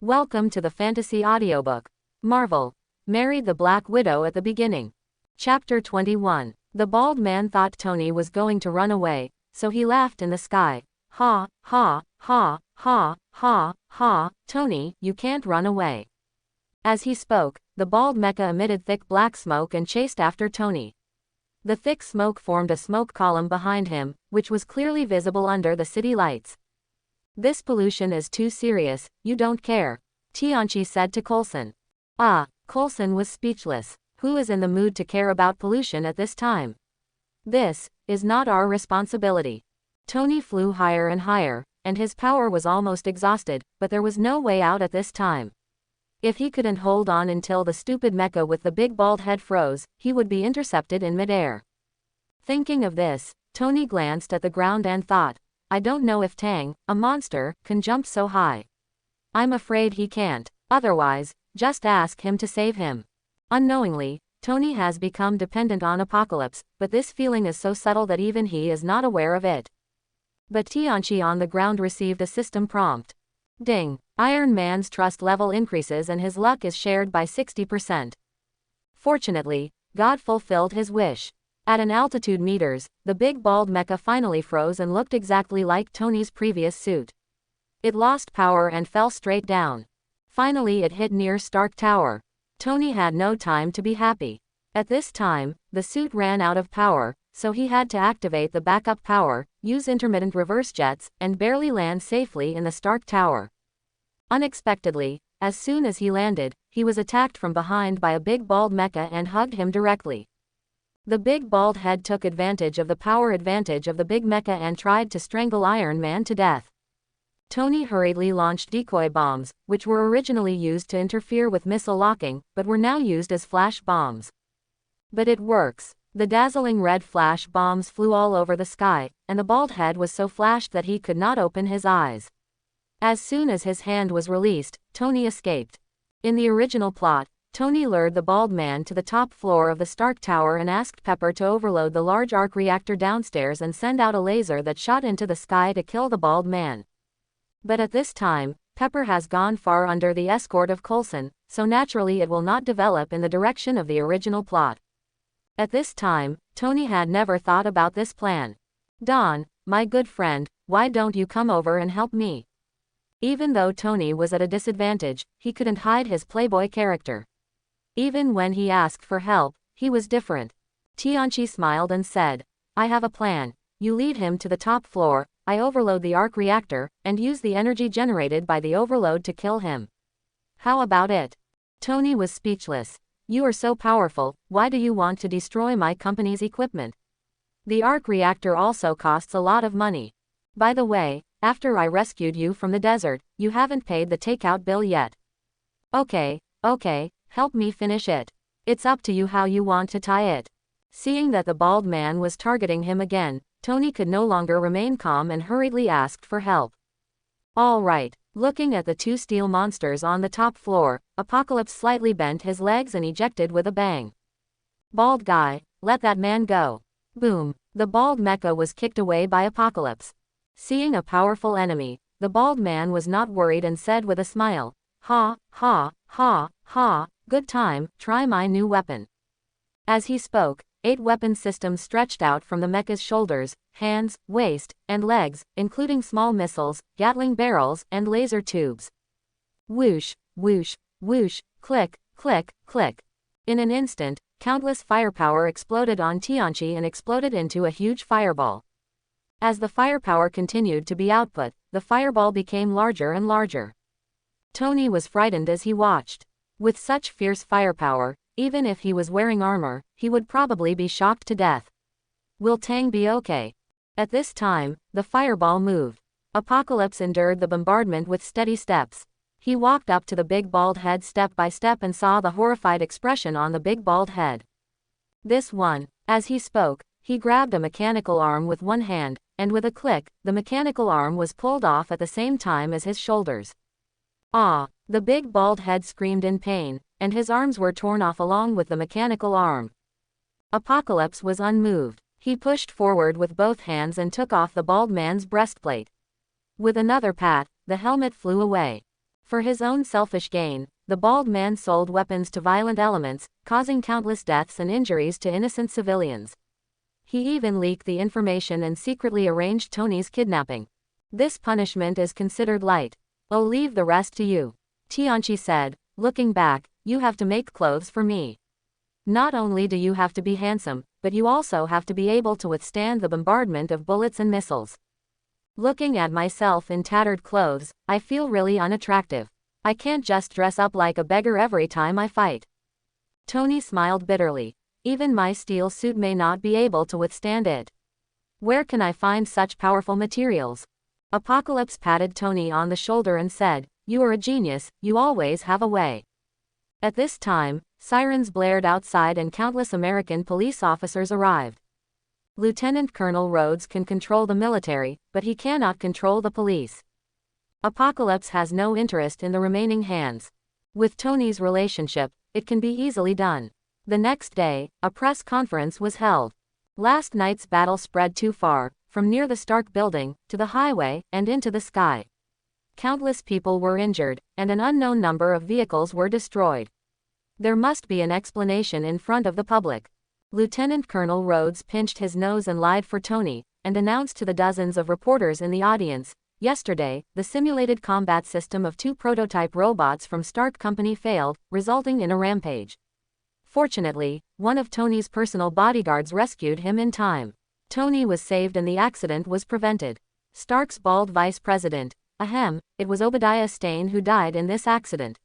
Welcome to the fantasy audiobook. Marvel. Married the Black Widow at the beginning. Chapter 21. The bald man thought Tony was going to run away, so he laughed in the sky. Ha, ha, ha, ha, ha, ha, Tony, you can't run away. As he spoke, the bald mecha emitted thick black smoke and chased after Tony. The thick smoke formed a smoke column behind him, which was clearly visible under the city lights. This pollution is too serious, you don't care, Tianchi said to Coulson. Coulson was speechless. Who is in the mood to care about pollution at this time? This is not our responsibility. Tony flew higher and higher, and his power was almost exhausted, but there was no way out at this time. If he couldn't hold on until the stupid mecha with the big bald head froze, he would be intercepted in midair. Thinking of this, Tony glanced at the ground and thought, I don't know if Tang, a monster, can jump so high. I'm afraid he can't, otherwise, just ask him to save him. Unknowingly, Tony has become dependent on Apocalypse, but this feeling is so subtle that even he is not aware of it. But Tianchi on the ground received a system prompt. Ding! Iron Man's trust level increases and his luck is shared by 60%. Fortunately, God fulfilled his wish. At an altitude meters, the big bald mecha finally froze and looked exactly like Tony's previous suit. It lost power and fell straight down. Finally it hit near Stark Tower. Tony had no time to be happy. At this time, the suit ran out of power, so he had to activate the backup power, use intermittent reverse jets, and barely land safely in the Stark Tower. Unexpectedly, as soon as he landed, he was attacked from behind by a big bald mecha and hugged him directly. The big bald head took advantage of the power advantage of the big mecha and tried to strangle Iron Man to death. Tony hurriedly launched decoy bombs, which were originally used to interfere with missile locking, but were now used as flash bombs. But it works. The dazzling red flash bombs flew all over the sky, and the bald head was so flashed that he could not open his eyes. As soon as his hand was released, Tony escaped. In the original plot, Tony lured the bald man to the top floor of the Stark Tower and asked Pepper to overload the large arc reactor downstairs and send out a laser that shot into the sky to kill the bald man. But at this time, Pepper has gone far under the escort of Coulson, so naturally it will not develop in the direction of the original plot. At this time, Tony had never thought about this plan. Don, my good friend, why don't you come over and help me? Even though Tony was at a disadvantage, he couldn't hide his playboy character. Even when he asked for help, he was different. Tianchi smiled and said, I have a plan. You lead him to the top floor, I overload the arc reactor, and use the energy generated by the overload to kill him. How about it? Tony was speechless. You are so powerful, why do you want to destroy my company's equipment? The arc reactor also costs a lot of money. By the way, after I rescued you from the desert, you haven't paid the takeout bill yet. Okay, help me finish it. It's up to you how you want to tie it. Seeing that the bald man was targeting him again, Tony could no longer remain calm and hurriedly asked for help. All right. Looking at the two steel monsters on the top floor, Apocalypse slightly bent his legs and ejected with a bang. Bald guy, let that man go. Boom. The bald mecha was kicked away by Apocalypse. Seeing a powerful enemy, the bald man was not worried and said with a smile, ha, ha, ha, ha, good time, try my new weapon. As he spoke, 8 weapon systems stretched out from the mecha's shoulders, hands, waist, and legs, including small missiles, Gatling barrels, and laser tubes. Whoosh, whoosh, whoosh, click, click, click. In an instant, countless firepower exploded on Tianchi and exploded into a huge fireball. As the firepower continued to be output, the fireball became larger and larger. Tony was frightened as he watched. With such fierce firepower, even if he was wearing armor, he would probably be shocked to death. Will Tang be okay? At this time, the fireball moved. Apocalypse endured the bombardment with steady steps. He walked up to the big bald head step by step and saw the horrified expression on the big bald head. This one. As he spoke, he grabbed a mechanical arm with one hand, and with a click, the mechanical arm was pulled off at the same time as his shoulders. Ah! The big bald head screamed in pain, and his arms were torn off along with the mechanical arm. Apocalypse was unmoved. He pushed forward with both hands and took off the bald man's breastplate. With another pat, the helmet flew away. For his own selfish gain, the bald man sold weapons to violent elements, causing countless deaths and injuries to innocent civilians. He even leaked the information and secretly arranged Tony's kidnapping. This punishment is considered light. I'll leave the rest to you. Tianchi said, looking back, you have to make clothes for me. Not only do you have to be handsome, but you also have to be able to withstand the bombardment of bullets and missiles. Looking at myself in tattered clothes, I feel really unattractive. I can't just dress up like a beggar every time I fight. Tony smiled bitterly. Even my steel suit may not be able to withstand it. Where can I find such powerful materials? Apocalypse patted Tony on the shoulder and said, you are a genius, you always have a way. At this time, sirens blared outside and countless American police officers arrived. Lieutenant Colonel Rhodes can control the military, but he cannot control the police. Apocalypse has no interest in the remaining hands. With Tony's relationship, it can be easily done. The next day, a press conference was held. Last night's battle spread too far, from near the Stark building, to the highway, and into the sky. Countless people were injured, and an unknown number of vehicles were destroyed. There must be an explanation in front of the public. Lieutenant Colonel Rhodes pinched his nose and lied for Tony, and announced to the dozens of reporters in the audience, yesterday, the simulated combat system of 2 prototype robots from Stark Company failed, resulting in a rampage. Fortunately, one of Tony's personal bodyguards rescued him in time. Tony was saved and the accident was prevented. Stark's bald vice president, it was Obadiah Stane who died in this accident.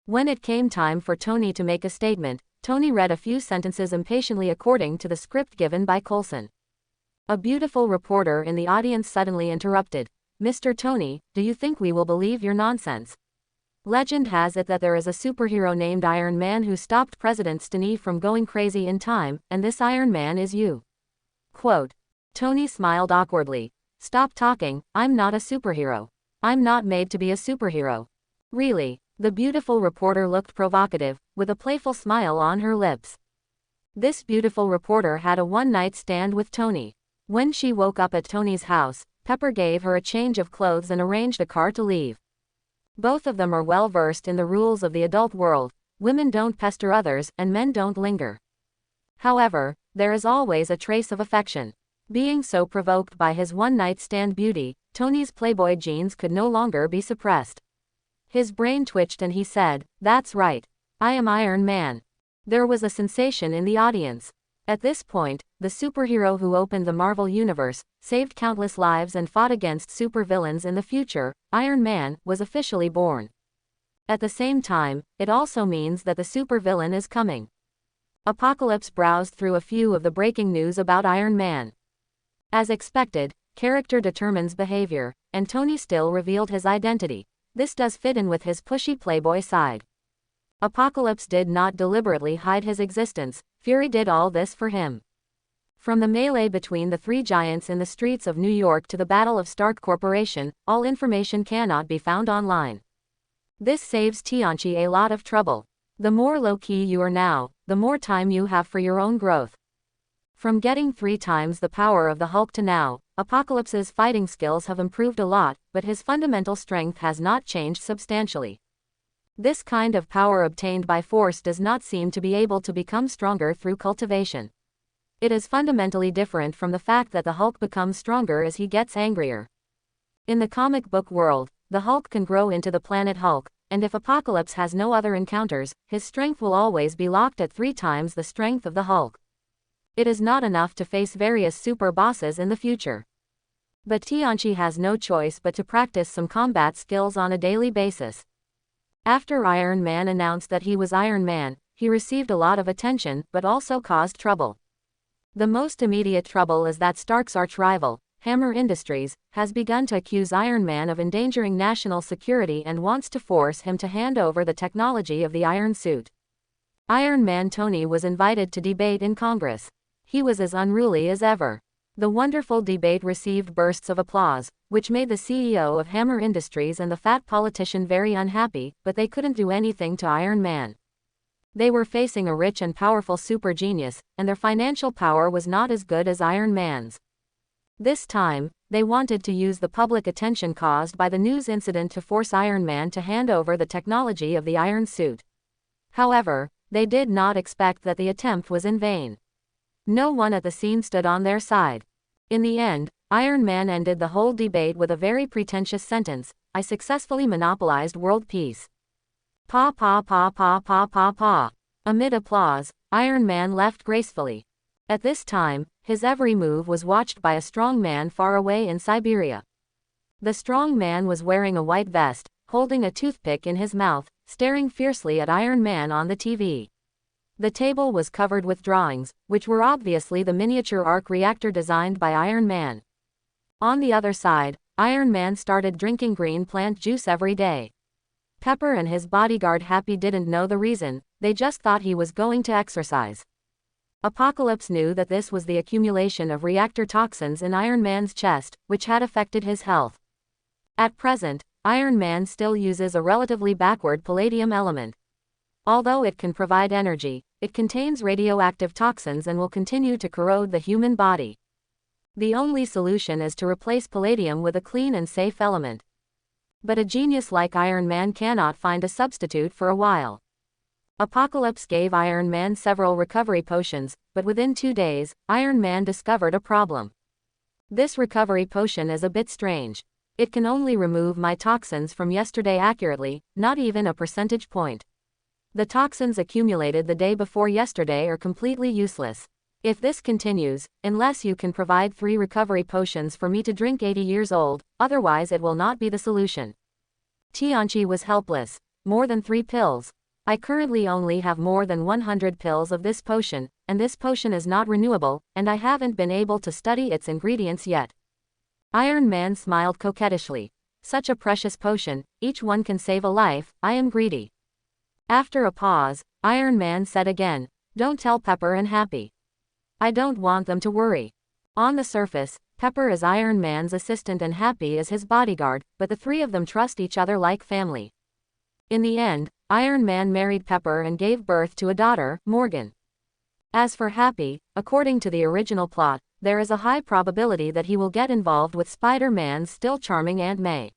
When it came time for Tony to make a statement, Tony read a few sentences impatiently according to the script given by Coulson. A beautiful reporter in the audience suddenly interrupted. Mr. Tony, do you think we will believe your nonsense? Legend has it that there is a superhero named Iron Man who stopped President Stane from going crazy in time, and this Iron Man is you. Quote. Tony smiled awkwardly. Stop talking, I'm not a superhero. I'm not made to be a superhero. Really? The beautiful reporter looked provocative, with a playful smile on her lips. This beautiful reporter had a one-night stand with Tony. When she woke up at Tony's house, Pepper gave her a change of clothes and arranged a car to leave. Both of them are well versed in the rules of the adult world. Women don't pester others, and men don't linger. However, there is always a trace of affection. Being so provoked by his one-night stand beauty, Tony's playboy genes could no longer be suppressed. His brain twitched and he said, that's right. I am Iron Man. There was a sensation in the audience. At this point, the superhero who opened the Marvel Universe, saved countless lives and fought against supervillains in the future, Iron Man, was officially born. At the same time, it also means that the supervillain is coming. Apocalypse browsed through a few of the breaking news about Iron Man. As expected, character determines behavior, and Tony still revealed his identity. This does fit in with his pushy playboy side. Apocalypse did not deliberately hide his existence, Fury did all this for him. From the melee between the 3 giants in the streets of New York to the Battle of Stark Corporation, all information cannot be found online. This saves Tianchi a lot of trouble. The more low-key you are now, the more time you have for your own growth. From getting 3 times the power of the Hulk to now, Apocalypse's fighting skills have improved a lot, but his fundamental strength has not changed substantially. This kind of power obtained by force does not seem to be able to become stronger through cultivation. It is fundamentally different from the fact that the Hulk becomes stronger as he gets angrier. In the comic book world, the Hulk can grow into the Planet Hulk, and if Apocalypse has no other encounters, his strength will always be locked at 3 times the strength of the Hulk. It is not enough to face various super bosses in the future. But Tianchi has no choice but to practice some combat skills on a daily basis. After Iron Man announced that he was Iron Man, he received a lot of attention, but also caused trouble. The most immediate trouble is that Stark's arch-rival, Hammer Industries, has begun to accuse Iron Man of endangering national security and wants to force him to hand over the technology of the Iron Suit. Iron Man Tony was invited to debate in Congress. He was as unruly as ever. The wonderful debate received bursts of applause, which made the CEO of Hammer Industries and the fat politician very unhappy, but they couldn't do anything to Iron Man. They were facing a rich and powerful super genius, and their financial power was not as good as Iron Man's. This time, They wanted to use the public attention caused by the news incident to force Iron Man to hand over the technology of the iron suit. However, they did not expect that the attempt was in vain. No one at the scene stood on their side. In the end, Iron Man ended the whole debate with a very pretentious sentence: "I successfully monopolized world peace." Pa pa pa pa pa pa pa. Amid applause, Iron Man left gracefully. At this time, his every move was watched by a strong man far away in Siberia. The strong man was wearing a white vest, holding a toothpick in his mouth, staring fiercely at Iron Man on the TV. The table was covered with drawings, which were obviously the miniature arc reactor designed by Iron Man. On the other side, Iron Man started drinking green plant juice every day. Pepper and his bodyguard Happy didn't know the reason, they just thought he was going to exercise. Apocalypse knew that this was the accumulation of reactor toxins in Iron Man's chest, which had affected his health. At present, Iron Man still uses a relatively backward palladium element. Although it can provide energy, it contains radioactive toxins and will continue to corrode the human body. The only solution is to replace palladium with a clean and safe element. But a genius like Iron Man cannot find a substitute for a while. Apocalypse gave Iron Man several recovery potions, but within 2 days, Iron Man discovered a problem. This recovery potion is a bit strange. It can only remove my toxins from yesterday accurately, not even a percentage point. The toxins accumulated the day before yesterday are completely useless. If this continues, unless you can provide 3 recovery potions for me to drink 80 years old, otherwise it will not be the solution. Tianchi was helpless. More than 3 pills. I currently only have more than 100 pills of this potion, and this potion is not renewable, and I haven't been able to study its ingredients yet. Iron Man smiled coquettishly. Such a precious potion, each one can save a life, I am greedy. After a pause, Iron Man said again, "Don't tell Pepper and Happy. I don't want them to worry." On the surface, Pepper is Iron Man's assistant and Happy is his bodyguard, but the 3 of them trust each other like family. In the end, Iron Man married Pepper and gave birth to a daughter, Morgan. As for Happy, according to the original plot, there is a high probability that he will get involved with Spider-Man's still charming Aunt May.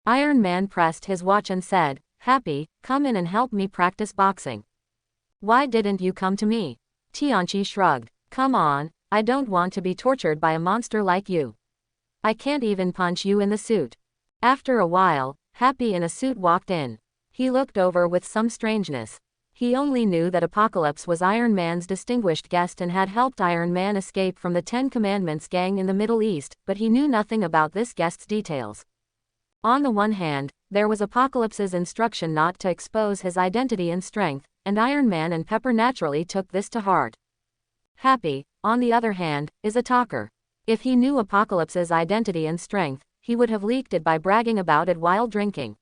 Iron Man pressed his watch and said, "Happy, come in and help me practice boxing." "Why didn't you come to me?" Tianchi shrugged. "Come on, I don't want to be tortured by a monster like you. I can't even punch you in the suit." After a while, Happy in a suit walked in. He looked over with some strangeness. He only knew that Apocalypse was Iron Man's distinguished guest and had helped Iron Man escape from the 10 Commandments gang in the Middle East, but he knew nothing about this guest's details. On the one hand, there was Apocalypse's instruction not to expose his identity and strength, and Iron Man and Pepper naturally took this to heart. Happy, on the other hand, is a talker. If he knew Apocalypse's identity and strength, he would have leaked it by bragging about it while drinking.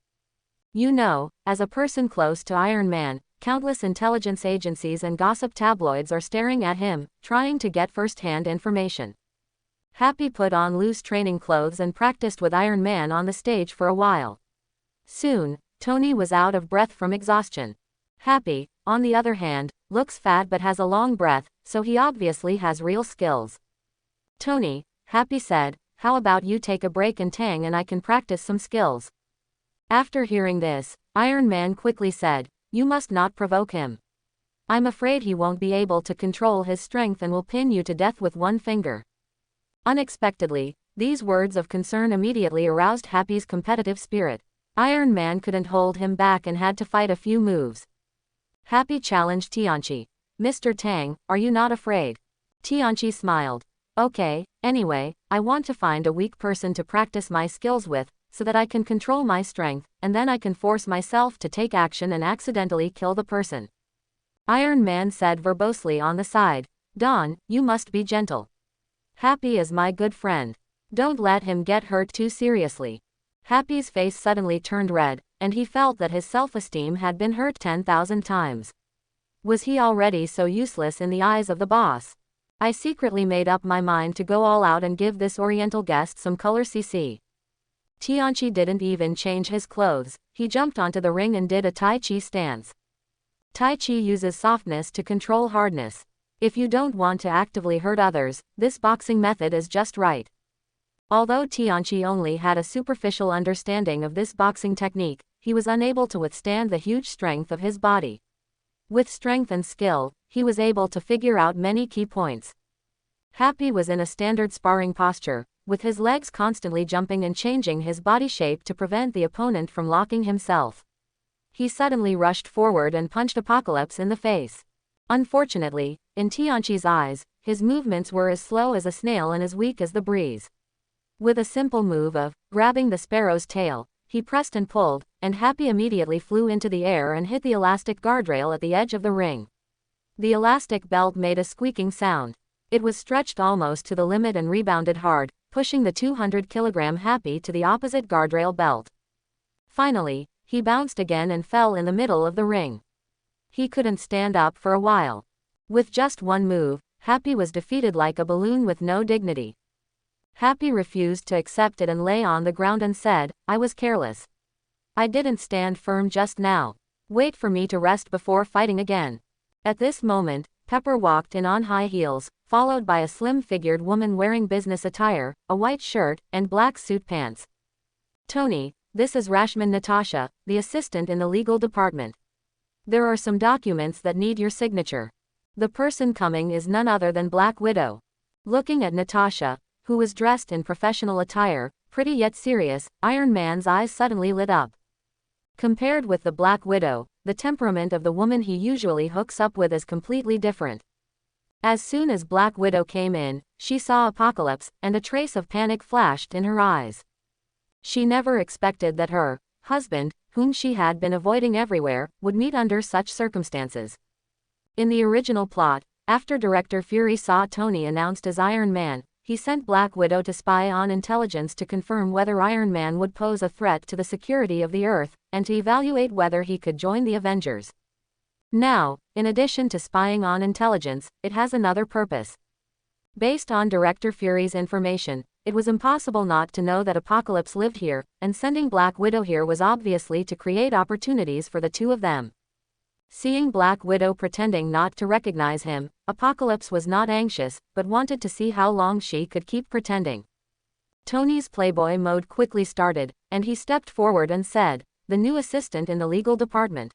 You know, as a person close to Iron Man, countless intelligence agencies and gossip tabloids are staring at him, trying to get first-hand information. Happy put on loose training clothes and practiced with Iron Man on the stage for a while. Soon, Tony was out of breath from exhaustion. Happy, on the other hand, looks fat but has a long breath, so he obviously has real skills. "Tony," Happy said, "how about you take a break and Tang and I can practice some skills?" After hearing this, Iron Man quickly said, "You must not provoke him. I'm afraid he won't be able to control his strength and will pin you to death with one finger." Unexpectedly, these words of concern immediately aroused Happy's competitive spirit. Iron Man couldn't hold him back and had to fight a few moves. Happy challenged Tianchi. "Mr. Tang, are you not afraid?" Tianchi smiled. "Okay, anyway, I want to find a weak person to practice my skills with, so that I can control my strength, and then I can force myself to take action and accidentally kill the person." Iron Man said verbosely on the side, "Don, you must be gentle. Happy is my good friend. Don't let him get hurt too seriously." Happy's face suddenly turned red, and he felt that his self-esteem had been hurt 10,000 times. Was he already so useless in the eyes of the boss? I secretly made up my mind to go all out and give this oriental guest some color CC. Tianchi didn't even change his clothes, he jumped onto the ring and did a Tai Chi stance. Tai Chi uses softness to control hardness. If you don't want to actively hurt others, this boxing method is just right. Although Tianchi only had a superficial understanding of this boxing technique, he was unable to withstand the huge strength of his body. With strength and skill, he was able to figure out many key points. Happy was in a standard sparring posture, with his legs constantly jumping and changing his body shape to prevent the opponent from locking himself. He suddenly rushed forward and punched Apocalypse in the face. Unfortunately, in Tianchi's eyes, his movements were as slow as a snail and as weak as the breeze. With a simple move of grabbing the sparrow's tail, he pressed and pulled, and Happy immediately flew into the air and hit the elastic guardrail at the edge of the ring. The elastic belt made a squeaking sound. It was stretched almost to the limit and rebounded hard, pushing the 200-kilogram Happy to the opposite guardrail belt. Finally, he bounced again and fell in the middle of the ring. He couldn't stand up for a while. With just one move, Happy was defeated like a balloon with no dignity. Happy refused to accept it and lay on the ground and said, "I was careless. I didn't stand firm just now. Wait for me to rest before fighting again." At this moment, Pepper walked in on high heels, followed by a slim-figured woman wearing business attire, a white shirt, and black suit pants. "Tony, this is Rashman Natasha, the assistant in the legal department. There are some documents that need your signature." The person coming is none other than Black Widow. Looking at Natasha, who was dressed in professional attire, pretty yet serious, Iron Man's eyes suddenly lit up. Compared with the Black Widow, the temperament of the woman he usually hooks up with is completely different. As soon as Black Widow came in, she saw Apocalypse, and a trace of panic flashed in her eyes. She never expected that her husband, whom she had been avoiding everywhere, would meet under such circumstances. In the original plot, after Director Fury saw Tony announced as Iron Man, he sent Black Widow to spy on intelligence to confirm whether Iron Man would pose a threat to the security of the Earth, and to evaluate whether he could join the Avengers. Now, in addition to spying on intelligence, it has another purpose. Based on Director Fury's information, it was impossible not to know that Apocalypse lived here, and sending Black Widow here was obviously to create opportunities for the two of them. Seeing Black Widow pretending not to recognize him, Apocalypse was not anxious, but wanted to see how long she could keep pretending. Tony's Playboy mode quickly started, and he stepped forward and said, "The new assistant in the legal department.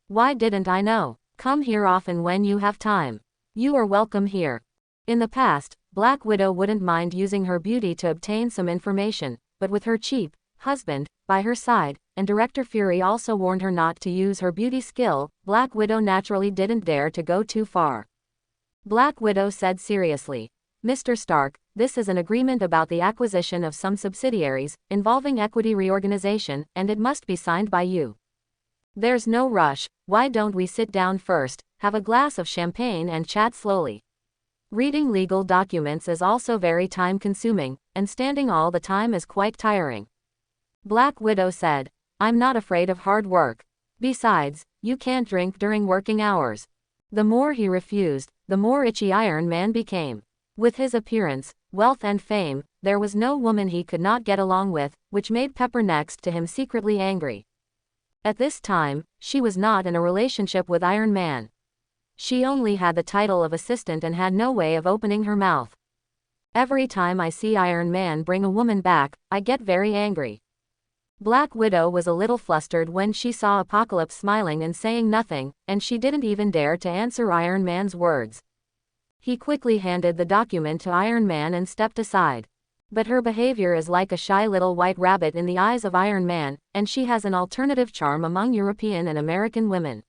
Why didn't I know? Come here often when you have time. You are welcome here." In the past, Black Widow wouldn't mind using her beauty to obtain some information, but with her cheap husband by her side, and Director Fury also warned her not to use her beauty skill, Black Widow naturally didn't dare to go too far. Black Widow said seriously, "Mr. Stark, this is an agreement about the acquisition of some subsidiaries, involving equity reorganization, and it must be signed by you. There's no rush. Why don't we sit down first, have a glass of champagne and chat slowly? Reading legal documents is also very time-consuming, and standing all the time is quite tiring." Black Widow said, "I'm not afraid of hard work. Besides, you can't drink during working hours." The more he refused, the more itchy Iron Man became. With his appearance, wealth and fame, there was no woman he could not get along with, which made Pepper next to him secretly angry. At this time, she was not in a relationship with Iron Man. She only had the title of assistant and had no way of opening her mouth. "Every time I see Iron Man bring a woman back, I get very angry." Black Widow was a little flustered when she saw Apocalypse smiling and saying nothing, and she didn't even dare to answer Iron Man's words. He quickly handed the document to Iron Man and stepped aside. But her behavior is like a shy little white rabbit in the eyes of Iron Man, and she has an alternative charm among European and American women.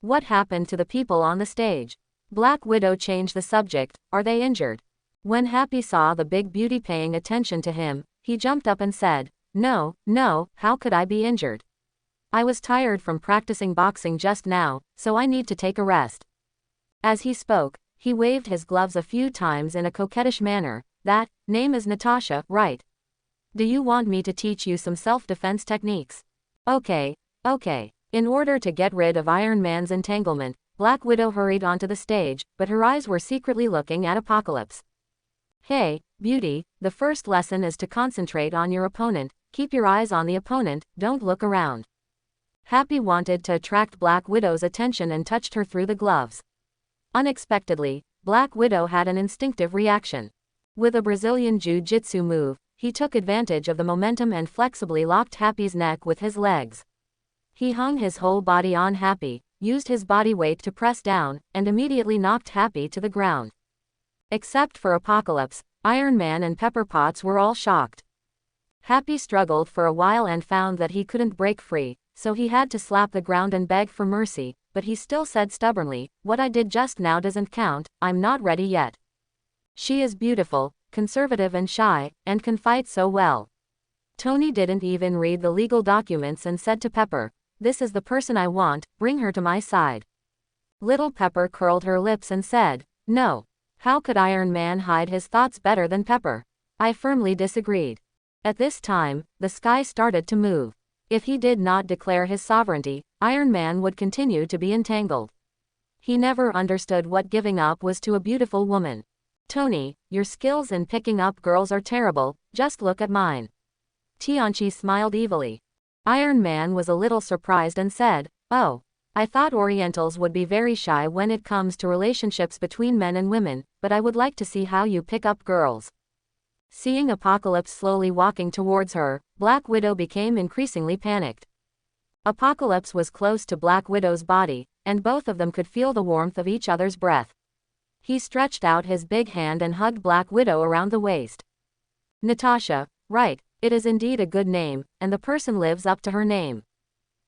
What happened to the people on the stage? Black Widow changed the subject. Are they injured? When Happy saw the big beauty paying attention to him, he jumped up and said, No, how could I be injured? I was tired from practicing boxing just now, so I need to take a rest." As he spoke, he waved his gloves a few times in a coquettish manner. "That name is Natasha, right? Do you want me to teach you some self-defense techniques?" Okay. In order to get rid of Iron Man's entanglement, Black Widow hurried onto the stage, but her eyes were secretly looking at Apocalypse. "Hey, beauty, the first lesson is to concentrate on your opponent. Keep your eyes on the opponent, don't look around." Happy wanted to attract Black Widow's attention and touched her through the gloves. Unexpectedly, Black Widow had an instinctive reaction. With a Brazilian jiu-jitsu move, he took advantage of the momentum and flexibly locked Happy's neck with his legs. He hung his whole body on Happy, used his body weight to press down, and immediately knocked Happy to the ground. Except for Apocalypse, Iron Man and Pepper Potts were all shocked. Happy struggled for a while and found that he couldn't break free, so he had to slap the ground and beg for mercy, but he still said stubbornly, "What I did just now doesn't count, I'm not ready yet. She is beautiful, conservative and shy, and can fight so well." Tony didn't even read the legal documents and said to Pepper, "This is the person I want, bring her to my side." Little Pepper curled her lips and said, "No." How could Iron Man hide his thoughts better than Pepper? I firmly disagreed. At this time, the sky started to move. If he did not declare his sovereignty, Iron Man would continue to be entangled. He never understood what giving up was to a beautiful woman. "Tony, your skills in picking up girls are terrible, just look at mine." Tianchi smiled evilly. Iron Man was a little surprised and said, "Oh, I thought Orientals would be very shy when it comes to relationships between men and women, but I would like to see how you pick up girls." Seeing Apocalypse slowly walking towards her, Black Widow became increasingly panicked. Apocalypse was close to Black Widow's body, and both of them could feel the warmth of each other's breath. He stretched out his big hand and hugged Black Widow around the waist. "Natasha, right, it is indeed a good name, and the person lives up to her name.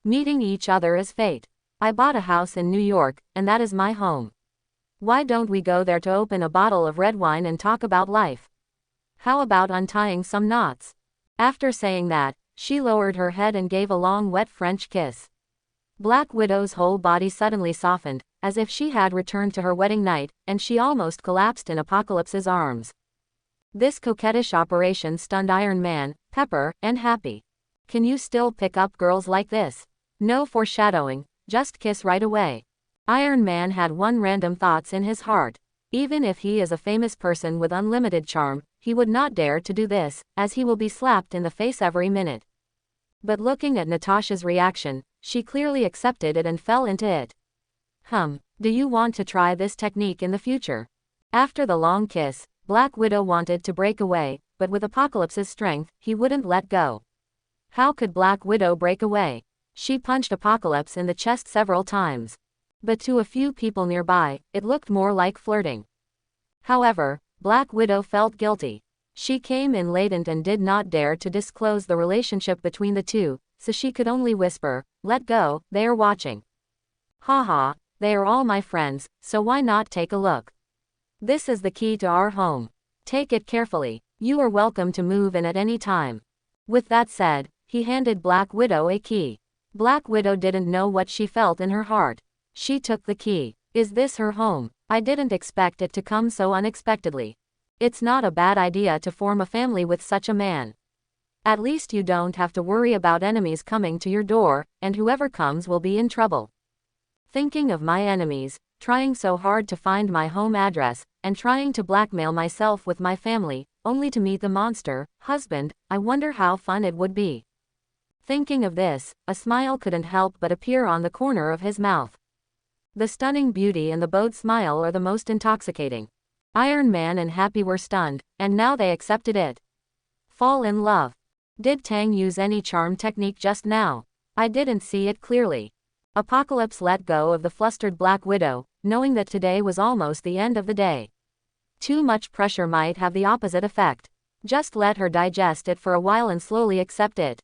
Meeting each other is fate. I bought a house in New York, and that is my home. Why don't we go there to open a bottle of red wine and talk about life? How about untying some knots?" After saying that, she lowered her head and gave a long wet French kiss. Black Widow's whole body suddenly softened, as if she had returned to her wedding night, and she almost collapsed in Apocalypse's arms. This coquettish operation stunned Iron Man, Pepper, and Happy. "Can you still pick up girls like this? No foreshadowing, just kiss right away." Iron Man had one random thought in his heart. Even if he is a famous person with unlimited charm, he would not dare to do this, as he will be slapped in the face every minute. But looking at Natasha's reaction, she clearly accepted it and fell into it. Do you want to try this technique in the future?" After the long kiss, Black Widow wanted to break away, but with Apocalypse's strength, he wouldn't let go. How could Black Widow break away? She punched Apocalypse in the chest several times. But to a few people nearby, it looked more like flirting. However, Black Widow felt guilty. She came in latent and did not dare to disclose the relationship between the two, so she could only whisper, "Let go, they are watching." "Haha, they are all my friends, so why not take a look? This is the key to our home. Take it carefully. You are welcome to move in at any time." With that said, he handed Black Widow a key. Black Widow didn't know what she felt in her heart. She took the key. "Is this her home? I didn't expect it to come so unexpectedly. It's not a bad idea to form a family with such a man. At least you don't have to worry about enemies coming to your door, and whoever comes will be in trouble." Thinking of my enemies, trying so hard to find my home address, and trying to blackmail myself with my family, only to meet the monster, husband, I wonder how fun it would be. Thinking of this, a smile couldn't help but appear on the corner of his mouth. The stunning beauty and the bowed smile are the most intoxicating. Iron Man and Happy were stunned, and now they accepted it. Fall in love. Did Tang use any charm technique just now? I didn't see it clearly. Apocalypse let go of the flustered Black Widow, knowing that today was almost the end of the day. Too much pressure might have the opposite effect. Just let her digest it for a while and slowly accept it.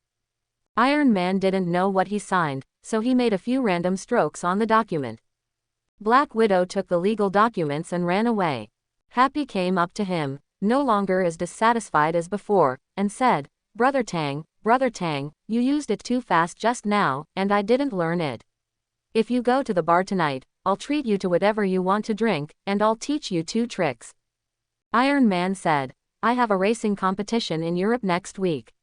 Iron Man didn't know what he signed, so he made a few random strokes on the document. Black Widow took the legal documents and ran away. Happy came up to him, no longer as dissatisfied as before, and said, Brother Tang, you used it too fast just now, and I didn't learn it. If you go to the bar tonight, I'll treat you to whatever you want to drink, and I'll teach you 2 tricks. Iron Man said, I have a racing competition in Europe next week.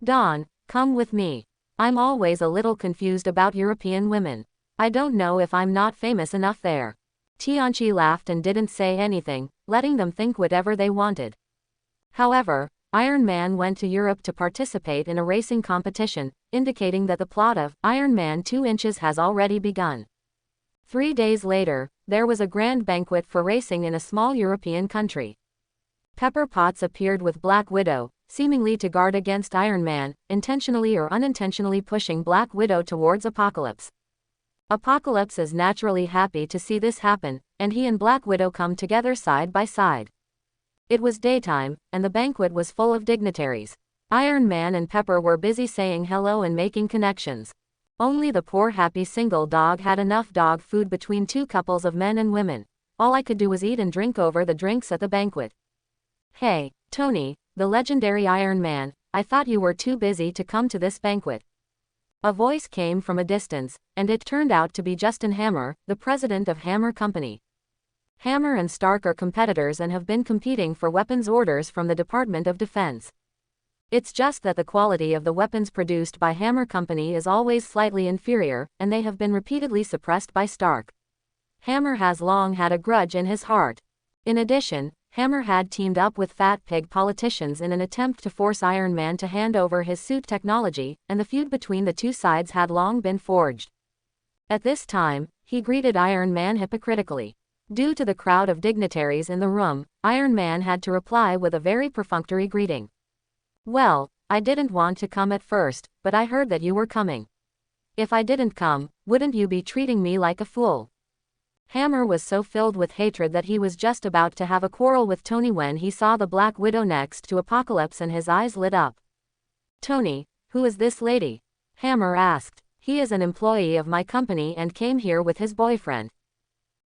Dawn, come with me. I'm always a little confused about European women. I don't know if I'm not famous enough there. Tianchi laughed and didn't say anything, letting them think whatever they wanted. However, Iron Man went to Europe to participate in a racing competition, indicating that the plot of Iron Man 2 Inches has already begun. 3 days later, there was a grand banquet for racing in a small European country. Pepper Potts appeared with Black Widow, seemingly to guard against Iron Man, intentionally or unintentionally pushing Black Widow towards Apocalypse. Apocalypse is naturally happy to see this happen, and he and Black Widow come together side by side. It was daytime, and the banquet was full of dignitaries. Iron Man and Pepper were busy saying hello and making connections. Only the poor happy single dog had enough dog food between two couples of men and women. All I could do was eat and drink over the drinks at the banquet. Hey, Tony, the legendary Iron Man, I thought you were too busy to come to this banquet. A voice came from a distance, and it turned out to be Justin Hammer, the president of Hammer Company. Hammer and Stark are competitors and have been competing for weapons orders from the Department of Defense. It's just that the quality of the weapons produced by Hammer Company is always slightly inferior, and they have been repeatedly suppressed by Stark. Hammer has long had a grudge in his heart. In addition, Hammer had teamed up with Fat Pig politicians in an attempt to force Iron Man to hand over his suit technology, and the feud between the two sides had long been forged. At this time, he greeted Iron Man hypocritically. Due to the crowd of dignitaries in the room, Iron Man had to reply with a very perfunctory greeting. Well, I didn't want to come at first, but I heard that you were coming. If I didn't come, wouldn't you be treating me like a fool? Hammer was so filled with hatred that he was just about to have a quarrel with Tony when he saw the Black Widow next to Apocalypse and his eyes lit up. Tony, who is this lady? Hammer asked. He is an employee of my company and came here with his boyfriend.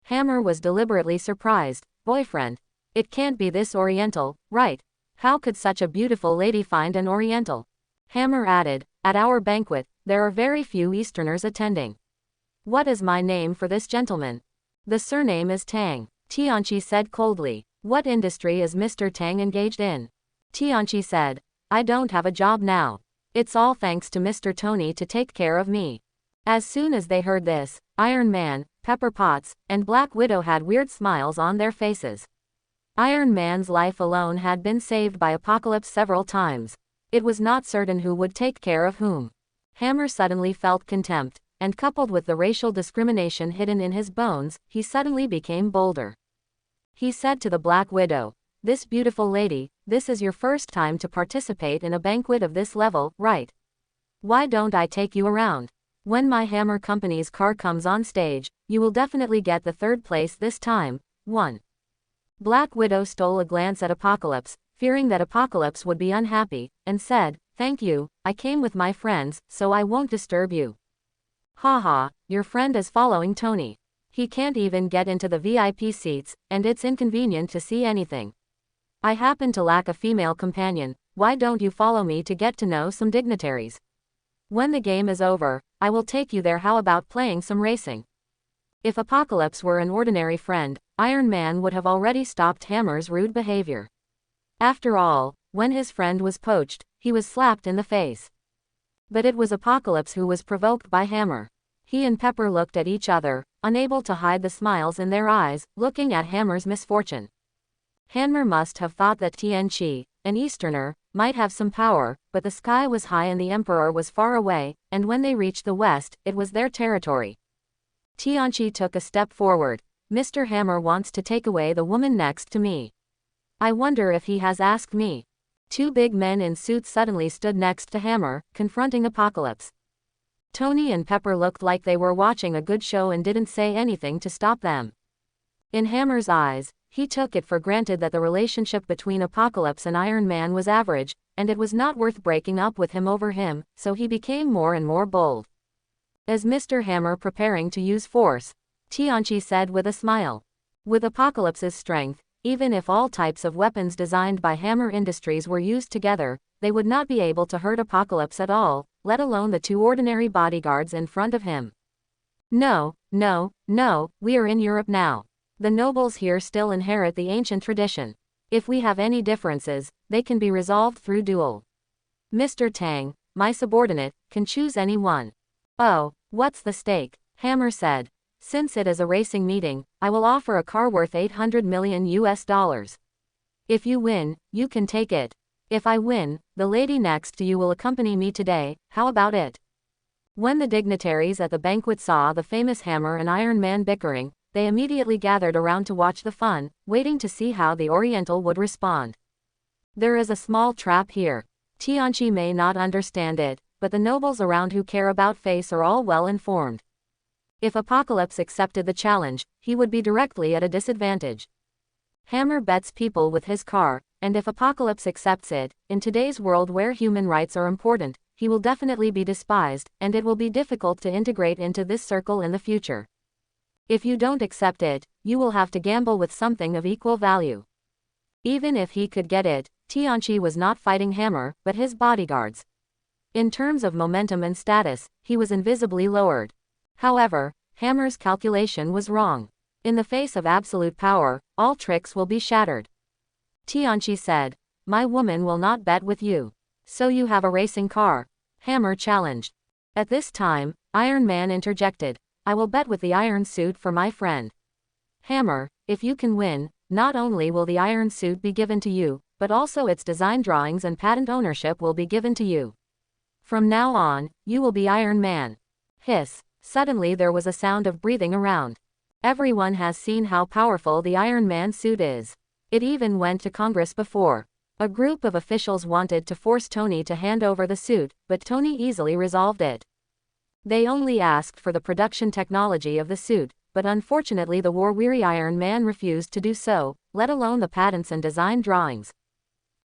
Hammer was deliberately surprised. Boyfriend? It can't be this Oriental, right? How could such a beautiful lady find an Oriental? Hammer added, at our banquet, there are very few Easterners attending. What is my name for this gentleman? The surname is Tang, Tianchi said coldly. What industry is Mr. Tang engaged in? Tianchi said, I don't have a job now. It's all thanks to Mr. Tony to take care of me. As soon as they heard this, Iron Man, Pepper Potts, and Black Widow had weird smiles on their faces. Iron Man's life alone had been saved by Apocalypse several times. It was not certain who would take care of whom. Hammer suddenly felt contempt, and coupled with the racial discrimination hidden in his bones, he suddenly became bolder. He said to the Black Widow, this beautiful lady, this is your first time to participate in a banquet of this level, right? Why don't I take you around? When my Hammer Company's car comes on stage, you will definitely get the third place this time. 1. Black Widow stole a glance at Apocalypse, fearing that Apocalypse would be unhappy, and said, thank you, I came with my friends, so I won't disturb you. Haha, your friend is following Tony. He can't even get into the VIP seats, and it's inconvenient to see anything. I happen to lack a female companion, why don't you follow me to get to know some dignitaries? When the game is over, I will take you there. How about playing some racing? If Apocalypse were an ordinary friend, Iron Man would have already stopped Hammer's rude behavior. After all, when his friend was poached, he was slapped in the face. But it was Apocalypse who was provoked by Hammer. He and Pepper looked at each other, unable to hide the smiles in their eyes, looking at Hammer's misfortune. Hammer must have thought that Tianchi, an Easterner, might have some power, but the sky was high and the Emperor was far away, and when they reached the west, it was their territory. Tianchi took a step forward. Mr. Hammer wants to take away the woman next to me. I wonder if he has asked me. Two big men in suits suddenly stood next to Hammer, confronting Apocalypse. Tony and Pepper looked like they were watching a good show and didn't say anything to stop them. In Hammer's eyes, he took it for granted that the relationship between Apocalypse and Iron Man was average, and it was not worth breaking up with him over him, so he became more and more bold. Is Mr. Hammer preparing to use force? Tianchi said with a smile. With Apocalypse's strength, even if all types of weapons designed by Hammer Industries were used together, they would not be able to hurt Apocalypse at all, let alone the two ordinary bodyguards in front of him. No, no, no, we are in Europe now. The nobles here still inherit the ancient tradition. If we have any differences, they can be resolved through duel. Mr. Tang, my subordinate, can choose any one. Oh, what's the stake? Hammer said. Since it is a racing meeting, I will offer a car worth $800 million. If you win, you can take it. If I win, the lady next to you will accompany me today, how about it? When the dignitaries at the banquet saw the famous Hammer and Iron Man bickering, they immediately gathered around to watch the fun, waiting to see how the Oriental would respond. There is a small trap here. Tianqi may not understand it, but the nobles around who care about face are all well informed. If Apocalypse accepted the challenge, he would be directly at a disadvantage. Hammer bets people with his car, and if Apocalypse accepts it, in today's world where human rights are important, he will definitely be despised, and it will be difficult to integrate into this circle in the future. If you don't accept it, you will have to gamble with something of equal value. Even if he could get it, Tianqi was not fighting Hammer, but his bodyguards. In terms of momentum and status, he was invisibly lowered. However, Hammer's calculation was wrong. In the face of absolute power, all tricks will be shattered. Tianqi said, "My woman will not bet with you. So you have a racing car?" Hammer challenged. At this time, Iron Man interjected, "I will bet with the iron suit for my friend." Hammer, "If you can win, not only will the iron suit be given to you, but also its design drawings and patent ownership will be given to you. From now on, you will be Iron Man." Hiss. Suddenly there was a sound of breathing around. Everyone has seen how powerful the Iron Man suit is. It even went to Congress before. A group of officials wanted to force Tony to hand over the suit, but Tony easily resolved it. They only asked for the production technology of the suit, but unfortunately the war-weary Iron Man refused to do so, let alone the patents and design drawings.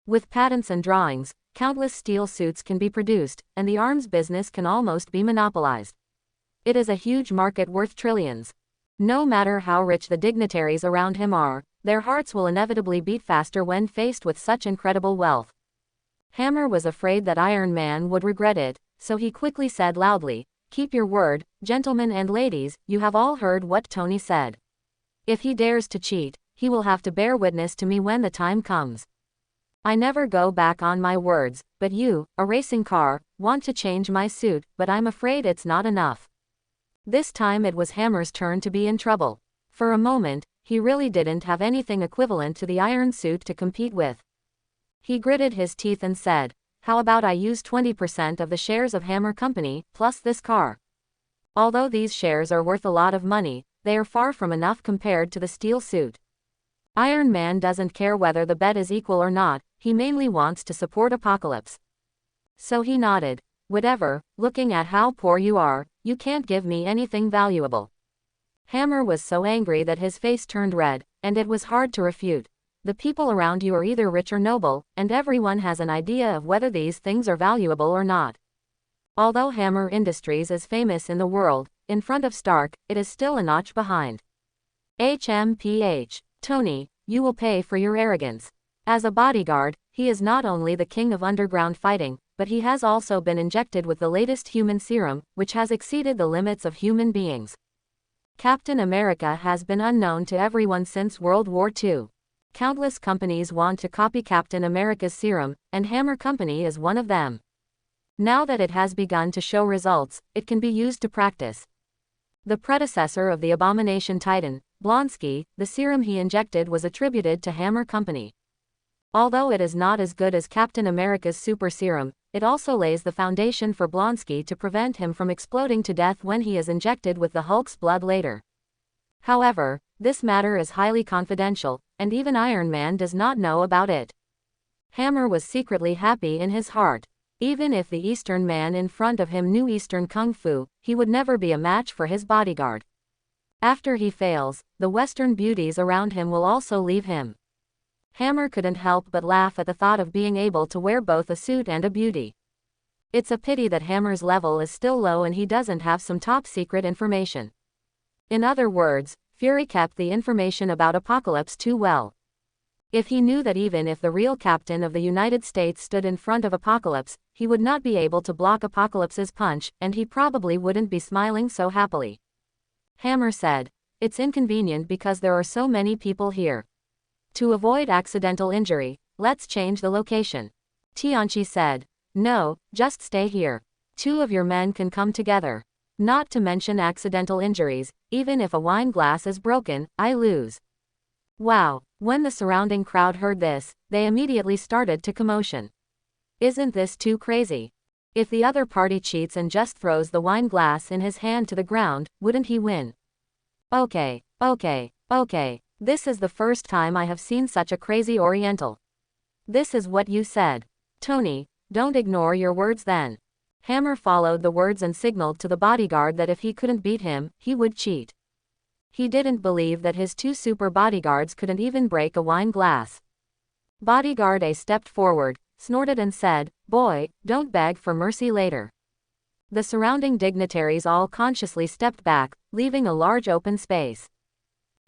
With patents and drawings, countless steel suits can be produced, and the arms business can almost be monopolized. It is a huge market worth trillions. No matter how rich the dignitaries around him are, their hearts will inevitably beat faster when faced with such incredible wealth. Hammer was afraid that Iron Man would regret it, so he quickly said loudly, "Keep your word, gentlemen and ladies, you have all heard what Tony said. If he dares to cheat, he will have to bear witness to me when the time comes. I never go back on my words, but you, a racing car, want to change my suit, but I'm afraid it's not enough." This time it was Hammer's turn to be in trouble. For a moment, he really didn't have anything equivalent to the iron suit to compete with. He gritted his teeth and said, "How about I use 20% of the shares of Hammer Company, plus this car? Although these shares are worth a lot of money, they are far from enough compared to the steel suit." Iron Man doesn't care whether the bet is equal or not, he mainly wants to support Apocalypse. So he nodded. "Whatever, looking at how poor you are, you can't give me anything valuable." Hammer was so angry that his face turned red, and it was hard to refute. The people around you are either rich or noble, and everyone has an idea of whether these things are valuable or not. Although Hammer Industries is famous in the world, in front of Stark, it is still a notch behind. HMPH. Tony, you will pay for your arrogance. As a bodyguard, he is not only the king of underground fighting, but he has also been injected with the latest human serum, which has exceeded the limits of human beings. Captain America has been unknown to everyone since World War II. Countless companies want to copy Captain America's serum, and Hammer Company is one of them. Now that it has begun to show results, it can be used to practice. The predecessor of the Abomination Titan, Blonsky, the serum he injected was attributed to Hammer Company. Although it is not as good as Captain America's super serum, it also lays the foundation for Blonsky to prevent him from exploding to death when he is injected with the Hulk's blood later. However, this matter is highly confidential, and even Iron Man does not know about it. Hammer was secretly happy in his heart. Even if the Eastern man in front of him knew Eastern Kung Fu, he would never be a match for his bodyguard. After he fails, the Western beauties around him will also leave him. Hammer couldn't help but laugh at the thought of being able to wear both a suit and a beauty. It's a pity that Hammer's level is still low and he doesn't have some top secret information. In other words, Fury kept the information about Apocalypse too well. If he knew that even if the real captain of the United States stood in front of Apocalypse, he would not be able to block Apocalypse's punch, and he probably wouldn't be smiling so happily. Hammer said, "It's inconvenient because there are so many people here. To avoid accidental injury, let's change the location." Tianqi said, "No, just stay here. 2 of your men can come together. Not to mention accidental injuries, even if a wine glass is broken, I lose." Wow. When the surrounding crowd heard this, they immediately started to commotion. Isn't this too crazy? If the other party cheats and just throws the wine glass in his hand to the ground, wouldn't he win? Okay, Okay, okay. This is the first time I have seen such a crazy Oriental. This is what you said. Tony, don't ignore your words then. Hammer followed the words and signaled to the bodyguard that if he couldn't beat him, he would cheat. He didn't believe that his two super bodyguards couldn't even break a wine glass. Bodyguard A stepped forward, snorted and said, "Boy, don't beg for mercy later." The surrounding dignitaries all consciously stepped back, leaving a large open space.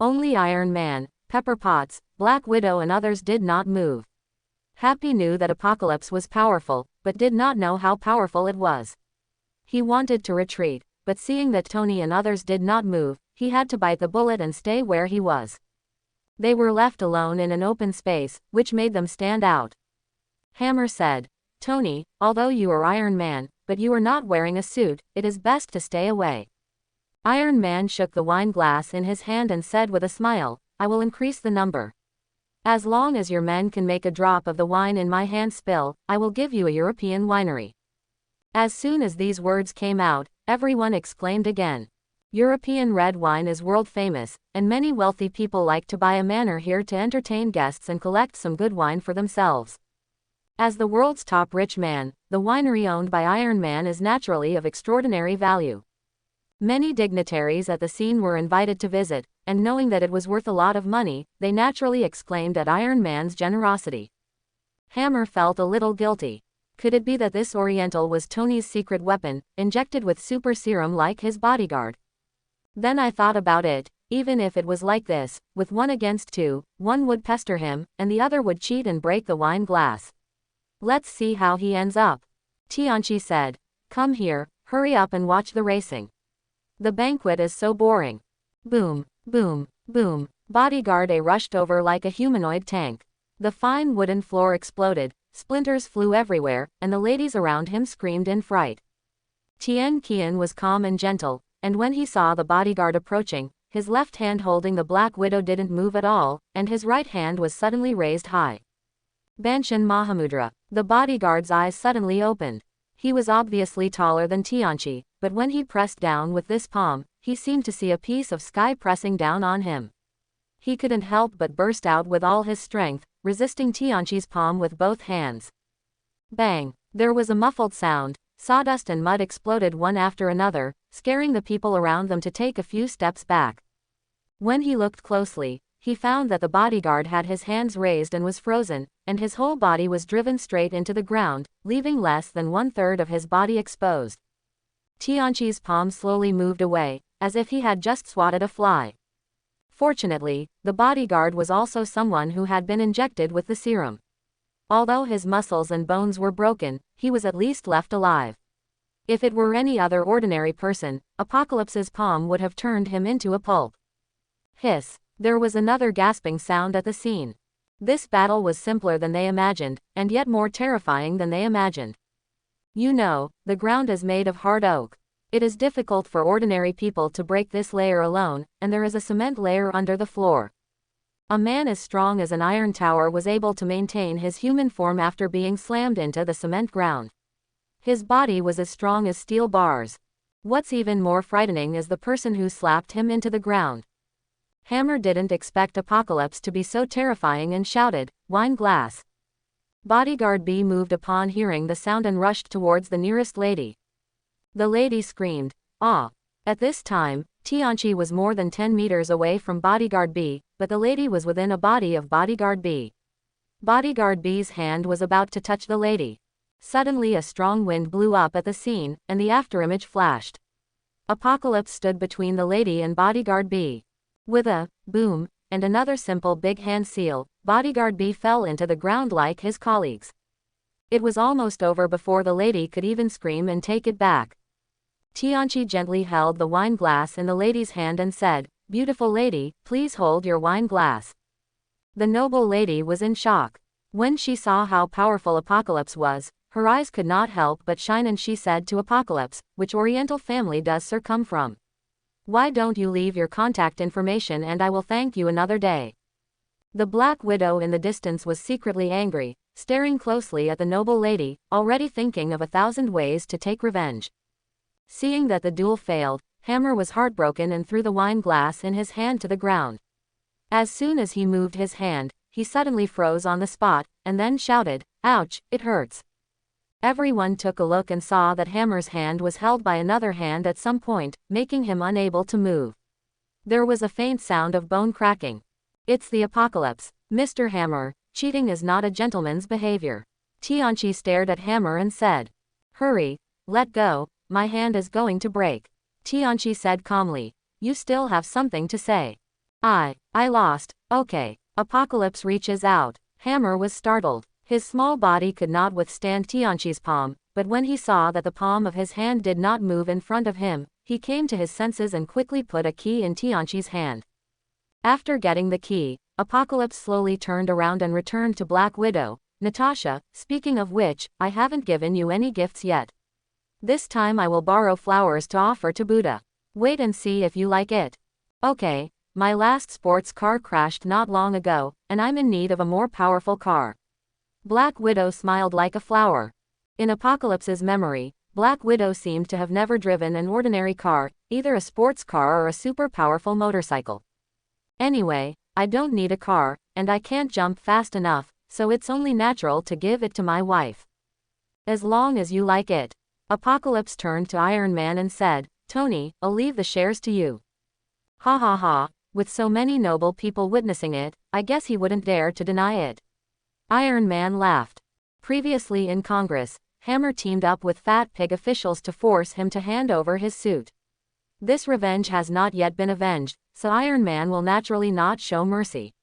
Only Iron Man, Pepper Potts, Black Widow and others did not move. Happy knew that Apocalypse was powerful, but did not know how powerful it was. He wanted to retreat, but seeing that Tony and others did not move, he had to bite the bullet and stay where he was. They were left alone in an open space, which made them stand out. Hammer said, "Tony, although you are Iron Man, but you are not wearing a suit, it is best to stay away." Iron Man shook the wine glass in his hand and said with a smile, "I will increase the number. As long as your men can make a drop of the wine in my hand spill, I will give you a European winery." As soon as these words came out, everyone exclaimed again. European red wine is world famous, and many wealthy people like to buy a manor here to entertain guests and collect some good wine for themselves. As the world's top rich man, the winery owned by Iron Man is naturally of extraordinary value. Many dignitaries at the scene were invited to visit, and knowing that it was worth a lot of money, they naturally exclaimed at Iron Man's generosity. Hammer felt a little guilty. Could it be that this Oriental was Tony's secret weapon, injected with super serum like his bodyguard? Then I thought about it, even if it was like this, with 1 against 2, one would pester him, and the other would cheat and break the wine glass. Let's see how he ends up. Tianchi said, "Come here, hurry up and watch the racing. The banquet is so boring." Boom, boom, boom. Bodyguard A rushed over like a humanoid tank. The fine wooden floor exploded, splinters flew everywhere, and the ladies around him screamed in fright. Tian Qian was calm and gentle, and when he saw the bodyguard approaching, his left hand holding the Black Widow didn't move at all, and his right hand was suddenly raised high. Banshan Mahamudra. The bodyguard's eyes suddenly opened. He was obviously taller than Tianchi, but when he pressed down with this palm, he seemed to see a piece of sky pressing down on him. He couldn't help but burst out with all his strength, resisting Tianchi's palm with both hands. Bang! There was a muffled sound, sawdust and mud exploded one after another, scaring the people around them to take a few steps back. When he looked closely, he found that the bodyguard had his hands raised and was frozen, and his whole body was driven straight into the ground, leaving less than 1/3 of his body exposed. Tianchi's palm slowly moved away, as if he had just swatted a fly. Fortunately, the bodyguard was also someone who had been injected with the serum. Although his muscles and bones were broken, he was at least left alive. If it were any other ordinary person, Apocalypse's palm would have turned him into a pulp. Hiss! There was another gasping sound at the scene. This battle was simpler than they imagined, and yet more terrifying than they imagined. You know, the ground is made of hard oak. It is difficult for ordinary people to break this layer alone, and there is a cement layer under the floor. A man as strong as an iron tower was able to maintain his human form after being slammed into the cement ground. His body was as strong as steel bars. What's even more frightening is the person who slapped him into the ground. Hammer didn't expect Apocalypse to be so terrifying and shouted, "Wine glass!" Bodyguard B moved upon hearing the sound and rushed towards the nearest lady. The lady screamed, "Ah!" At this time, Tianchi was more than 10 meters away from Bodyguard B, but the lady was within a body of Bodyguard B. Bodyguard B's hand was about to touch the lady. Suddenly a strong wind blew up at the scene, and the afterimage flashed. Apocalypse stood between the lady and Bodyguard B. With a boom, and another simple big hand seal, Bodyguard B fell into the ground like his colleagues. It was almost over before the lady could even scream and take it back. Tianchi gently held the wine glass in the lady's hand and said, "Beautiful lady, please hold your wine glass." The noble lady was in shock. When she saw how powerful Apocalypse was, her eyes could not help but shine, and she said to Apocalypse, "Which Oriental family does Sir come from? Why don't you leave your contact information and I will thank you another day." The Black Widow in the distance was secretly angry, staring closely at the noble lady, already thinking of 1,000 ways to take revenge. Seeing that the duel failed, Hammer was heartbroken and threw the wine glass in his hand to the ground. As soon as he moved his hand, he suddenly froze on the spot, and then shouted, "Ouch, it hurts." Everyone took a look and saw that Hammer's hand was held by another hand at some point, making him unable to move. There was a faint sound of bone cracking. "It's the apocalypse, Mr. Hammer. Cheating is not a gentleman's behavior." Tianqi stared at Hammer and said, "Hurry, let go, my hand is going to break." Tianqi said calmly, "You still have something to say." I lost. Okay." Apocalypse reaches out. Hammer was startled. His small body could not withstand Tianqi's palm, but when he saw that the palm of his hand did not move in front of him, he came to his senses and quickly put a key in Tianqi's hand. After getting the key, Apocalypse slowly turned around and returned to Black Widow. "Natasha, speaking of which, I haven't given you any gifts yet. This time I will borrow flowers to offer to Buddha. Wait and see if you like it." "Okay, my last sports car crashed not long ago, and I'm in need of a more powerful car." Black Widow smiled like a flower. In Apocalypse's memory, Black Widow seemed to have never driven an ordinary car, either a sports car or a super powerful motorcycle. "Anyway, I don't need a car, and I can't jump fast enough, so it's only natural to give it to my wife. As long as you like it." Apocalypse turned to Iron Man and said, "Tony, I'll leave the shares to you." Ha ha ha, with so many noble people witnessing it, I guess he wouldn't dare to deny it. Iron Man laughed. Previously in Congress, Hammer teamed up with Fat Pig officials to force him to hand over his suit. This revenge has not yet been avenged, so Iron Man will naturally not show mercy.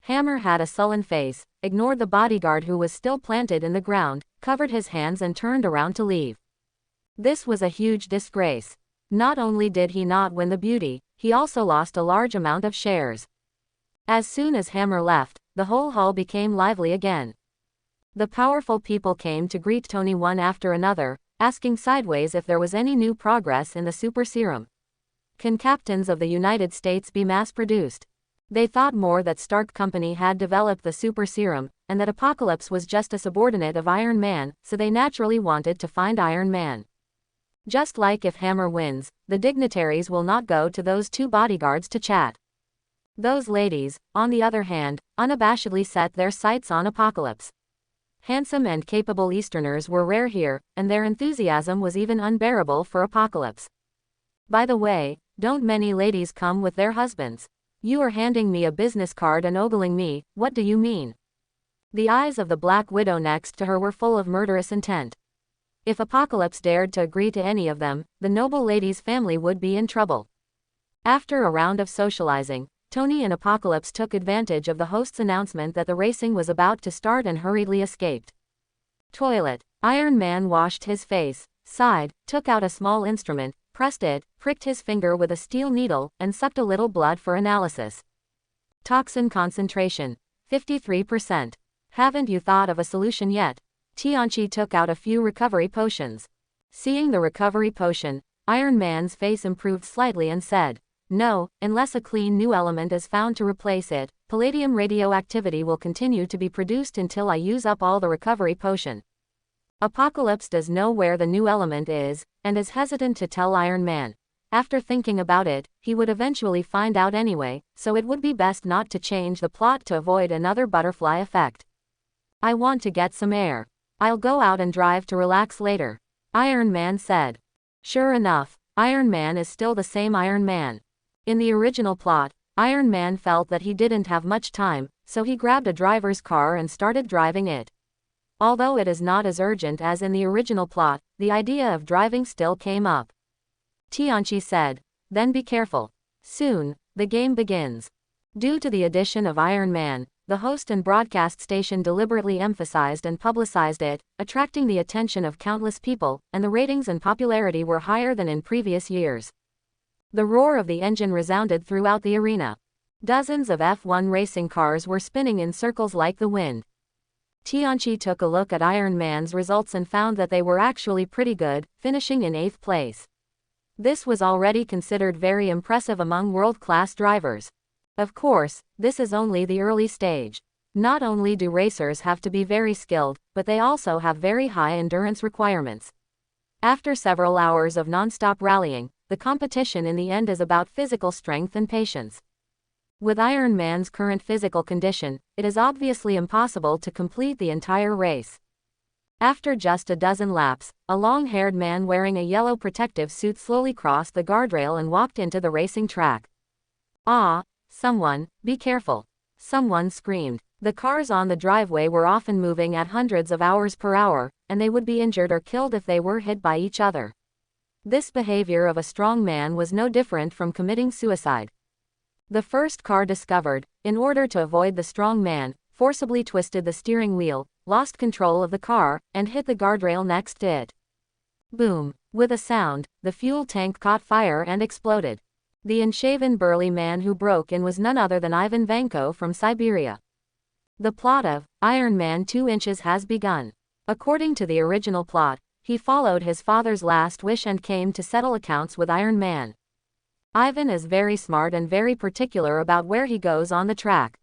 Hammer had a sullen face, ignored the bodyguard who was still planted in the ground, covered his hands and turned around to leave. This was a huge disgrace. Not only did he not win the beauty, he also lost a large amount of shares. As soon as Hammer left, the whole hall became lively again. The powerful people came to greet Tony one after another, asking sideways if there was any new progress in the super serum. Can captains of the United States be mass-produced? They thought more that Stark Company had developed the super serum, and that Apocalypse was just a subordinate of Iron Man, so they naturally wanted to find Iron Man. Just like if Hammer wins, the dignitaries will not go to those two bodyguards to chat. Those ladies, on the other hand, unabashedly set their sights on Apocalypse. Handsome and capable Easterners were rare here, and their enthusiasm was even unbearable for Apocalypse. "By the way, don't many ladies come with their husbands? You are handing me a business card and ogling me, what do you mean?" The eyes of the Black Widow next to her were full of murderous intent. If Apocalypse dared to agree to any of them, the noble lady's family would be in trouble. After a round of socializing, Tony and Apocalypse took advantage of the host's announcement that the racing was about to start and hurriedly escaped. Toilet. Iron Man washed his face, sighed, took out a small instrument, pressed it, pricked his finger with a steel needle, and sucked a little blood for analysis. Toxin concentration. 53%. Haven't you thought of a solution yet? Tianqi took out a few recovery potions. Seeing the recovery potion, Iron Man's face improved slightly and said, "No, unless a clean new element is found to replace it, palladium radioactivity will continue to be produced until I use up all the recovery potion." Apocalypse does know where the new element is, and is hesitant to tell Iron Man. After thinking about it, he would eventually find out anyway, so it would be best not to change the plot to avoid another butterfly effect. "I want to get some air. I'll go out and drive to relax later," Iron Man said. Sure enough, Iron Man is still the same Iron Man. In the original plot, Iron Man felt that he didn't have much time, so he grabbed a driver's car and started driving it. Although it is not as urgent as in the original plot, the idea of driving still came up. Tianqi said, "Then be careful. Soon, the game begins." Due to the addition of Iron Man, the host and broadcast station deliberately emphasized and publicized it, attracting the attention of countless people, and the ratings and popularity were higher than in previous years. The roar of the engine resounded throughout the arena. Dozens of F1 racing cars were spinning in circles like the wind. Tianqi took a look at Iron Man's results and found that they were actually pretty good, finishing in 8th place. This was already considered very impressive among world-class drivers. Of course, this is only the early stage. Not only do racers have to be very skilled, but they also have very high endurance requirements. After several hours of non-stop rallying, the competition in the end is about physical strength and patience. With Iron Man's current physical condition, it is obviously impossible to complete the entire race. After just a dozen laps, a long-haired man wearing a yellow protective suit slowly crossed the guardrail and walked into the racing track. "Ah, someone, be careful!" someone screamed. The cars on the driveway were often moving at hundreds of hours per hour, and they would be injured or killed if they were hit by each other. This behavior of a strong man was no different from committing suicide. The first car discovered, in order to avoid the strong man, forcibly twisted the steering wheel, lost control of the car, and hit the guardrail next to it. Boom! With a sound, the fuel tank caught fire and exploded. The unshaven burly man who broke in was none other than Ivan Vanko from Siberia. The plot of Iron Man 2 Inches has begun. According to the original plot, he followed his father's last wish and came to settle accounts with Iron Man. Ivan is very smart and very particular about where he goes on the track.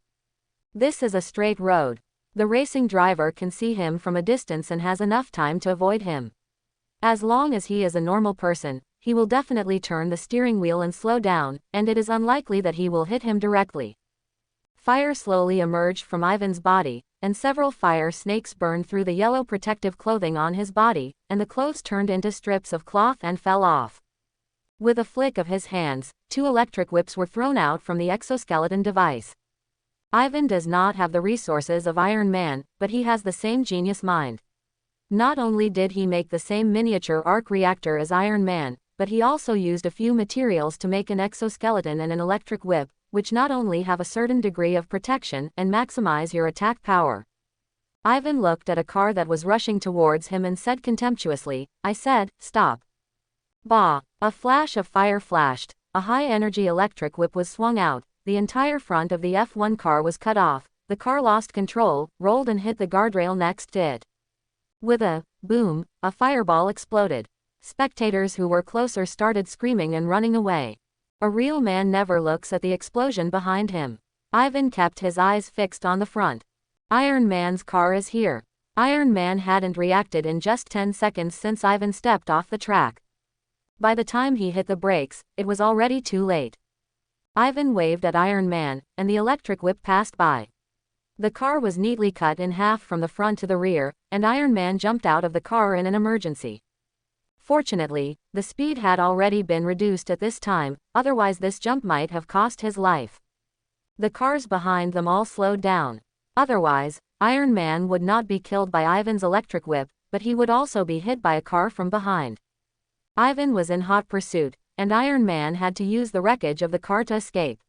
This is a straight road. The racing driver can see him from a distance and has enough time to avoid him. As long as he is a normal person, he will definitely turn the steering wheel and slow down, and it is unlikely that he will hit him directly. Fire slowly emerged from Ivan's body, and several fire snakes burned through the yellow protective clothing on his body, and the clothes turned into strips of cloth and fell off. With a flick of his hands, 2 electric whips were thrown out from the exoskeleton device. Ivan does not have the resources of Iron Man, but he has the same genius mind. Not only did he make the same miniature arc reactor as Iron Man, but he also used a few materials to make an exoskeleton and an electric whip, which not only have a certain degree of protection and maximize your attack power. Ivan looked at a car that was rushing towards him and said contemptuously, "I said, stop." Bah! A flash of fire flashed, a high-energy electric whip was swung out, the entire front of the F1 car was cut off, the car lost control, rolled and hit the guardrail next to it. With a boom, a fireball exploded. Spectators who were closer started screaming and running away. A real man never looks at the explosion behind him. Ivan kept his eyes fixed on the front. Iron Man's car is here. Iron Man hadn't reacted in just 10 seconds since Ivan stepped off the track. By the time he hit the brakes, it was already too late. Ivan waved at Iron Man, and the electric whip passed by. The car was neatly cut in half from the front to the rear, and Iron Man jumped out of the car in an emergency. Fortunately, the speed had already been reduced at this time, otherwise this jump might have cost his life. The cars behind them all slowed down. Otherwise, Iron Man would not be killed by Ivan's electric whip, but he would also be hit by a car from behind. Ivan was in hot pursuit, and Iron Man had to use the wreckage of the car to escape.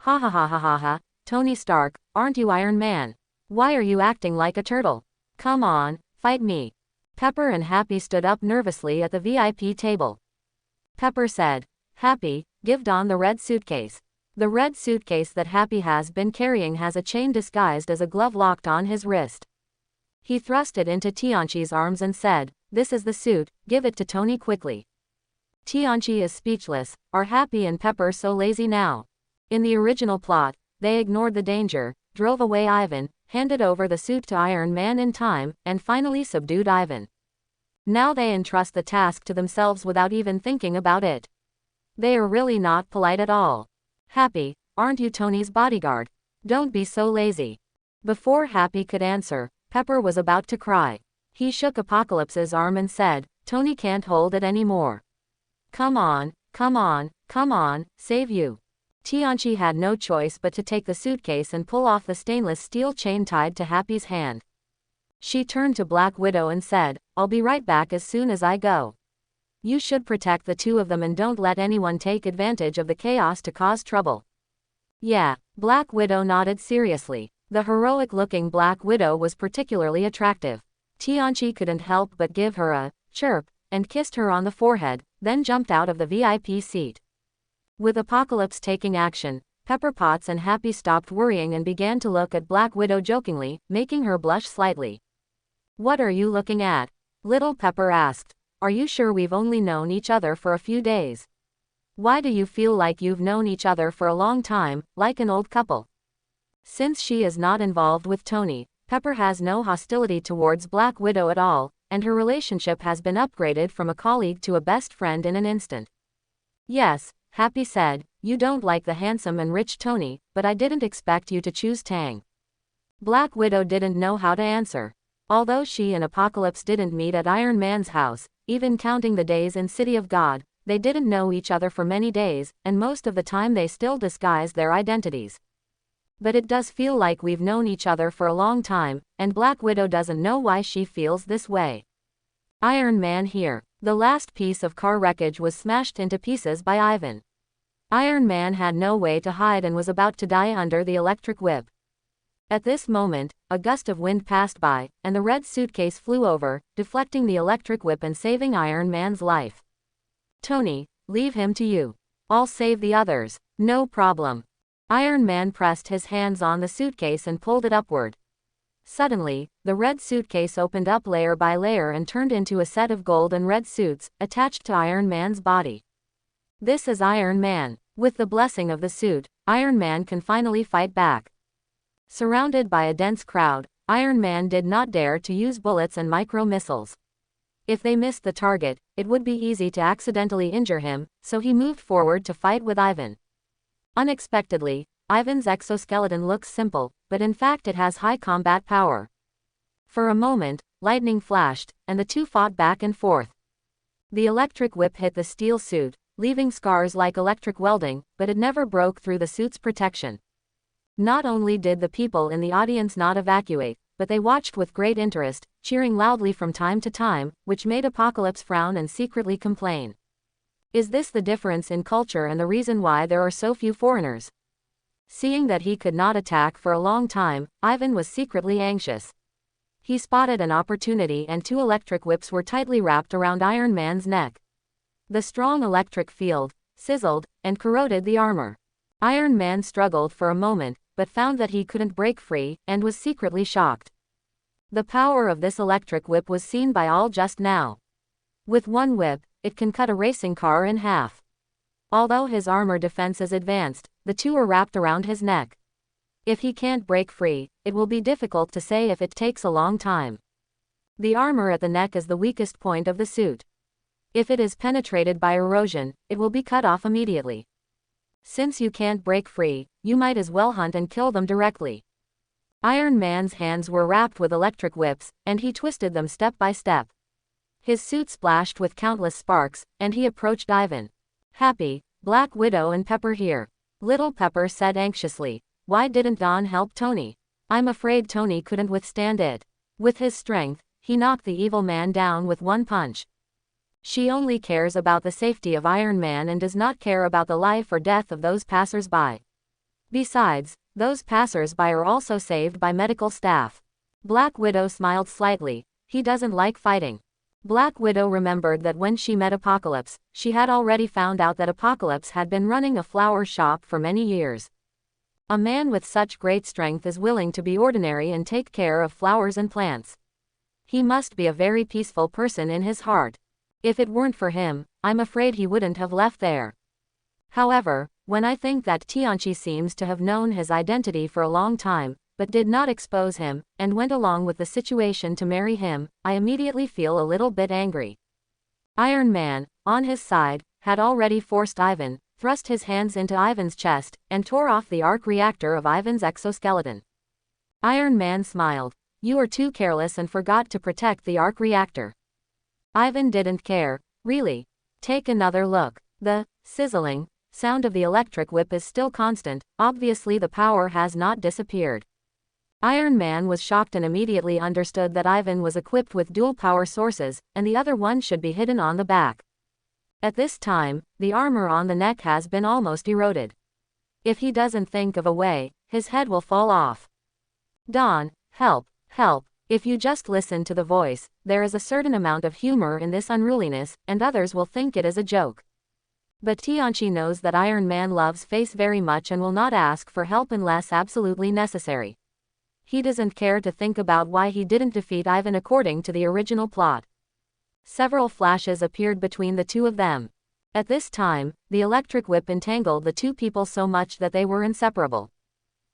Ha ha ha ha ha ha, Tony Stark, aren't you Iron Man? Why are you acting like a turtle? Come on, fight me. Pepper and Happy stood up nervously at the VIP table. Pepper said, "Happy, give Don the red suitcase." The red suitcase that Happy has been carrying has a chain disguised as a glove locked on his wrist. He thrust it into Tianqi's arms and said, "This is the suit, give it to Tony quickly." Tianqi is speechless. Are Happy and Pepper so lazy now? In the original plot, they ignored the danger, drove away Ivan, handed over the suit to Iron Man in time, and finally subdued Ivan. Now they entrust the task to themselves without even thinking about it. They are really not polite at all. Happy, aren't you Tony's bodyguard? Don't be so lazy. Before Happy could answer, Pepper was about to cry. He shook Apocalypse's arm and said, "Tony can't hold it anymore. Come on, come on, come on, save you." Tianqi had no choice but to take the suitcase and pull off the stainless steel chain tied to Happy's hand. She turned to Black Widow and said, "I'll be right back as soon as I go. You should protect the 2 of them and don't let anyone take advantage of the chaos to cause trouble." "Yeah," Black Widow nodded seriously. The heroic-looking Black Widow was particularly attractive. Tianqi couldn't help but give her a chirp, and kissed her on the forehead, then jumped out of the VIP seat. With Apocalypse taking action, Pepper Potts and Happy stopped worrying and began to look at Black Widow jokingly, making her blush slightly. "What are you looking at?" Little Pepper asked. "Are you sure we've only known each other for a few days? Why do you feel like you've known each other for a long time, like an old couple?" Since she is not involved with Tony, Pepper has no hostility towards Black Widow at all, and her relationship has been upgraded from a colleague to a best friend in an instant. Yes, Happy said, you don't like the handsome and rich Tony, but I didn't expect you to choose Tang. Black Widow didn't know how to answer. Although she and Apocalypse didn't meet at Iron Man's house, even counting the days in City of God, they didn't know each other for many days, and most of the time they still disguised their identities. But it does feel like we've known each other for a long time, and Black Widow doesn't know why she feels this way. Iron Man here. The last piece of car wreckage was smashed into pieces by Ivan. Iron Man had no way to hide and was about to die under the electric whip. At this moment, a gust of wind passed by, and the red suitcase flew over, deflecting the electric whip and saving Iron Man's life. Tony, leave him to you. I'll save the others. No problem. Iron Man pressed his hands on the suitcase and pulled it upward. Suddenly, the red suitcase opened up layer by layer and turned into a set of gold and red suits, attached to Iron Man's body. This is Iron Man. With the blessing of the suit, Iron Man can finally fight back. Surrounded by a dense crowd, Iron Man did not dare to use bullets and micro-missiles. If they missed the target, it would be easy to accidentally injure him, so he moved forward to fight with Ivan. Unexpectedly, Ivan's exoskeleton looks simple, but in fact it has high combat power. For a moment, lightning flashed, and the two fought back and forth. The electric whip hit the steel suit, leaving scars like electric welding, but it never broke through the suit's protection. Not only did the people in the audience not evacuate, but they watched with great interest, cheering loudly from time to time, which made Apocalypse frown and secretly complain. Is this the difference in culture and the reason why there are so few foreigners? Seeing that he could not attack for a long time, Ivan was secretly anxious. He spotted an opportunity and two electric whips were tightly wrapped around Iron Man's neck. The strong electric field sizzled and corroded the armor. Iron Man struggled for a moment, but found that he couldn't break free, and was secretly shocked. The power of this electric whip was seen by all just now. With one whip, it can cut a racing car in half. Although his armor defense is advanced, the two are wrapped around his neck. If he can't break free, it will be difficult to say if it takes a long time. The armor at the neck is the weakest point of the suit. If it is penetrated by erosion, it will be cut off immediately. Since you can't break free, you might as well hunt and kill them directly. Iron Man's hands were wrapped with electric whips, and he twisted them step by step. His suit splashed with countless sparks, and he approached Ivan. Happy, Black Widow and Pepper here. Little Pepper said anxiously. Why didn't Don help Tony? I'm afraid Tony couldn't withstand it. With his strength, he knocked the evil man down with one punch. She only cares about the safety of Iron Man and does not care about the life or death of those passers-by. Besides, those passers-by are also saved by medical staff. Black Widow smiled slightly. He doesn't like fighting. Black Widow remembered that when she met Apocalypse, she had already found out that Apocalypse had been running a flower shop for many years. A man with such great strength is willing to be ordinary and take care of flowers and plants. He must be a very peaceful person in his heart. If it weren't for him, I'm afraid he wouldn't have left there. However, when I think that Tianchi seems to have known his identity for a long time, but did not expose him, and went along with the situation to marry him, I immediately feel a little bit angry. Iron Man, on his side, had already forced Ivan, thrust his hands into Ivan's chest, and tore off the arc reactor of Ivan's exoskeleton. Iron Man smiled. You are too careless and forgot to protect the arc reactor. Ivan didn't care, really. Take another look. The sizzling sound of the electric whip is still constant, obviously the power has not disappeared. Iron Man was shocked and immediately understood that Ivan was equipped with dual power sources, and the other one should be hidden on the back. At this time, the armor on the neck has been almost eroded. If he doesn't think of a way, his head will fall off. Don, help, help. If you just listen to the voice, there is a certain amount of humor in this unruliness, and others will think it is a joke. But Tianchi knows that Iron Man loves Face very much and will not ask for help unless absolutely necessary. He doesn't care to think about why he didn't defeat Ivan according to the original plot. Several flashes appeared between the two of them. At this time, the electric whip entangled the two people so much that they were inseparable.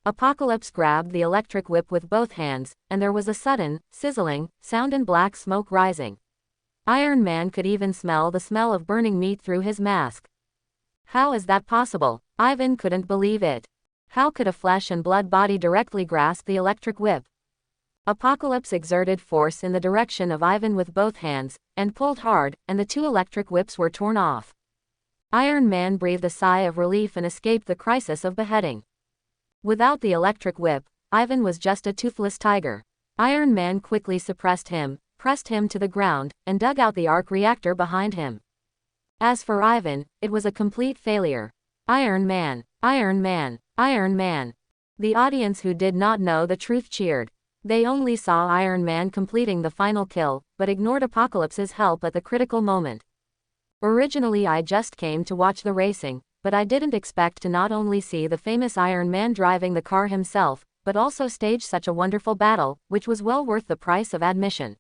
Apocalypse grabbed the electric whip with both hands, and there was a sudden, sizzling sound and black smoke rising. Iron Man could even smell the smell of burning meat through his mask. How is that possible? Ivan couldn't believe it. How could a flesh and blood body directly grasp the electric whip? Apocalypse exerted force in the direction of Ivan with both hands, and pulled hard, and the two electric whips were torn off. Iron Man breathed a sigh of relief and escaped the crisis of beheading. Without the electric whip, Ivan was just a toothless tiger. Iron Man quickly suppressed him, pressed him to the ground, and dug out the arc reactor behind him. As for Ivan, it was a complete failure. Iron Man! Iron Man! Iron Man! The audience who did not know the truth cheered. They only saw Iron Man completing the final kill, but ignored Apocalypse's help at the critical moment. Originally I just came to watch the racing, but I didn't expect to not only see the famous Iron Man driving the car himself, but also stage such a wonderful battle, which was well worth the price of admission.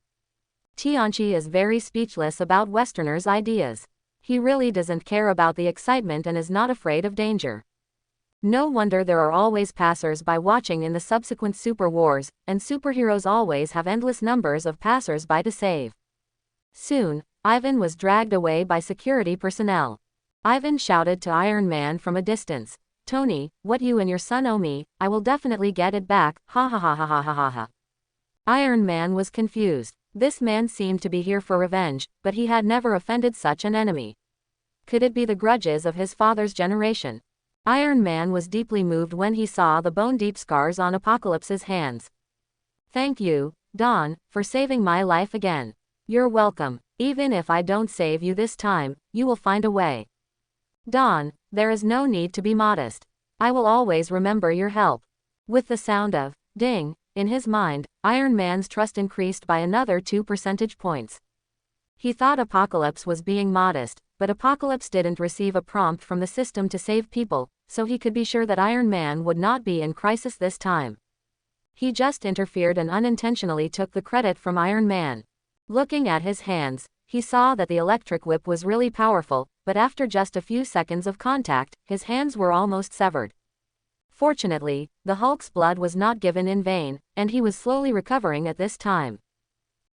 Tianchi is very speechless about Westerners' ideas. He really doesn't care about the excitement and is not afraid of danger. No wonder there are always passers-by watching in the subsequent Super Wars, and superheroes always have endless numbers of passers-by to save. Soon, Ivan was dragged away by security personnel. Ivan shouted to Iron Man from a distance, "Tony, what you and your son owe me, I will definitely get it back, ha ha ha ha ha ha ha ha." Iron Man was confused. This man seemed to be here for revenge, but he had never offended such an enemy. Could it be the grudges of his father's generation? Iron Man was deeply moved when he saw the bone-deep scars on Apocalypse's hands. "Thank you, Don, for saving my life again. You're welcome. Even if I don't save you this time, you will find a way. Don, there is no need to be modest. I will always remember your help." With the sound of ding in his mind, Iron Man's trust increased by another 2 percentage points. He thought Apocalypse was being modest, but Apocalypse didn't receive a prompt from the system to save people, so he could be sure that Iron Man would not be in crisis this time. He just interfered and unintentionally took the credit from Iron Man. Looking at his hands, he saw that the electric whip was really powerful, but after just a few seconds of contact, his hands were almost severed. Fortunately, the Hulk's blood was not given in vain, and he was slowly recovering at this time.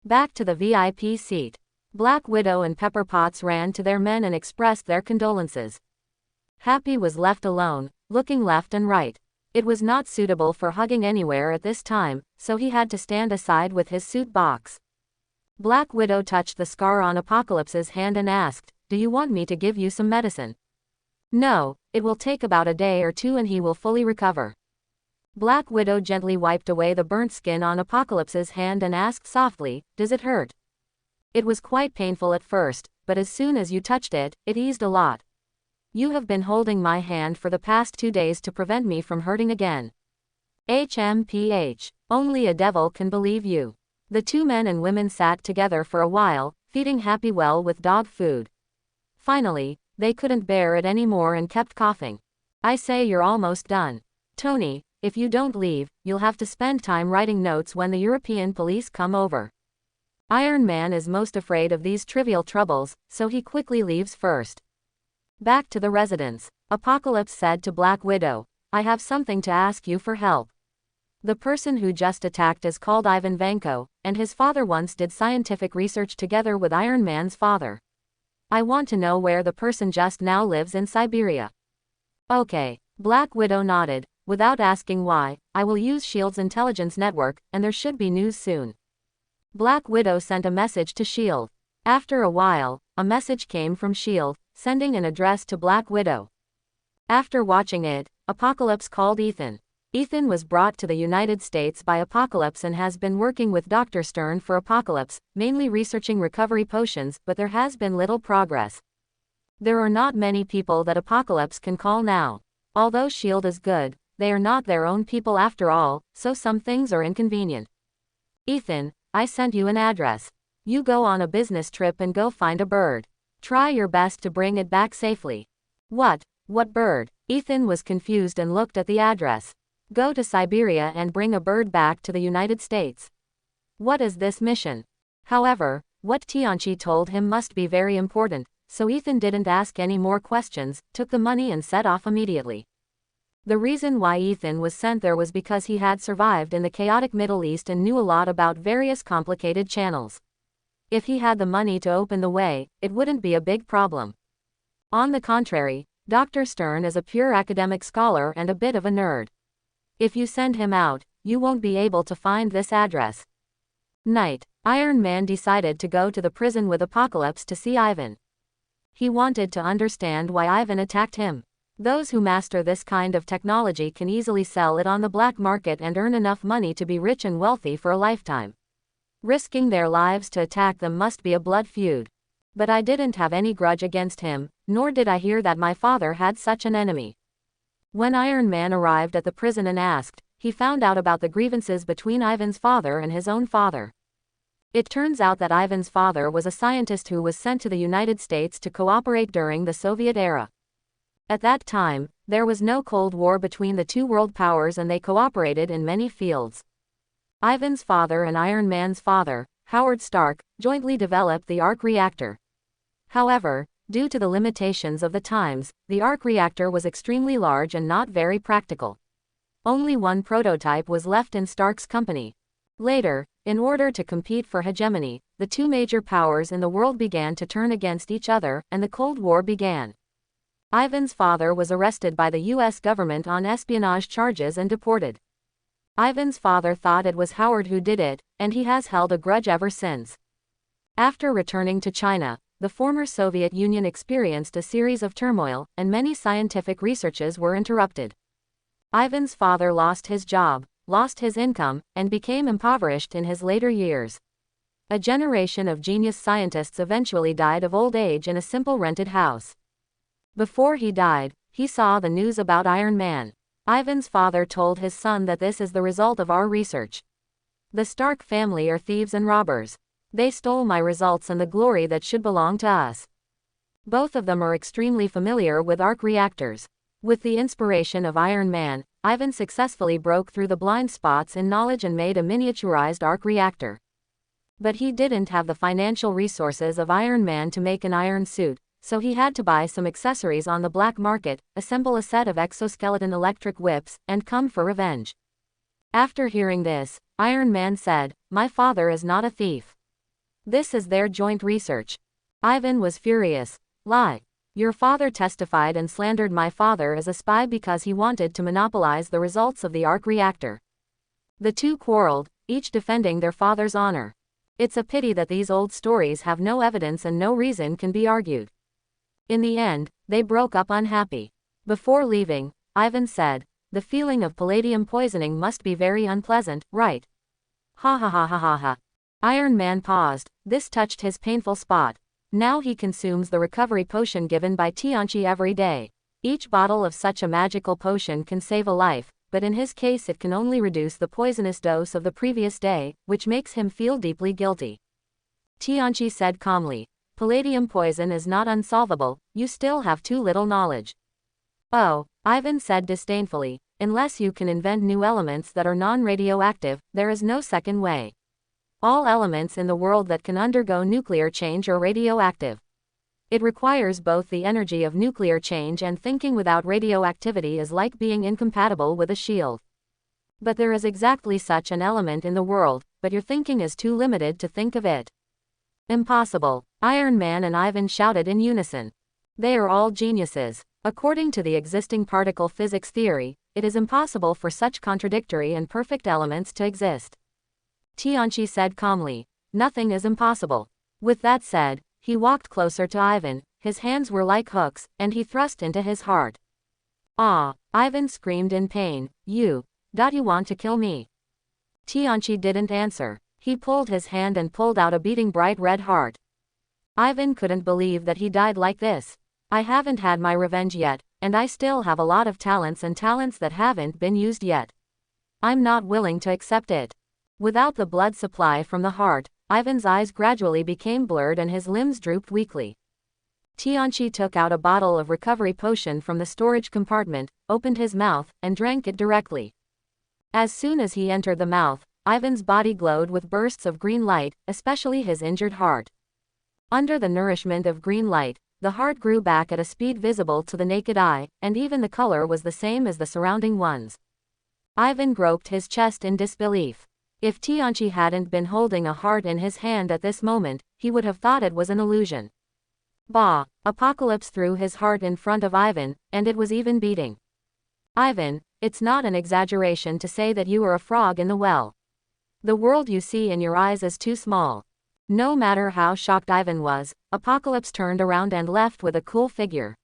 Back to the VIP seat. Black Widow and Pepper Potts ran to their men and expressed their condolences. Happy was left alone, looking left and right. It was not suitable for hugging anywhere at this time, so he had to stand aside with his suit box. Black Widow touched the scar on Apocalypse's hand and asked, "Do you want me to give you some medicine?" "No, it will take about a day or two and he will fully recover." Black Widow gently wiped away the burnt skin on Apocalypse's hand and asked softly, "Does it hurt?" "It was quite painful at first, but as soon as you touched it, it eased a lot. You have been holding my hand for the past 2 days to prevent me from hurting again." HMPH. Only a devil can believe you. The two men and women sat together for a while, feeding Happy well with dog food. Finally, they couldn't bear it anymore and kept coughing. "I say, you're almost done. Tony, if you don't leave, you'll have to spend time writing notes when the European police come over." Iron Man is most afraid of these trivial troubles, so he quickly leaves first. Back to the residence, Apocalypse said to Black Widow, "I have something to ask you for help. The person who just attacked is called Ivan Vanko, and his father once did scientific research together with Iron Man's father. I want to know where the person just now lives in Siberia." "Okay." Black Widow nodded. "Without asking why, I will use S.H.I.E.L.D.'s intelligence network, and there should be news soon." Black Widow sent a message to S.H.I.E.L.D. After a while, a message came from S.H.I.E.L.D., sending an address to Black Widow. After watching it, Apocalypse called Ethan. Ethan was brought to the United States by Apocalypse and has been working with Dr. Stern for Apocalypse, mainly researching recovery potions, but there has been little progress. There are not many people that Apocalypse can call now. Although S.H.I.E.L.D. is good, they are not their own people after all, so some things are inconvenient. "Ethan, I sent you an address. You go on a business trip and go find a bird. Try your best to bring it back safely." What bird?" Ethan was confused and looked at the address. "Go to Siberia and bring a bird back to the United States." What is this mission? However, what Tianchi told him must be very important, so Ethan didn't ask any more questions, took the money and set off immediately. The reason why Ethan was sent there was because he had survived in the chaotic Middle East and knew a lot about various complicated channels. If he had the money to open the way, it wouldn't be a big problem. On the contrary, Dr. Stern is a pure academic scholar and a bit of a nerd. If you send him out, you won't be able to find this address. Night. Iron Man decided to go to the prison with Apocalypse to see Ivan. He wanted to understand why Ivan attacked him. Those who master this kind of technology can easily sell it on the black market and earn enough money to be rich and wealthy for a lifetime. Risking their lives to attack them must be a blood feud. But I didn't have any grudge against him, nor did I hear that my father had such an enemy. When Iron Man arrived at the prison and asked, he found out about the grievances between Ivan's father and his own father. It turns out that Ivan's father was a scientist who was sent to the United States to cooperate during the Soviet era. At that time, there was no Cold War between the two world powers and they cooperated in many fields. Ivan's father and Iron Man's father, Howard Stark, jointly developed the arc reactor. However, due to the limitations of the times, the arc reactor was extremely large and not very practical. Only one prototype was left in Stark's company. Later, in order to compete for hegemony, the two major powers in the world began to turn against each other, and the Cold War began. Ivan's father was arrested by the US government on espionage charges and deported. Ivan's father thought it was Howard who did it, and he has held a grudge ever since. After returning to China, the former Soviet Union experienced a series of turmoil, and many scientific researches were interrupted. Ivan's father lost his job, lost his income, and became impoverished in his later years. A generation of genius scientists eventually died of old age in a simple rented house. Before he died, he saw the news about Iron Man. Ivan's father told his son that this is the result of our research. The Stark family are thieves and robbers. They stole my results and the glory that should belong to us. Both of them are extremely familiar with arc reactors. With the inspiration of Iron Man, Ivan successfully broke through the blind spots in knowledge and made a miniaturized arc reactor. But he didn't have the financial resources of Iron Man to make an iron suit, so he had to buy some accessories on the black market, assemble a set of exoskeleton electric whips, and come for revenge. After hearing this, Iron Man said, "My father is not a thief. This is their joint research." Ivan was furious. "Lie. Your father testified and slandered my father as a spy because he wanted to monopolize the results of the arc reactor." The two quarreled, each defending their father's honor. It's a pity that these old stories have no evidence and no reason can be argued. In the end, they broke up unhappy. Before leaving, Ivan said, "The feeling of palladium poisoning must be very unpleasant, right?" Ha ha ha ha ha ha. Iron Man paused. This touched his painful spot. Now he consumes the recovery potion given by Tianchi every day. Each bottle of such a magical potion can save a life, but in his case it can only reduce the poisonous dose of the previous day, which makes him feel deeply guilty. Tianchi said calmly, "Palladium poison is not unsolvable, you still have too little knowledge." "Oh," Ivan said disdainfully, "unless you can invent new elements that are non-radioactive, there is no second way. All elements in the world that can undergo nuclear change are radioactive. It requires both the energy of nuclear change and thinking without radioactivity is like being incompatible with a shield. But there is exactly such an element in the world, but your thinking is too limited to think of it." "Impossible," Iron Man and Ivan shouted in unison. "They are all geniuses. According to the existing particle physics theory, it is impossible for such contradictory and perfect elements to exist." Tianchi said calmly, "Nothing is impossible." With that said, he walked closer to Ivan, his hands were like hooks, and he thrust into his heart. "Ah!" Ivan screamed in pain, You want to kill me?" Tianchi didn't answer. He pulled his hand and pulled out a beating bright red heart. Ivan couldn't believe that he died like this. "I haven't had my revenge yet, and I still have a lot of talents and talents that haven't been used yet. I'm not willing to accept it." Without the blood supply from the heart, Ivan's eyes gradually became blurred and his limbs drooped weakly. Tianchi took out a bottle of recovery potion from the storage compartment, opened his mouth, and drank it directly. As soon as he entered the mouth, Ivan's body glowed with bursts of green light, especially his injured heart. Under the nourishment of green light, the heart grew back at a speed visible to the naked eye, and even the color was the same as the surrounding ones. Ivan groped his chest in disbelief. If Tianchi hadn't been holding a heart in his hand at this moment, he would have thought it was an illusion. Bah! Apocalypse threw his heart in front of Ivan, and it was even beating. Ivan, it's not an exaggeration to say that you are a frog in the well. The world you see in your eyes is too small. No matter how shocked Ivan was, Apocalypse turned around and left with a cool figure.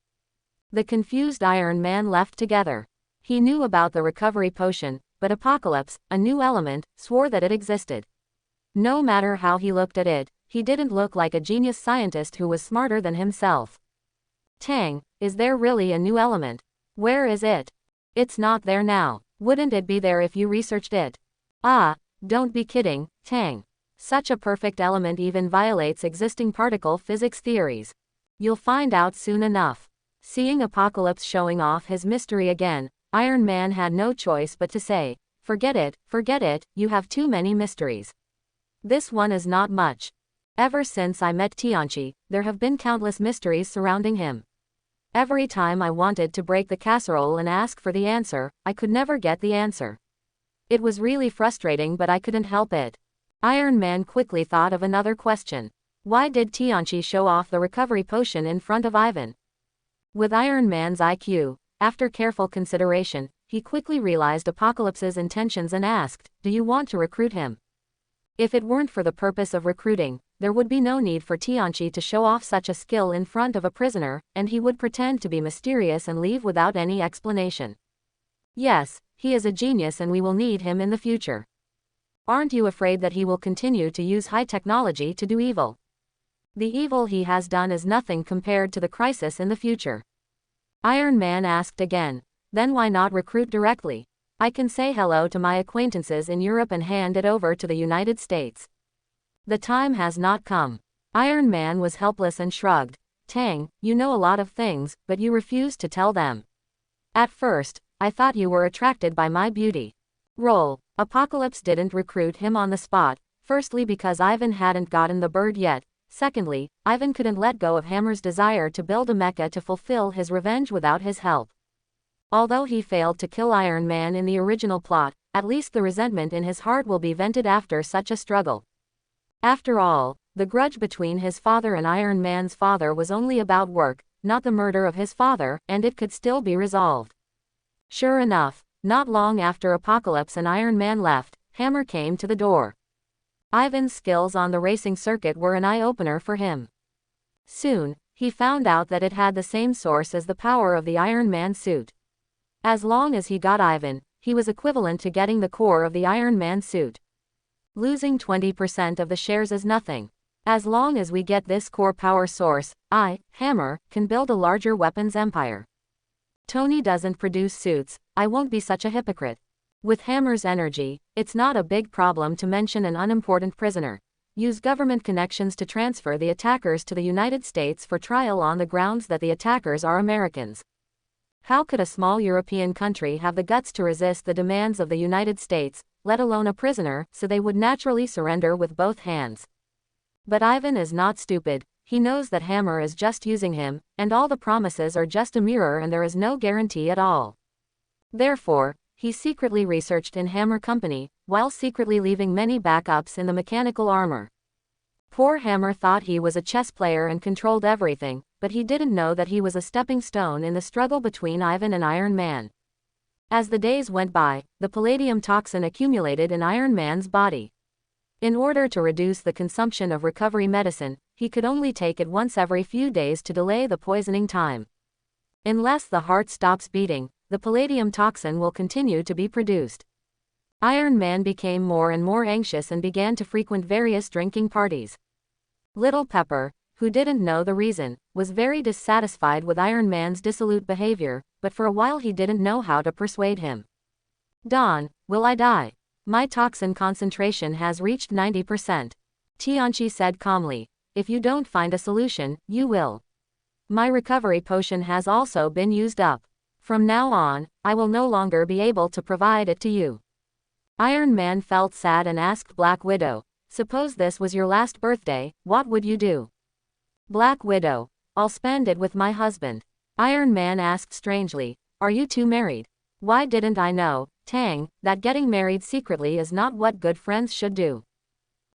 The confused Iron Man left together. He knew about the recovery potion, but Apocalypse, a new element, swore that it existed. No matter how he looked at it, he didn't look like a genius scientist who was smarter than himself. Tang, is there really a new element? Where is it? It's not there now. Wouldn't it be there if you researched it? Ah, don't be kidding, Tang. Such a perfect element even violates existing particle physics theories. You'll find out soon enough. Seeing Apocalypse showing off his mystery again, Iron Man had no choice but to say, forget it, you have too many mysteries. This one is not much. Ever since I met Tianchi, there have been countless mysteries surrounding him. Every time I wanted to break the casserole and ask for the answer, I could never get the answer. It was really frustrating, but I couldn't help it. Iron Man quickly thought of another question. Why did Tianchi show off the recovery potion in front of Ivan? With Iron Man's IQ, after careful consideration, he quickly realized Apocalypse's intentions and asked, do you want to recruit him? If it weren't for the purpose of recruiting, there would be no need for Tianchi to show off such a skill in front of a prisoner, and he would pretend to be mysterious and leave without any explanation. Yes, he is a genius and we will need him in the future. Aren't you afraid that he will continue to use high technology to do evil? The evil he has done is nothing compared to the crisis in the future. Iron Man asked again, then why not recruit directly? I can say hello to my acquaintances in Europe and hand it over to the United States. The time has not come. Iron Man was helpless and shrugged. Tang, you know a lot of things, but you refuse to tell them. At first, I thought you were attracted by my beauty. Roll. Apocalypse didn't recruit him on the spot, firstly because Ivan hadn't gotten the bird yet, secondly, Ivan couldn't let go of Hammer's desire to build a mecha to fulfill his revenge without his help. Although he failed to kill Iron Man in the original plot, at least the resentment in his heart will be vented after such a struggle. After all, the grudge between his father and Iron Man's father was only about work, not the murder of his father, and it could still be resolved. Sure enough, not long after Apocalypse and Iron Man left, Hammer came to the door. Ivan's skills on the racing circuit were an eye-opener for him. Soon, he found out that it had the same source as the power of the Iron Man suit. As long as he got Ivan, he was equivalent to getting the core of the Iron Man suit. Losing 20% of the shares is nothing. As long as we get this core power source, I, Hammer, can build a larger weapons empire. Tony doesn't produce suits, I won't be such a hypocrite. With Hammer's energy, it's not a big problem to mention an unimportant prisoner. Use government connections to transfer the attackers to the United States for trial on the grounds that the attackers are Americans. How could a small European country have the guts to resist the demands of the United States, let alone a prisoner, so they would naturally surrender with both hands? But Ivan is not stupid. He knows that Hammer is just using him, and all the promises are just a mirror and there is no guarantee at all. Therefore, he secretly researched in Hammer Company, while secretly leaving many backups in the mechanical armor. Poor Hammer thought he was a chess player and controlled everything, but he didn't know that he was a stepping stone in the struggle between Ivan and Iron Man. As the days went by, the palladium toxin accumulated in Iron Man's body. In order to reduce the consumption of recovery medicine, he could only take it once every few days to delay the poisoning time. Unless the heart stops beating, the palladium toxin will continue to be produced. Iron Man became more and more anxious and began to frequent various drinking parties. Little Pepper, who didn't know the reason, was very dissatisfied with Iron Man's dissolute behavior, but for a while he didn't know how to persuade him. Don, will I die? My toxin concentration has reached 90%. Tianchi said calmly. If you don't find a solution, you will. My recovery potion has also been used up. From now on, I will no longer be able to provide it to you. Iron Man felt sad and asked Black Widow, suppose this was your last birthday, what would you do? Black Widow, I'll spend it with my husband. Iron Man asked strangely, are you two married? Why didn't I know, Tang, that getting married secretly is not what good friends should do?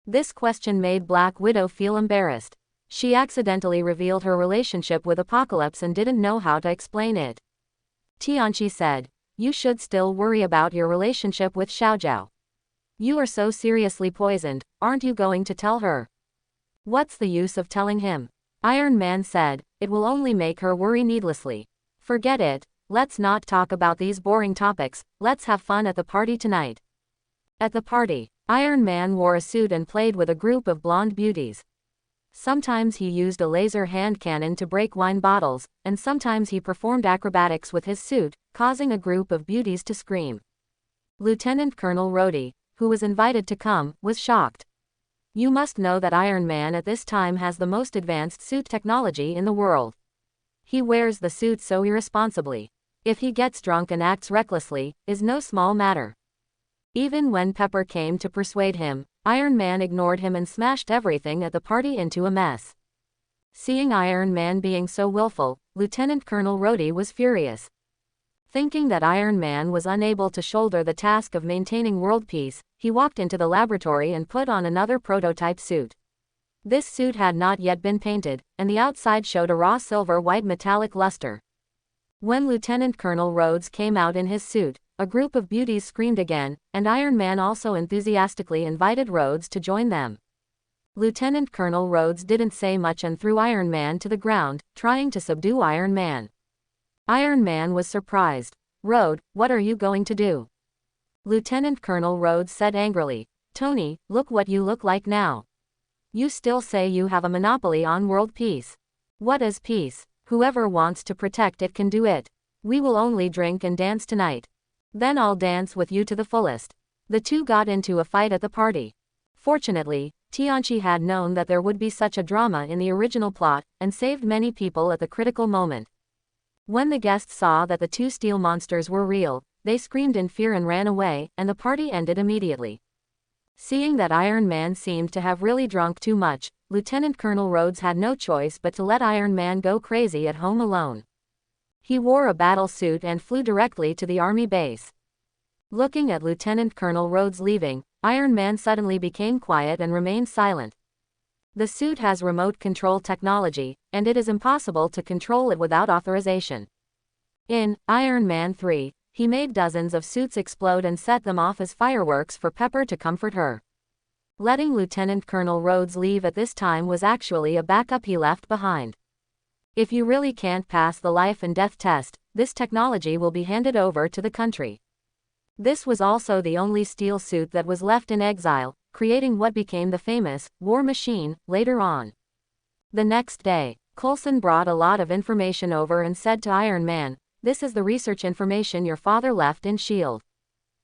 This question made Black Widow feel embarrassed. She accidentally revealed her relationship with Apocalypse and didn't know how to explain it. Tianqi said, "You should still worry about your relationship with Xiaojiao. You are so seriously poisoned, aren't you going to tell her?" "What's the use of telling him?" Iron Man said, "It will only make her worry needlessly. Forget it, let's not talk about these boring topics, let's have fun at the party tonight." At the party, Iron Man wore a suit and played with a group of blonde beauties. Sometimes he used a laser hand cannon to break wine bottles, and sometimes he performed acrobatics with his suit, causing a group of beauties to scream. Lieutenant Colonel Rhodey, who was invited to come, was shocked. "You must know that Iron Man at this time has the most advanced suit technology in the world. He wears the suit so irresponsibly. If he gets drunk and acts recklessly, is no small matter." Even when Pepper came to persuade him, Iron Man ignored him and smashed everything at the party into a mess. Seeing Iron Man being so willful, Lieutenant Colonel Rhodey was furious. Thinking that Iron Man was unable to shoulder the task of maintaining world peace, he walked into the laboratory and put on another prototype suit. This suit had not yet been painted, and the outside showed a raw silver-white metallic luster. When Lieutenant Colonel Rhodes came out in his suit, a group of beauties screamed again, and Iron Man also enthusiastically invited Rhodes to join them. Lieutenant Colonel Rhodes didn't say much and threw Iron Man to the ground, trying to subdue Iron Man. Iron Man was surprised. "Rhodes, what are you going to do?" Lieutenant Colonel Rhodes said angrily, "Tony, look what you look like now. You still say you have a monopoly on world peace. What is peace? Whoever wants to protect it can do it. We will only drink and dance tonight. Then I'll dance with you to the fullest." The two got into a fight at the party. Fortunately, Tianqi had known that there would be such a drama in the original plot, and saved many people at the critical moment. When the guests saw that the two steel monsters were real, they screamed in fear and ran away, and the party ended immediately. Seeing that Iron Man seemed to have really drunk too much, Lieutenant Colonel Rhodes had no choice but to let Iron Man go crazy at home alone. He wore a battle suit and flew directly to the army base. Looking at Lieutenant Colonel Rhodes leaving, Iron Man suddenly became quiet and remained silent. The suit has remote control technology, and it is impossible to control it without authorization. In Iron Man 3, he made dozens of suits explode and set them off as fireworks for Pepper to comfort her. Letting Lieutenant Colonel Rhodes leave at this time was actually a backup he left behind. If you really can't pass the life and death test, this technology will be handed over to the country. This was also the only steel suit that was left in exile, creating what became the famous War Machine later on. The next day, Coulson brought a lot of information over and said to Iron Man, "This is the research information your father left in S.H.I.E.L.D.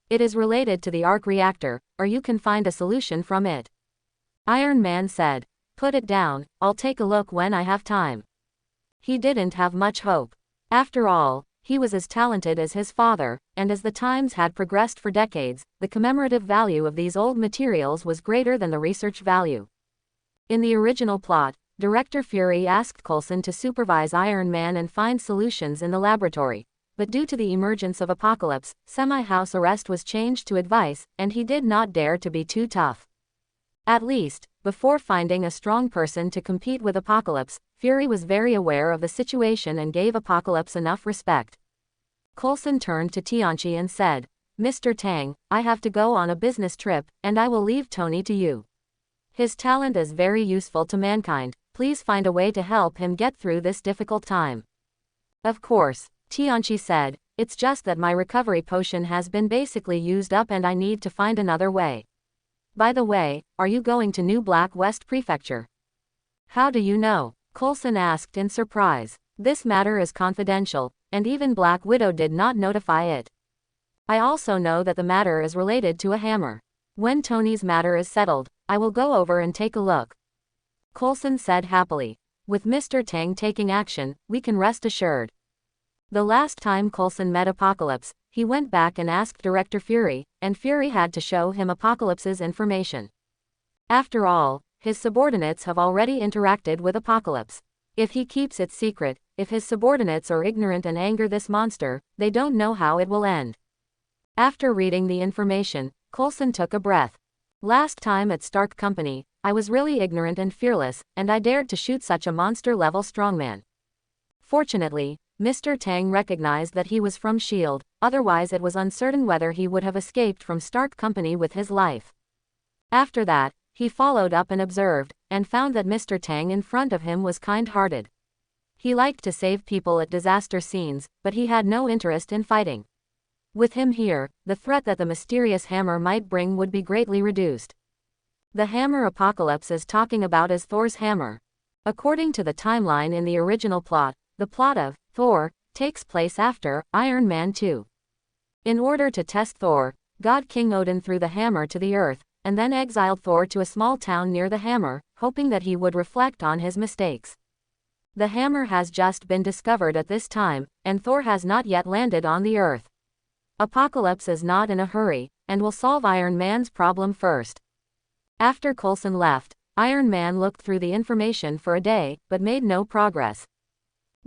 It is related to the arc reactor, or you can find a solution from it." Iron Man said, "Put it down, I'll take a look when I have time." He didn't have much hope. After all, he was as talented as his father, and as the times had progressed for decades, the commemorative value of these old materials was greater than the research value. In the original plot, Director Fury asked Coulson to supervise Iron Man and find solutions in the laboratory, but due to the emergence of Apocalypse, semi-house arrest was changed to advice, and he did not dare to be too tough. At least, before finding a strong person to compete with Apocalypse, Fury was very aware of the situation and gave Apocalypse enough respect. Coulson turned to Tianqi and said, "Mr. Tang, I have to go on a business trip, and I will leave Tony to you. His talent is very useful to mankind, please find a way to help him get through this difficult time." "Of course," Tianqi said, "it's just that my recovery potion has been basically used up and I need to find another way. By the way, are you going to New Black West Prefecture?" "How do you know?" Coulson asked in surprise. "This matter is confidential, and even Black Widow did not notify it. I also know that the matter is related to a hammer. When Tony's matter is settled, I will go over and take a look." Coulson said happily. "With Mr. Tang taking action, we can rest assured." The last time Coulson met Apocalypse, he went back and asked Director Fury, and Fury had to show him Apocalypse's information. After all, his subordinates have already interacted with Apocalypse. If he keeps it secret, if his subordinates are ignorant and anger this monster, they don't know how it will end. After reading the information, Coulson took a breath. Last time at Stark Company, I was really ignorant and fearless, and I dared to shoot such a monster-level strongman. Fortunately, Mr. Tang recognized that he was from S.H.I.E.L.D., otherwise it was uncertain whether he would have escaped from Stark Company with his life. After that, he followed up and observed, and found that Mr. Tang in front of him was kind-hearted. He liked to save people at disaster scenes, but he had no interest in fighting. With him here, the threat that the mysterious hammer might bring would be greatly reduced. The hammer Apocalypse is talking about is Thor's hammer. According to the timeline in the original plot, the plot of Thor takes place after Iron Man 2. In order to test Thor, God King Odin threw the hammer to the earth, and then exiled Thor to a small town near the hammer, hoping that he would reflect on his mistakes. The hammer has just been discovered at this time, and Thor has not yet landed on the earth. Apocalypse is not in a hurry, and will solve Iron Man's problem first. After Coulson left, Iron Man looked through the information for a day, but made no progress.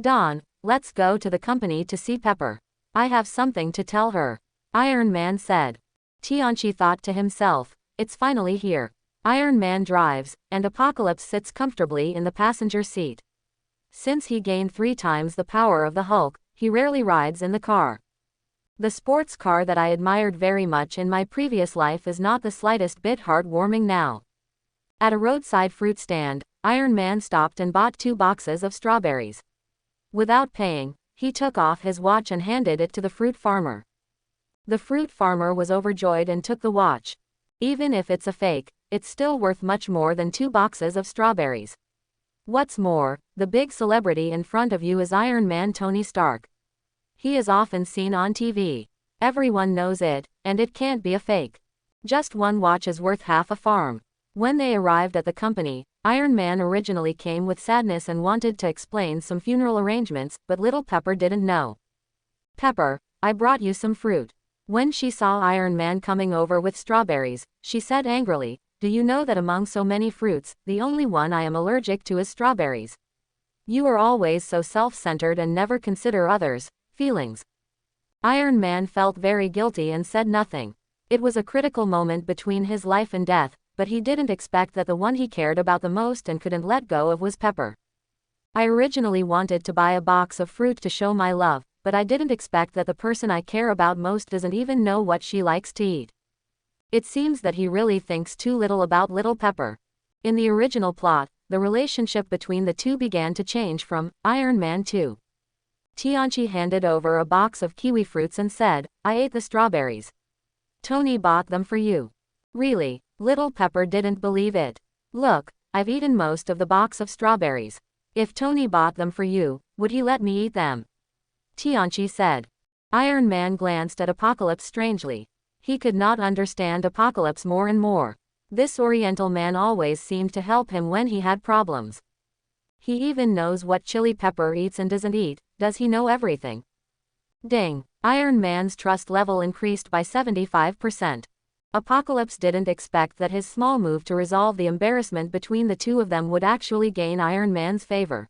Dawn, let's go to the company to see Pepper. I have something to tell her, Iron Man said. Tianchi thought to himself, it's finally here. Iron Man drives, and Apocalypse sits comfortably in the passenger seat. Since he gained 3 times the power of the Hulk, he rarely rides in the car. The sports car that I admired very much in my previous life is not the slightest bit heartwarming now. At a roadside fruit stand, Iron Man stopped and bought 2 boxes of strawberries. Without paying, he took off his watch and handed it to the fruit farmer. The fruit farmer was overjoyed and took the watch. Even if it's a fake, it's still worth much more than 2 boxes of strawberries. What's more, the big celebrity in front of you is Iron Man Tony Stark. He is often seen on TV. Everyone knows it, and it can't be a fake. Just 1 watch is worth half a farm. When they arrived at the company, Iron Man originally came with sadness and wanted to explain some funeral arrangements, but little Pepper didn't know. Pepper, I brought you some fruit. When she saw Iron Man coming over with strawberries, she said angrily, do you know that among so many fruits, the only one I am allergic to is strawberries? You are always so self-centered and never consider others' feelings. Iron Man felt very guilty and said nothing. It was a critical moment between his life and death, but he didn't expect that the one he cared about the most and couldn't let go of was Pepper. I originally wanted to buy a box of fruit to show my love, but I didn't expect that the person I care about most doesn't even know what she likes to eat. It seems that he really thinks too little about little Pepper. In the original plot, the relationship between the two began to change from Iron Man 2. Tianchi handed over a box of kiwi fruits and said, I ate the strawberries. Tony bought them for you. Really, little Pepper didn't believe it. Look, I've eaten most of the box of strawberries. If Tony bought them for you, would he let me eat them? Tianchi said. Iron Man glanced at Apocalypse strangely. He could not understand Apocalypse more and more. This Oriental man always seemed to help him when he had problems. He even knows what Chili Pepper eats and doesn't eat. Does he know everything? Ding! Iron Man's trust level increased by 75%. Apocalypse didn't expect that his small move to resolve the embarrassment between the two of them would actually gain Iron Man's favor.